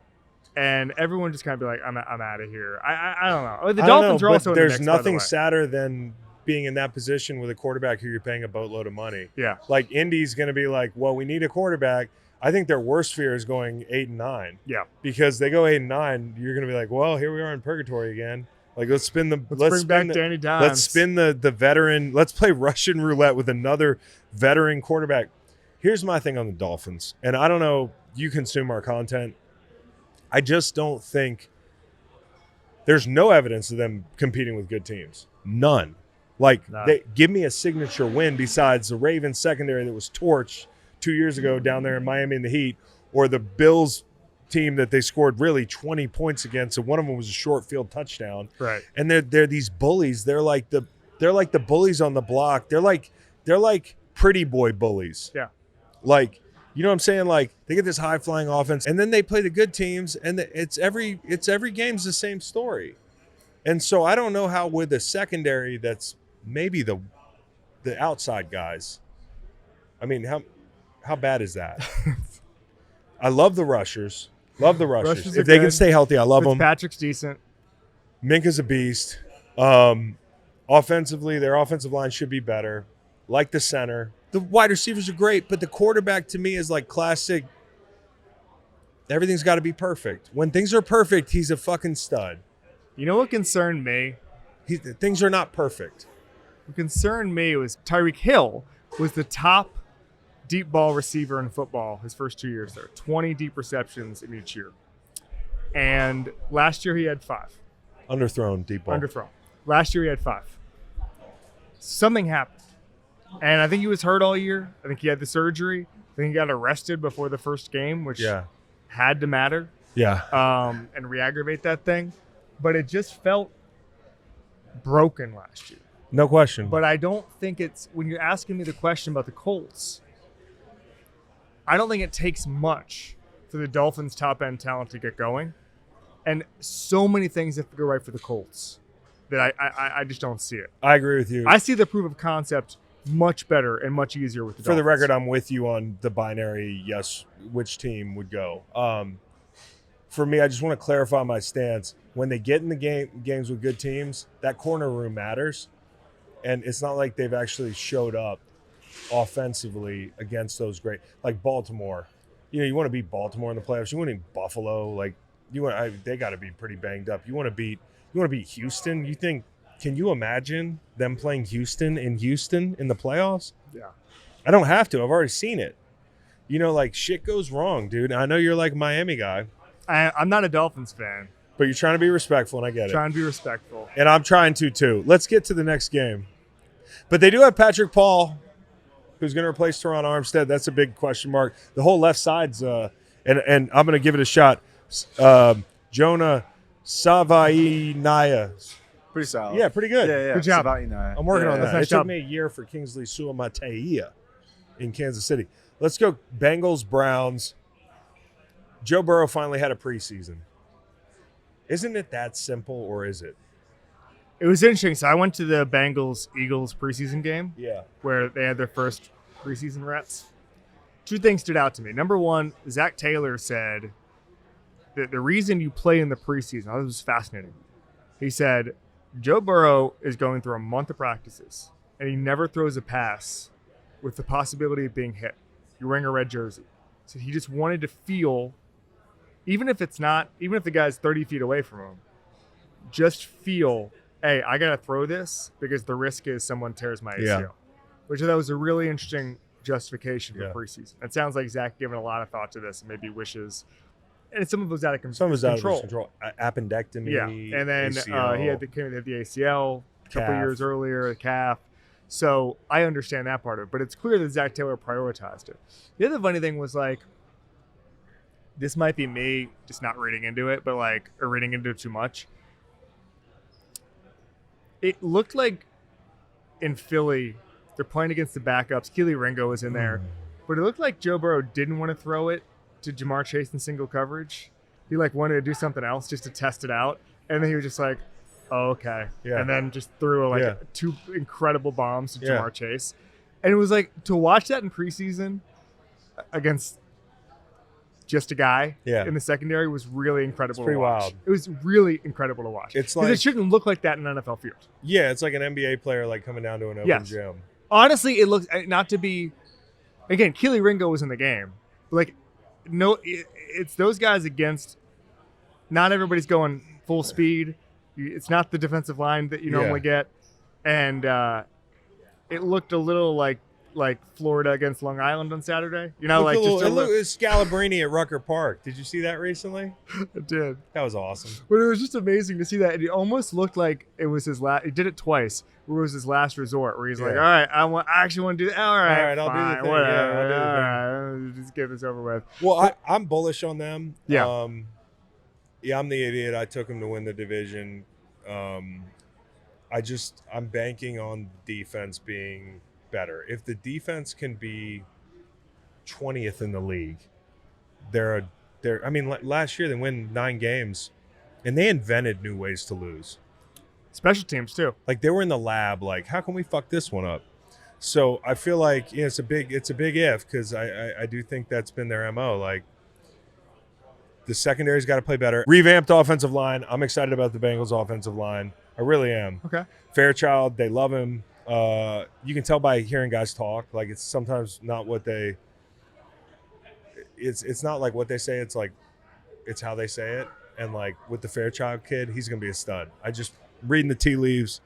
And everyone just kind of be like, I'm out of here. I don't know. The Dolphins are also in the mix, there's by the nothing way. sadder than being in that position with a quarterback who you're paying a boatload of money. Yeah. Like, Indy's going to be like, well, we need a quarterback. I think their worst fear is going 8-9. Yeah. Because they go 8-9, you're going to be like, well, here we are in purgatory again. Like, let's bring back Danny Dimes. Let's spin the veteran. Let's play Russian roulette with another veteran quarterback. Here's my thing on the Dolphins, and I don't know, you consume our content. I just don't think there's no evidence of them competing with good teams. None. Like, they give me a signature win besides the Ravens secondary that was torched 2 years ago down there in Miami in the Heat, or the Bills team that they scored really 20 points against, and one of them was a short field touchdown. Right. And they're these bullies. They're like the bullies on the block. They're like pretty boy bullies. Yeah. Like, you know what I'm saying? Like, they get this high flying offense, and then they play the good teams, and it's every game's the same story. And so I don't know how with a secondary that's maybe the outside guys. I mean, how bad is that? I love the rushers. Love the rushers. If they can stay healthy, I love them. Patrick's decent. Minka's a beast. Offensively, their offensive line should be better. Like the center. The wide receivers are great, but the quarterback to me is like classic. Everything's got to be perfect. When things are perfect, he's a fucking stud. You know what concerned me? Things are not perfect. What concerned me was Tyreek Hill was the top deep ball receiver in football his first 2 years there. 20 deep receptions in each year. And last year he had 5. Underthrown deep ball. Underthrown. Last year he had 5. Something happened. And I think he was hurt all year. I think he had the surgery. I think he got arrested before the first game, which had to matter. Yeah. And re-aggravate that thing. But it just felt broken last year. No question. But I don't think it's, when you're asking me the question about the Colts, I don't think it takes much for the Dolphins' top-end talent to get going. And so many things have to go right for the Colts that I just don't see it. I agree with you. I see the proof of concept much better and much easier with the Dolphins. For the record, I'm with you on the binary, yes, which team would go. For me, I just want to clarify my stance. When they get in the games with good teams, that corner room matters. And it's not like they've actually showed up offensively against those great, like Baltimore. You know, you want to beat Baltimore in the playoffs. You want to beat Buffalo. Like, they got to be pretty banged up. You want to beat Houston. You think? Can you imagine them playing Houston in the playoffs? Yeah. I don't have to. I've already seen it. You know, like, shit goes wrong, dude. I know you're like a Miami guy. I'm not a Dolphins fan. But you're trying to be respectful, and I get it. Trying to be respectful. And I'm trying to, too. Let's get to the next game. But they do have Patrick Paul, who's going to replace Teron Armstead. That's a big question mark. The whole left side's and I'm going to give it a shot. Jonah Savainaya. Pretty solid. Yeah, pretty good. Yeah. Good job. I'm working on that. Nice It took job. me a year for Kingsley Suamataia in Kansas City. Let's go Bengals, Browns. Joe Burrow finally had a preseason. Isn't it that simple, or is it? It was interesting. So I went to the Bengals-Eagles preseason game. Yeah. Where they had their first preseason reps. 2 things stood out to me. Number one, Zach Taylor said that the reason you play in the preseason, this was fascinating. He said, Joe Burrow is going through a month of practices, and he never throws a pass with the possibility of being hit. You're wearing a red jersey. So he just wanted to feel, even if the guy's 30 feet away from him, just feel, hey, I got to throw this because the risk is someone tears my ACL. Yeah. Which I thought was a really interesting justification for Yeah. preseason. It sounds like Zach giving a lot of thought to this and maybe wishes, and some of it was out of control. Some of it's out of his control. Appendectomy. Yeah, and then ACL, he had the ACL a couple calf. years earlier, the calf. So I understand that part of it, but it's clear that Zach Taylor prioritized it. The other funny thing was, like, this might be me just not reading into it, but or reading into it too much. It looked like in Philly, they're playing against the backups. Keely Ringo was in there, but it looked like Joe Burrow didn't want to throw it to Jamar Chase in single coverage. He wanted to do something else just to test it out, and then he was just like, "Oh, okay," Yeah. and then just threw Yeah. 2 incredible bombs to Yeah. Jamar Chase, and it was like to watch that in preseason against just a guy in the secondary was really incredible. pretty to watch. wild. It was really incredible to watch. It's 'Cause like- it shouldn't look like that in an NFL field. Yeah, it's like an NBA player coming down to an open Yes. gym. Honestly, it looks not to be. Again, Keely Ringo was in the game. But it's those guys against. Not everybody's going full speed. It's not the defensive line that you normally get, and it looked a little like Florida against Long Island on Saturday. You know, It was Scalabrini at Rucker Park. Did you see that recently? I did. That was awesome. But it was just amazing to see that. It almost looked like it was his last. He did it twice. Where it was his last resort, where he's like, "All right, I actually want to do that. All right, I'll fine, do the thing. whatever. Yeah, I'll do the thing." All right, just get this over with." Well, I'm bullish on them. Yeah. I'm the idiot. I took them to win the division. I'm banking on defense being better. If the defense can be 20th in the league, last year they win 9 games, and they invented new ways to lose. Special teams too. Like they were in the lab. Like, how can we fuck this one up? So I feel like it's a big if, because I do think that's been their MO. Like the secondary's got to play better. Revamped offensive line. I'm excited about the Bengals offensive line. I really am. Okay. Fairchild, they love him. You can tell by hearing guys talk. Like it's sometimes not what they. It's not like what they say. It's like it's how they say it. And like with the Fairchild kid, he's gonna be a stud. I just reading the tea leaves.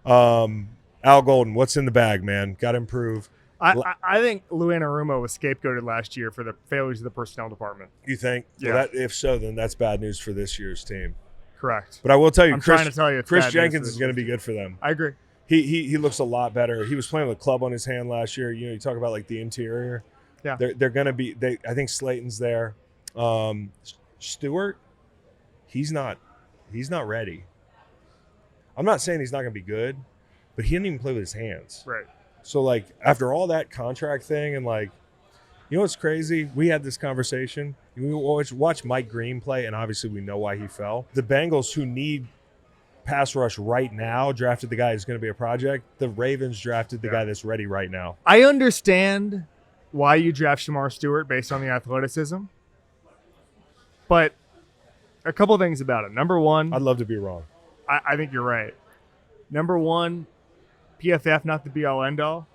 Al Golden, what's in the bag, man? Got to improve. I think Lou Anarumo was scapegoated last year for the failures of the personnel department. You think? Yeah. Well, if so, then that's bad news for this year's team. Correct. But I will tell you, trying to tell you, Chris Jenkins is going to be good for them. I agree. He looks a lot better. He was playing with a club on his hand last year. You know, you talk about like the interior. Yeah. They're going to be. I think Slayton's there. Stewart, he's not ready. I'm not saying he's not going to be good, but he didn't even play with his hands. Right. So, like, after all that contract thing and, like, you know what's crazy? We had this conversation. We watch Mike Green play, and obviously we know why he fell. The Bengals, who need pass rush right now, drafted the guy who's going to be a project. The Ravens drafted the guy that's ready right now. I understand why you draft Shamar Stewart based on the athleticism, but a couple things about it. Number one, I'd love to be wrong. I think you're right. Number one, PFF, not the be-all, end-all,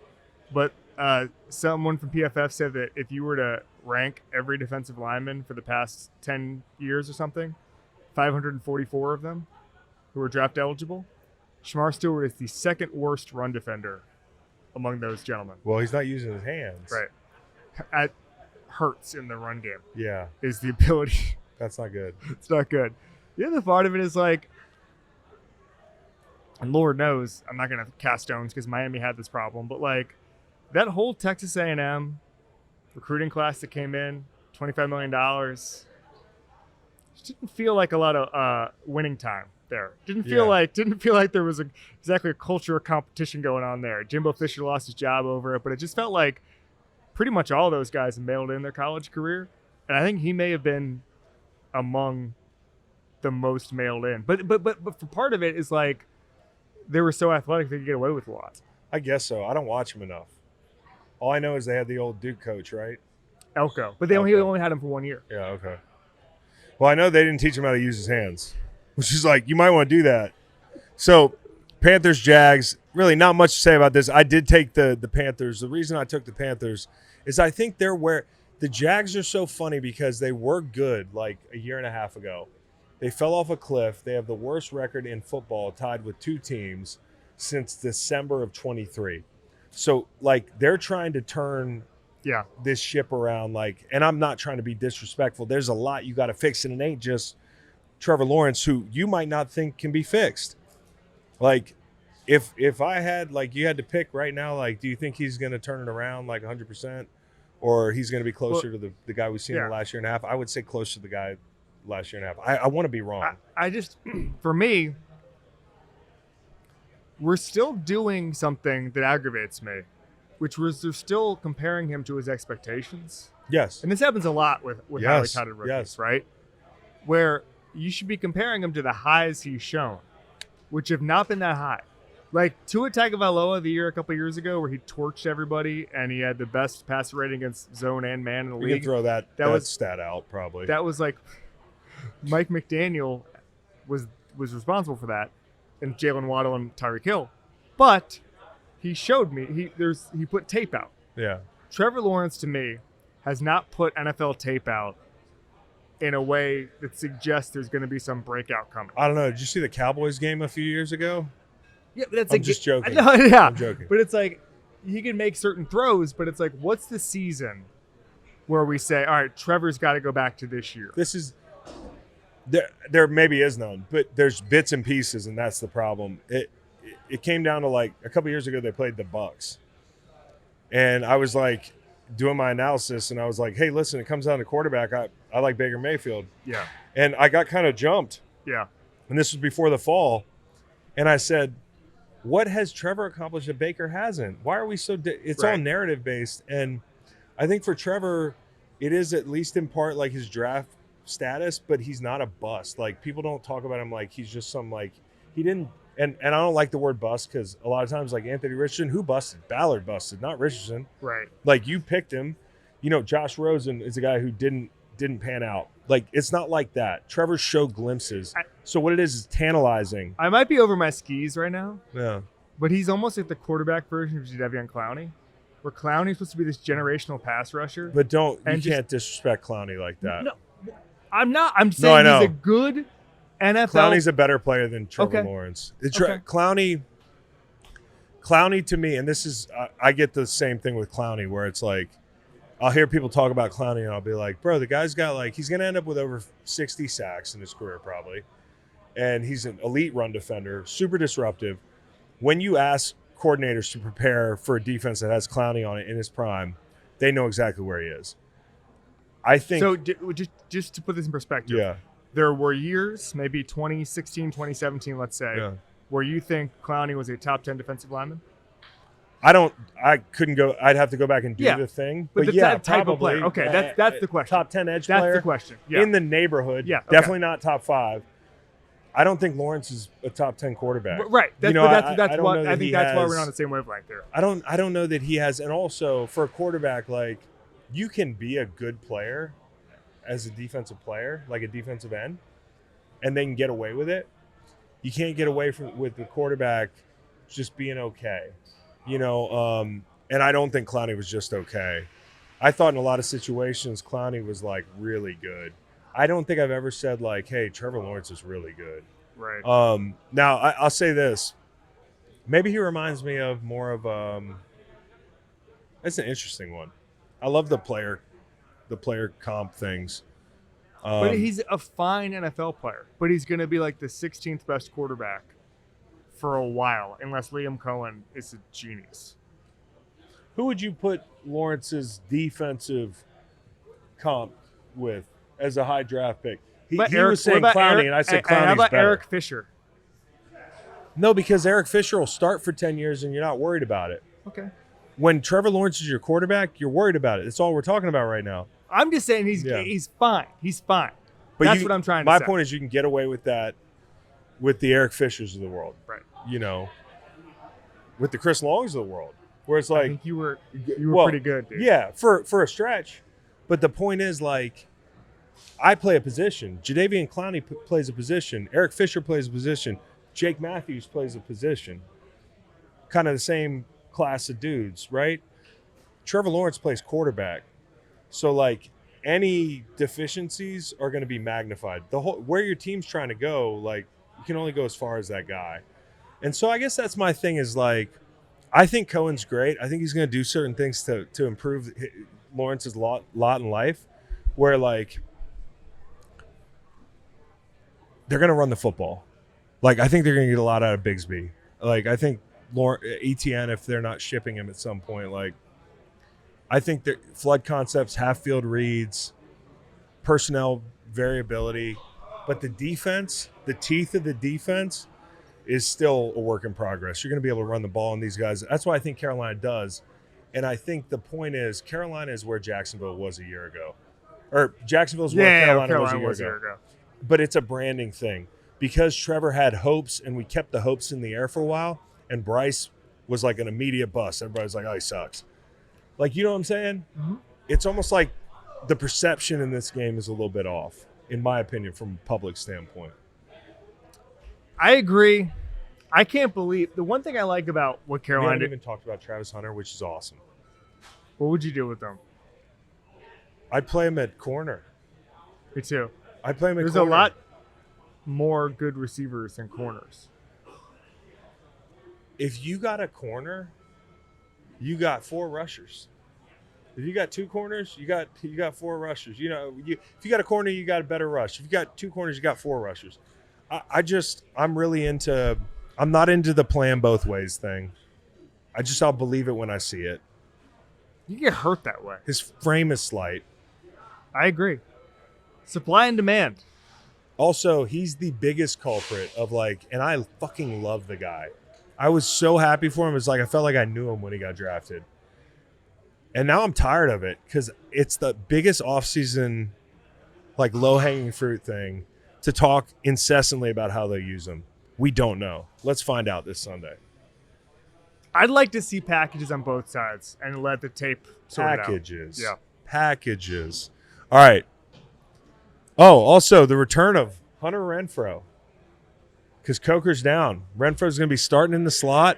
but someone from PFF said that if you were to rank every defensive lineman for the past 10 years or something, 544 of them who were draft eligible, Shamar Stewart is the second worst run defender among those gentlemen. Well, he's not using his hands. Right. At hurts in the run game. Yeah. Is the ability. That's not good. It's not good. The other part of it is like, and Lord knows I'm not going to cast stones because Miami had this problem, but like that whole Texas A&M recruiting class that came in, $25 million, just didn't feel like a lot of winning time there. Didn't feel like there was exactly a culture of competition going on there. Jimbo Fisher lost his job over it, but it just felt like pretty much all those guys mailed in their college career, and I think he may have been among the most mailed in. But for part of it is like, they were so athletic they could get away with a lot. I guess so. I don't watch him enough. All I know is they had the old Duke coach, right? Elko. But they only had him for 1 year. Yeah, okay. Well, I know they didn't teach him how to use his hands, which is like, you might want to do that. So, Panthers, Jags, really not much to say about this. I did take the Panthers. The reason I took the Panthers is I think they're where the Jags are so funny because they were good like a year and a half ago. They fell off a cliff. They have the worst record in football, tied with 2 teams since December of 23. So, like, they're trying to turn this ship around. Like, and I'm not trying to be disrespectful. There's a lot you got to fix, and it ain't just Trevor Lawrence, who you might not think can be fixed. Like, if I had, like, you had to pick right now, like, do you think he's going to turn it around like 100%, or he's going to be closer to the guy we've seen in the last year and a half? I would say close to the guy last year and a half. I want to be wrong. I just, for me, we're still doing something that aggravates me, which was they're still comparing him to his expectations. Yes. And this happens a lot with highly touted rookies, right? Where you should be comparing him to the highs he's shown, which have not been that high. Like Tua Tagovailoa the year a couple years ago where he torched everybody and he had the best passer rating against zone and man in the league. We can throw that stat out probably. That was like Mike McDaniel was responsible for that, and Jalen Waddle and Tyreek Hill. But he showed me he put tape out. Yeah. Trevor Lawrence to me has not put NFL tape out in a way that suggests there's going to be some breakout coming. I don't know. Did you see the Cowboys game a few years ago? Yeah, but that's I'm just joking. No, yeah, I'm joking. But it's like he can make certain throws, but it's like, what's the season where we say, all right, Trevor's got to go back to this year? This is there maybe is none, but there's bits and pieces, and that's the problem. It came down to like a couple years ago they played the Bucs, and I was like doing my analysis, and I was like, hey, listen, it comes down to quarterback. I like Baker Mayfield. Yeah. And I got kind of jumped. Yeah. And this was before the fall, and I said, what has Trevor accomplished that Baker hasn't? Why are we so it's all narrative based, and I think for Trevor it is at least in part like his draft status, but he's not a bust. Like people don't talk about him like he's just some like he didn't and I don't like the word bust because a lot of times like Anthony Richardson, who busted? Ballard busted, not Richardson. Right. Like you picked him. You know, Josh Rosen is a guy who didn't pan out. Like it's not like that. Trevor showed glimpses. So what it is tantalizing. I might be over my skis right now. Yeah. But he's almost like the quarterback version of Jadeveon Clowney, where Clowney's supposed to be this generational pass rusher. But you can't disrespect Clowney like that. No, I'm not. I'm saying he's a good NFL. Clowney's a better player than Trevor Lawrence. Clowney to me, and this is I get the same thing with Clowney, where it's like I'll hear people talk about Clowney, and I'll be like, bro, the guy's got like he's going to end up with over 60 sacks in his career probably, and he's an elite run defender, super disruptive. When you ask coordinators to prepare for a defense that has Clowney on it in his prime, they know exactly where he is. I think so. Just to put this in perspective, there were years, maybe 2016, 2017, let's say, where you think Clowney was a top 10 defensive lineman. I couldn't go. I'd have to go back and do the thing. But type probably. Of player. Okay, that's the question. Top 10 edge player. That's the question. Yeah. In the neighborhood. Yeah. Definitely not top 5. I don't think Lawrence is a top 10 quarterback. Right. That's why we're on the same wavelength there. I don't know that he has, and also for a quarterback, like you can be a good player as a defensive player, like a defensive end, and they can get away with it. You can't get away with the quarterback just being okay. You know, and I don't think Clowney was just okay. I thought in a lot of situations Clowney was like really good. I don't think I've ever said like, hey, Trevor Lawrence is really good. Right. Now I'll say this. Maybe he reminds me of more of that's an interesting one. I love the player comp things. But he's a fine NFL player. But he's going to be like the 16th best quarterback for a while, unless Liam Cohen is a genius. Who would you put Lawrence's defensive comp with as a high draft pick? He was saying Clowney, and I said Clowney's better. How about Eric Fisher? No, because Eric Fisher will start for 10 years, and you're not worried about it. Okay. When Trevor Lawrence is your quarterback, you're worried about it. That's all we're talking about right now. I'm just saying he's fine. He's fine. But that's what I'm trying to say. My point is you can get away with that with the Eric Fishers of the world. Right. You know, with the Chris Longs of the world, where it's like I think you were pretty good, dude. Yeah, for a stretch. But the point is, like, I play a position. Jadeveon Clowney plays a position. Eric Fisher plays a position. Jake Matthews plays a position. Kind of the same class of dudes, right? Trevor Lawrence plays quarterback. So, like, any deficiencies are going to be magnified. Where your team's trying to go, like, you can only go as far as that guy. And so I guess that's my thing is, like, I think Cohen's great. I think he's going to do certain things to improve Lawrence's lot in life where, like, they're going to run the football. Like, I think they're going to get a lot out of Bigsby. Like, I think ETN, if they're not shipping him at some point, like, I think that flood concepts, half-field reads, personnel variability, but the defense, the teeth of the defense is still a work in progress. You're going to be able to run the ball on these guys. That's why I think Carolina does. And I think the point is Carolina is where Jacksonville was a year ago. Or Jacksonville's where Carolina was a year ago. But it's a branding thing. Because Trevor had hopes and we kept the hopes in the air for a while, and Bryce was like an immediate bust. Everybody's like, oh, he sucks. Like, you know what I'm saying? Mm-hmm. It's almost like the perception in this game is a little bit off, in my opinion, from a public standpoint. I agree. I can't believe the one thing I like about what Carolina We haven't even talked about Travis Hunter, which is awesome. What would you do with them? I'd play him at corner. Me too. I'd play him at There's corner. a lot more good receivers than corners. If you got a corner, you got 4 rushers. If you got 2 corners, you got 4 rushers. You know, if you got a corner, you got a better rush. If you got 2 corners, you got 4 rushers. I'm really into. I'm not into the playing both ways thing. I'll believe it when I see it. You get hurt that way. His frame is slight. I agree. Supply and demand. Also, he's the biggest culprit of and I fucking love the guy. I was so happy for him. It's like I felt like I knew him when he got drafted. And now I'm tired of it because it's the biggest offseason, low-hanging fruit thing to talk incessantly about how they use him. We don't know. Let's find out this Sunday. I'd like to see packages on both sides and let the tape sort it out. Packages. Yeah. Packages. All right. Oh, also the return of Hunter Renfrow. Because Coker's down. Renfro's going to be starting in the slot.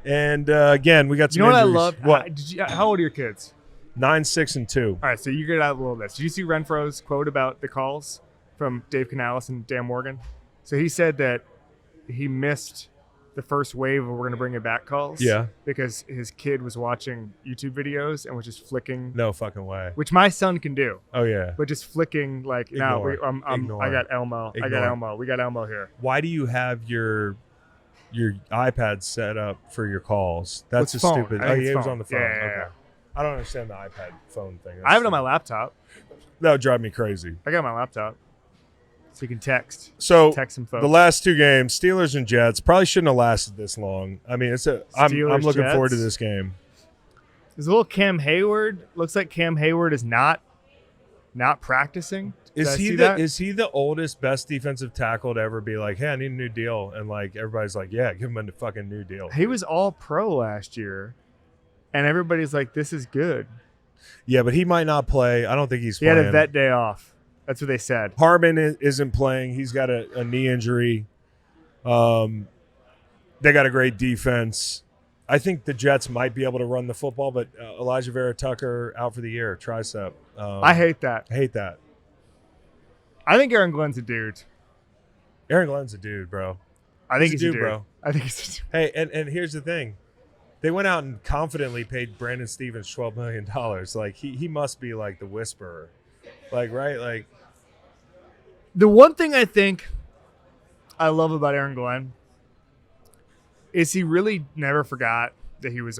And again, we got some You know what injuries. I love? What? How old are your kids? 9, 6, and 2. All right, so you get out a little bit. Did you see Renfro's quote about the calls from Dave Canales and Dan Morgan? So he said that he missed the first wave of "we're going to bring it back" calls. Yeah. Because his kid was watching YouTube videos and was just flicking. No fucking way. Which my son can do. Oh, yeah. But just flicking no, Ignore. I got Elmo. I got Ignore. Elmo. We got Elmo here. Why do you have your iPad set up for your calls? That's It's a phone. stupid. I Oh, think he it's was phone. on the phone. Yeah, Okay. yeah. I don't understand the iPad phone thing. I have it on my laptop. That would drive me crazy. I got my laptop. So you can text. So Text some folks. the last 2 games, Steelers and Jets, probably shouldn't have lasted this long. I mean, I'm Steelers, looking forward to Jets. this game. There's a little Cam Hayward. Looks like Cam Hayward is not practicing. Did I see that? Is he the oldest, best defensive tackle to ever be like, hey, I need a new deal? And everybody's like, yeah, give him a fucking new deal. He was all pro last year, and everybody's like, this is good. Yeah, but he might not play. I don't think he's He playing. had a vet day off. That's what they said. Harmon isn't playing. He's got a knee injury. They got a great defense. I think the Jets might be able to run the football, but Elijah Vera Tucker out for the year, tricep. I hate that. I hate that. I think Aaron Glenn's a dude. Aaron Glenn's a dude, bro. I think he's a dude, dude, bro. I think he's a dude. Hey, and here's the thing. They went out and confidently paid Brandon Stevens $12 million. He must be the whisperer. Right? The one thing I think I love about Aaron Glenn is he really never forgot that he was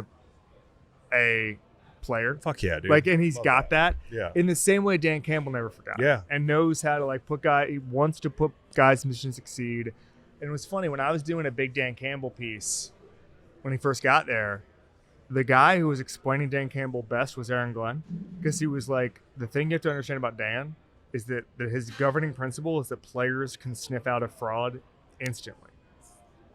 a player. Fuck yeah, dude. And he's Love got that. Yeah. In the same way Dan Campbell never forgot. Yeah. And knows how to he wants to put guys in position to succeed. And it was funny when I was doing a big Dan Campbell piece when he first got there, the guy who was explaining Dan Campbell best was Aaron Glenn, because he was like, the thing you have to understand about Dan is that his governing principle is that players can sniff out a fraud instantly.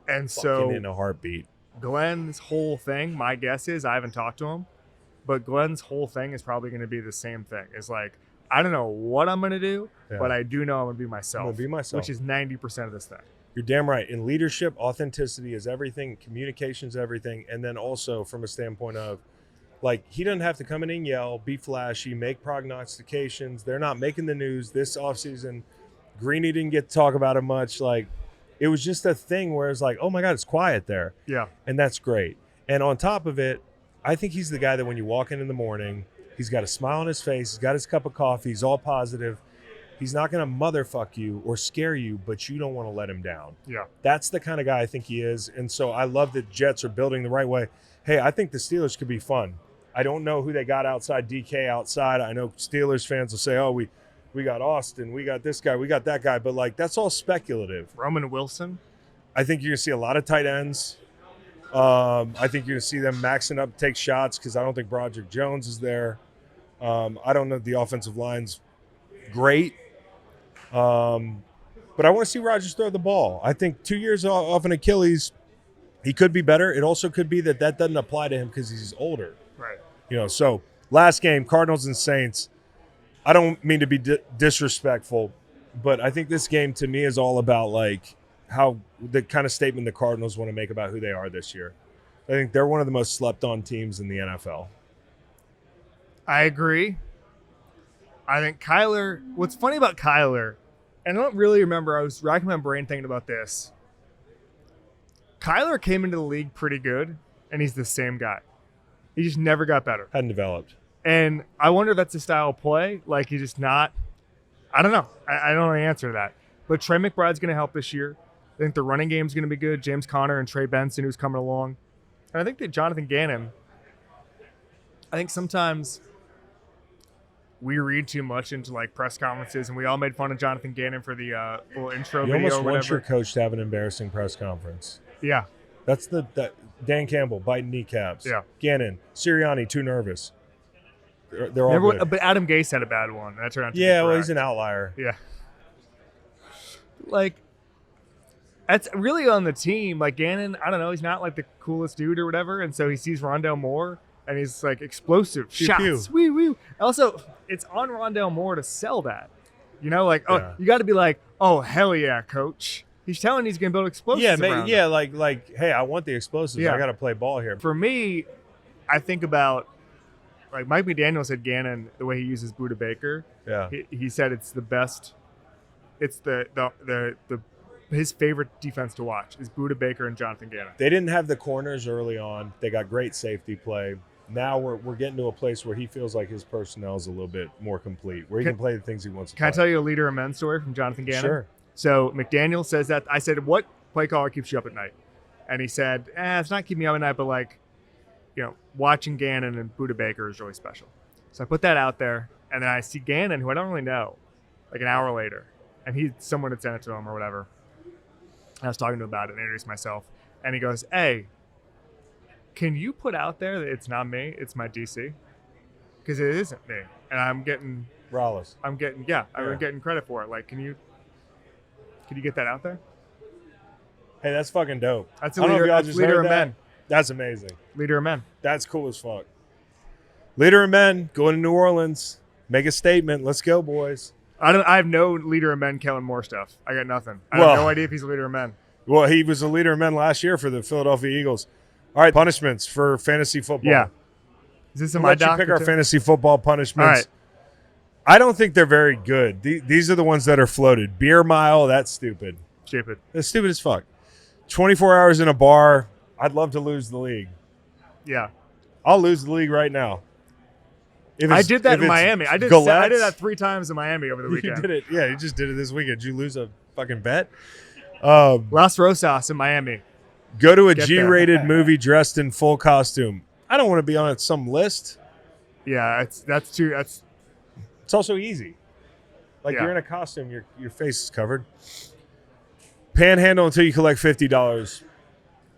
And so Fucking in a heartbeat. Glenn's whole thing, my guess is, I haven't talked to him, but Glenn's whole thing is probably going to be the same thing. It's I don't know what I'm going to do, but I do know I'm going to be myself. I'm gonna be myself. Which is 90% of this thing. You're damn right. In leadership, authenticity is everything. Communication is everything. And then also from a standpoint of, he doesn't have to come in and yell, be flashy, make prognostications. They're not making the news this offseason. Greeny didn't get to talk about it much. It was just a thing where it's oh my God, it's quiet there. Yeah. And that's great. And on top of it, I think he's the guy that when you walk in the morning, he's got a smile on his face, he's got his cup of coffee, he's all positive. He's not going to motherfuck you or scare you, but you don't want to let him down. Yeah. That's the kind of guy I think he is. And so I love that Jets are building the right way. Hey, I think the Steelers could be fun. I don't know who they got outside, DK outside. I know Steelers fans will say, oh, we got Austin, we got this guy, we got that guy. But that's all speculative. Roman Wilson. I think you're going to see a lot of tight ends. I think you're going to see them maxing up, take shots, because I don't think Broderick Jones is there. I don't know the offensive line's great. But I want to see Rodgers throw the ball. I think 2 years off an Achilles, he could be better. It also could be that doesn't apply to him because he's older. Right. So last game, Cardinals and Saints. I don't mean to be disrespectful, but I think this game to me is all about how the kind of statement the Cardinals want to make about who they are this year. I think they're one of the most slept on teams in the NFL. I agree. I think Kyler. What's funny about Kyler, and I don't really remember. I was racking my brain thinking about this. Kyler came into the league pretty good, and he's the same guy. He just never got better. Hadn't developed. And I wonder if that's a style of play. Like, he's just not. I don't know. I don't know the answer to that. But Trey McBride's going to help this year. I think the running game's going to be good. James Conner and Trey Benson, who's coming along. And I think that Jonathan Gannon, I think sometimes we read too much into like press conferences, and we all made fun of Jonathan Gannon for the little intro You video almost or want whatever. your coach to have an embarrassing press conference. Yeah. That's that Dan Campbell biting kneecaps. Yeah. Gannon, Sirianni, too nervous. They're all good. But Adam Gase had a bad one. That turned out to be Yeah, well, correct. he's an outlier. Yeah. Like, that's really on the team. Like, Gannon, I don't know, he's not like the coolest dude or whatever, and so he sees Rondale Moore, and he's like explosive Pew, shots. pew. Wee, wee. Also, it's on Rondale Moore to sell that. You know, like, Yeah. you got to be like, oh, hell yeah, coach. He's telling he's going to build explosives Yeah, around him. yeah, like, hey, I want the explosives. Yeah. I got to play ball here. For me, I think about, like, Mike McDaniel said Gannon, the way he uses Buda Baker, Yeah. he said it's the best. It's the his favorite defense to watch is Buda Baker and Jonathan Gannon. They didn't have the corners early on. They got great safety play. Now we're getting to a place where he feels like his personnel is a little bit more complete, where he can play the things he wants to Can I play. tell you a leader of men story from Jonathan Gannon? Sure. So McDaniel says that. I said, what play caller keeps you up at night? And he said, it's not keeping me up at night, but like, you know, watching Gannon and Buda Baker is really special. So I put that out there, and then I see Gannon, who I don't really know, like an hour later, and someone had sent it to him or whatever. I was talking to him about it and introduced myself, and he goes, hey, can you put out there that it's not me, it's my DC? Because it isn't me, and I'm getting credit for it. Like, can you get that out there? Hey, that's fucking dope. That's I don't know if y'all that's just leader heard of that. men. That's amazing. Leader of men. That's cool as fuck. Leader of men going to New Orleans. Make a statement. Let's go, boys. I have no leader of men Kellen Moore stuff. I got nothing. I Well- have no idea if he's a leader of men. Well, he was a leader of men last year for the Philadelphia Eagles. All right, punishments for fantasy football. Yeah. Is this in We'll my let you doc? pick our fantasy football punishments. All right. I don't think they're very good. These are the ones that are floated. Beer mile, that's stupid. Stupid. That's stupid as fuck. 24 hours in a bar, I'd love to lose the league. Yeah. I'll lose the league right now. If I it's- did that if in it's Miami. I did Gillette's- that 3 times in Miami over the You weekend. did it. Yeah, you just did it this weekend. Did you lose a fucking bet? Go Las Rosas in Miami. to a Get G-rated movie dressed in full costume. I don't want to be on some list. Yeah, that's It's also easy. Like, Yeah. you're in a costume, your face is covered. Panhandle until you collect $50.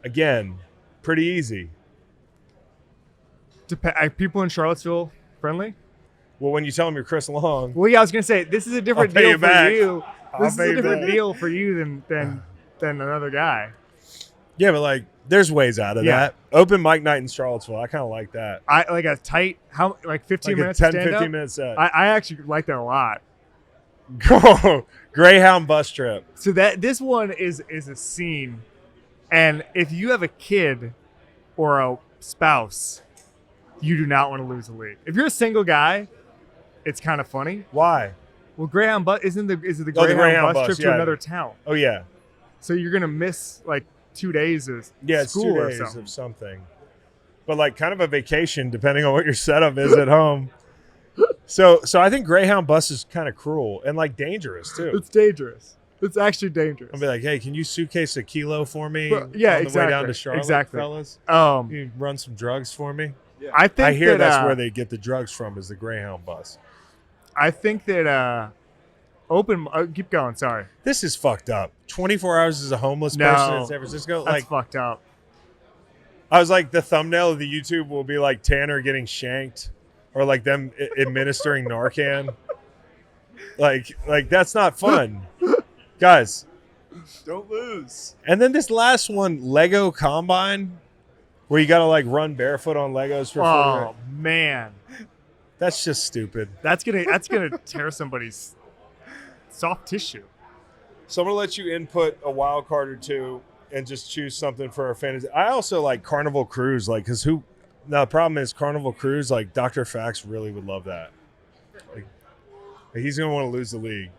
Again, pretty easy. are people in Charlottesville friendly? Well, when you tell them you're Chris Long, Well, yeah, I was gonna say this is a different I'll pay deal you for back. you. I'll This is pay a you different back. deal for you than another guy. yeah, but like, there's ways out of Yeah. that. Open mic night in Charlottesville. I kind of like that. I like a tight 15 Like minutes a to 10, stand 15 up. minute set. I actually like that a lot. Greyhound bus trip. So this one is a scene, and if you have a kid or a spouse, you do not want to lose the league. If you're a single guy, it's kind of funny. Why? Well, Greyhound bus is it the the Greyhound, Greyhound bus bus, trip to yeah. another town? Oh, yeah. So you're gonna miss like 2 days of Yeah, it's school 2 or days something. of something. But like kind of a vacation, depending on what your setup is at home. So I think Greyhound bus is kind of cruel and like dangerous too. It's dangerous. It's actually dangerous. I'll be like, hey, can you suitcase a kilo for me? Well, yeah, on the way down exactly, to Charlotte, exactly. fellas. Um, You run some drugs for me. I think I hear that's that, where they get the drugs from, is the Greyhound bus. I think that keep going. Sorry, This is fucked up. 24 hours as a homeless No. person in San Francisco. that's Like, fucked up. I was like, the thumbnail of the YouTube will be like Tanner getting shanked, or like them administering Narcan. Like that's not fun, guys. Don't lose. And then this last one, Lego Combine, where you got to like run barefoot on Legos for 40 Oh man, That's just stupid. that's gonna tear somebody's soft tissue. So I'm gonna let you input a wild card or two and just choose something for our fantasy. I also like Carnival Cruise, like, because the problem is Carnival Cruise, like Dr. Fax really would love that. Like, He's gonna want to lose the league.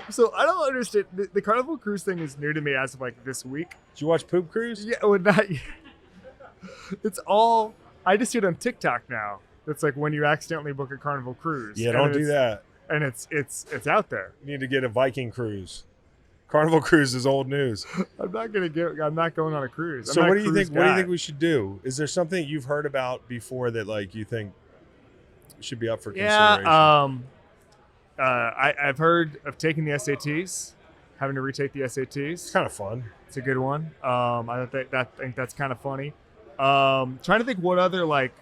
So I don't understand. The Carnival Cruise thing is new to me as of like this week. Did you watch Poop Cruise? Yeah, well, not yet. It's all. I just see it on TikTok now. It's like when you accidentally book a Carnival Cruise. Yeah, and don't do that. And it's out there. You need to get a Viking cruise. Carnival Cruise is old news. I'm not going on a cruise. So what do you think? What do you think we should do? Is there something you've heard about before that like you think should be up for consideration? I've heard of taking the SATs, having to retake the SATs. It's kind of fun. It's a good one. I think that's kind of funny. Trying to think what other like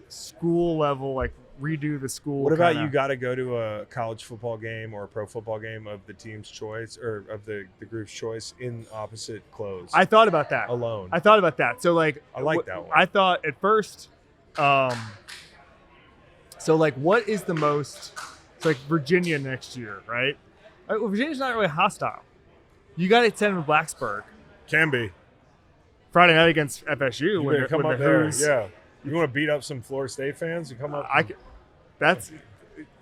school level, like redo the school. What about kinda. you got to go to a college football game or a pro football game of the team's choice or of the group's choice in opposite clothes? I thought about that. Alone. I thought about that. So like I like that one. I thought at first, so like what is the most? It's like Virginia next year, right? Well, Virginia's not really hostile. You got to send them to Blacksburg Can be. Friday night against FSU. You when better come when up the there. Hoos- Yeah. You want to beat up some Florida State fans? You come up.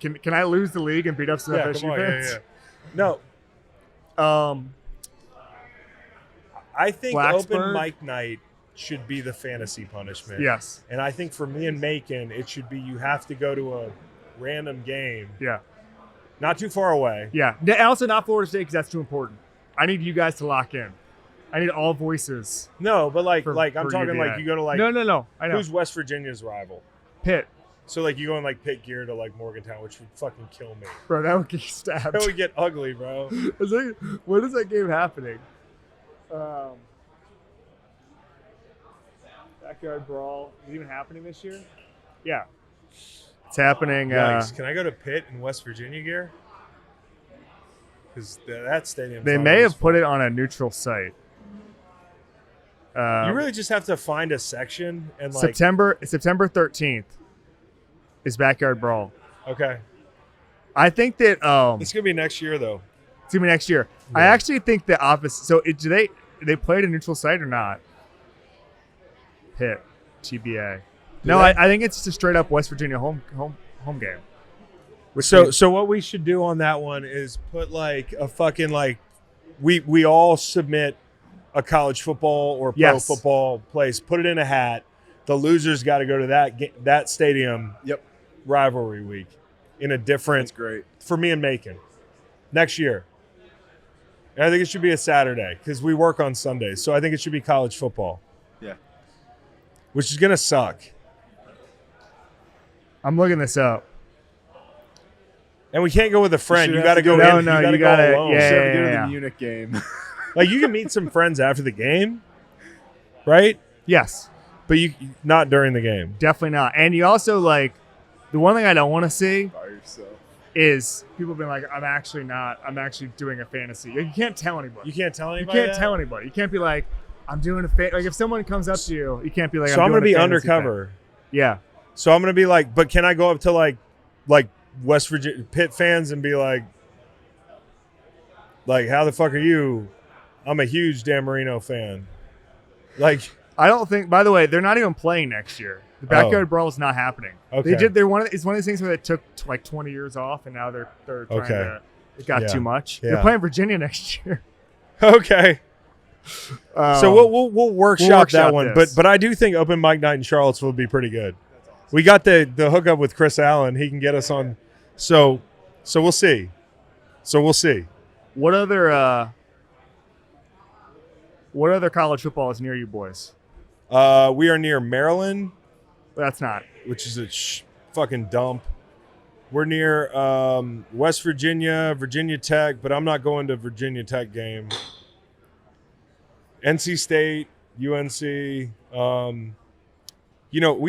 Can I lose the league and beat up some yeah, FSU come on. fans? Yeah. No, I think Blacksburg? open mic night should be the fantasy punishment. Yes. And I think for me and Macon, it should be you have to go to a random game. Yeah. Not too far away. Yeah. And also not Florida State because that's too important. I need you guys to lock in. I need all voices. No, but I'm for talking UVA. like you go to like No. I know. who's West Virginia's rival? Pitt. So like you go in like Pitt gear to like Morgantown, which would fucking kill me. Bro, that would get stabbed. That would get ugly, bro. When is that game happening? Backyard Brawl. Is it even happening this year? Yeah. It's happening. Yikes. Can I go to Pitt in West Virginia gear? Because that stadium. They may have put it on a neutral site. You really just have to find a section and like September 13th is Backyard Brawl. Okay. I think that It's gonna be next year though. it's gonna be next year. Yeah. I actually think the opposite. So do they play at a neutral site or not? Pitt, TBA. No, they? I think it's just a straight up West Virginia home game. So what we should do on that one is put like a fucking like we all submit a college football or pro Yes. football place, put it in a hat. The losers got to go to that stadium. Yep. Rivalry week in a different. That's great. For me and Macon next year. And I think it should be a Saturday because we work on Sundays. So I think it should be college football. Yeah. Which is gonna suck. I'm looking this up. And we can't go with a friend. should You have got to to go. go- in. No, you you got to gotta- go alone. yeah. So we go to the Munich game. Like you can meet some friends after the game, right? Yes, But you not during the game. definitely not. And you also like the one thing I don't want to see By yourself. is people being like, I'm actually doing a fantasy. You can't tell anybody. You can't tell You anybody. can't tell anybody. You can't be like, I'm doing a like if someone comes up to you, you can't be like, So I'm doing gonna be a fantasy undercover. thing. Yeah. So I'm gonna be like, but can I go up to like West Virginia Pitt fans and be like, how the fuck are you? I'm a huge Dan Marino fan. Like, I don't think. By the way, they're not even playing next year. The backyard brawl is not happening. Okay. They're one of these things where they took like 20 years off, and now they're trying Okay. to. It got Yeah. too much. Yeah. They're playing Virginia next year. okay. So we'll workshop that one. this. But I do think open mic night in Charlottesville would be pretty good. We got the hookup with Chris Allen. He can get us on. So we'll see. What other college football is near you boys? We are near Maryland, That's not. which is a fucking dump. We're near West Virginia, Virginia Tech, but I'm not going to Virginia Tech game. NC State, UNC. We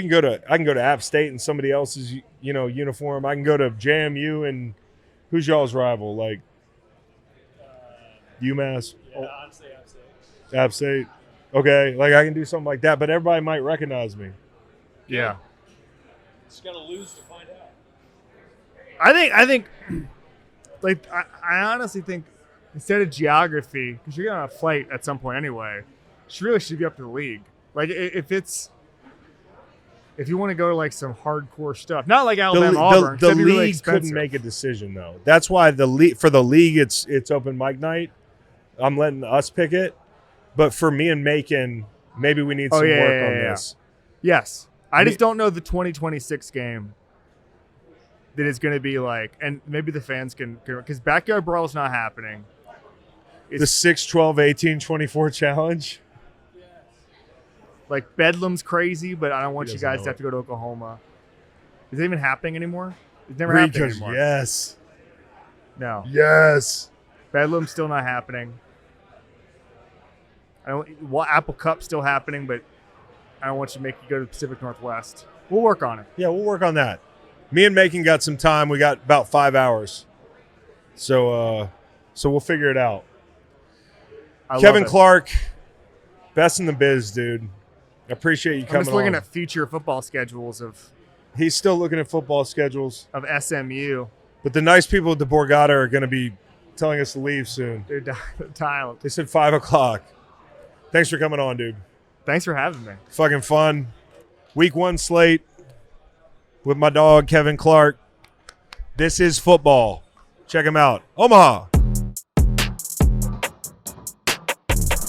can go to. I can go to App State in somebody else's uniform. I can go to JMU and who's y'all's rival? Like UMass. Yeah, honestly, I'd say. App State. Okay, like I can do something like that, but everybody might recognize me. Yeah. Just gotta lose to find out. I think, like, I honestly think instead of geography, because you're gonna fight at some point anyway, she really should be up to the league. Like, if it's if you want to go to like some hardcore stuff, not like The, Alabama, Auburn, 'cause the that'd be league really couldn't expensive. make a decision though. That's why the league it's open mic night. I'm letting us pick it, but for me and Macon, maybe we need some work on this. Yes, I just don't know the 2026 game. That is going to be like, and maybe the fans can, because Backyard Brawl is not happening. The 6, 12, 18, 24 challenge. Like Bedlam's crazy, but I don't want you doesn't guys know to have it. to go to Oklahoma. Is it even happening anymore? It's never happening Because anymore. yes, No, yes. Bedlam's still not happening. Apple Cup's still happening, but I don't want you to make you go to the Pacific Northwest. We'll work on it. Yeah, we'll work on that. Me and Macon got some time. We got about 5 hours, so we'll figure it out. I Kevin love it. Clark, best in the biz, dude. I appreciate you I'm coming just looking on. at future football schedules of He's still looking at football schedules, SMU. but the nice people at the Borgata are going to be telling us to leave soon. They're Tyler. They said 5 o'clock. Thanks for coming on, dude. Thanks for having me. Fucking fun. Week 1 slate with my dog, Kevin Clark. This is football. Check him out. Omaha.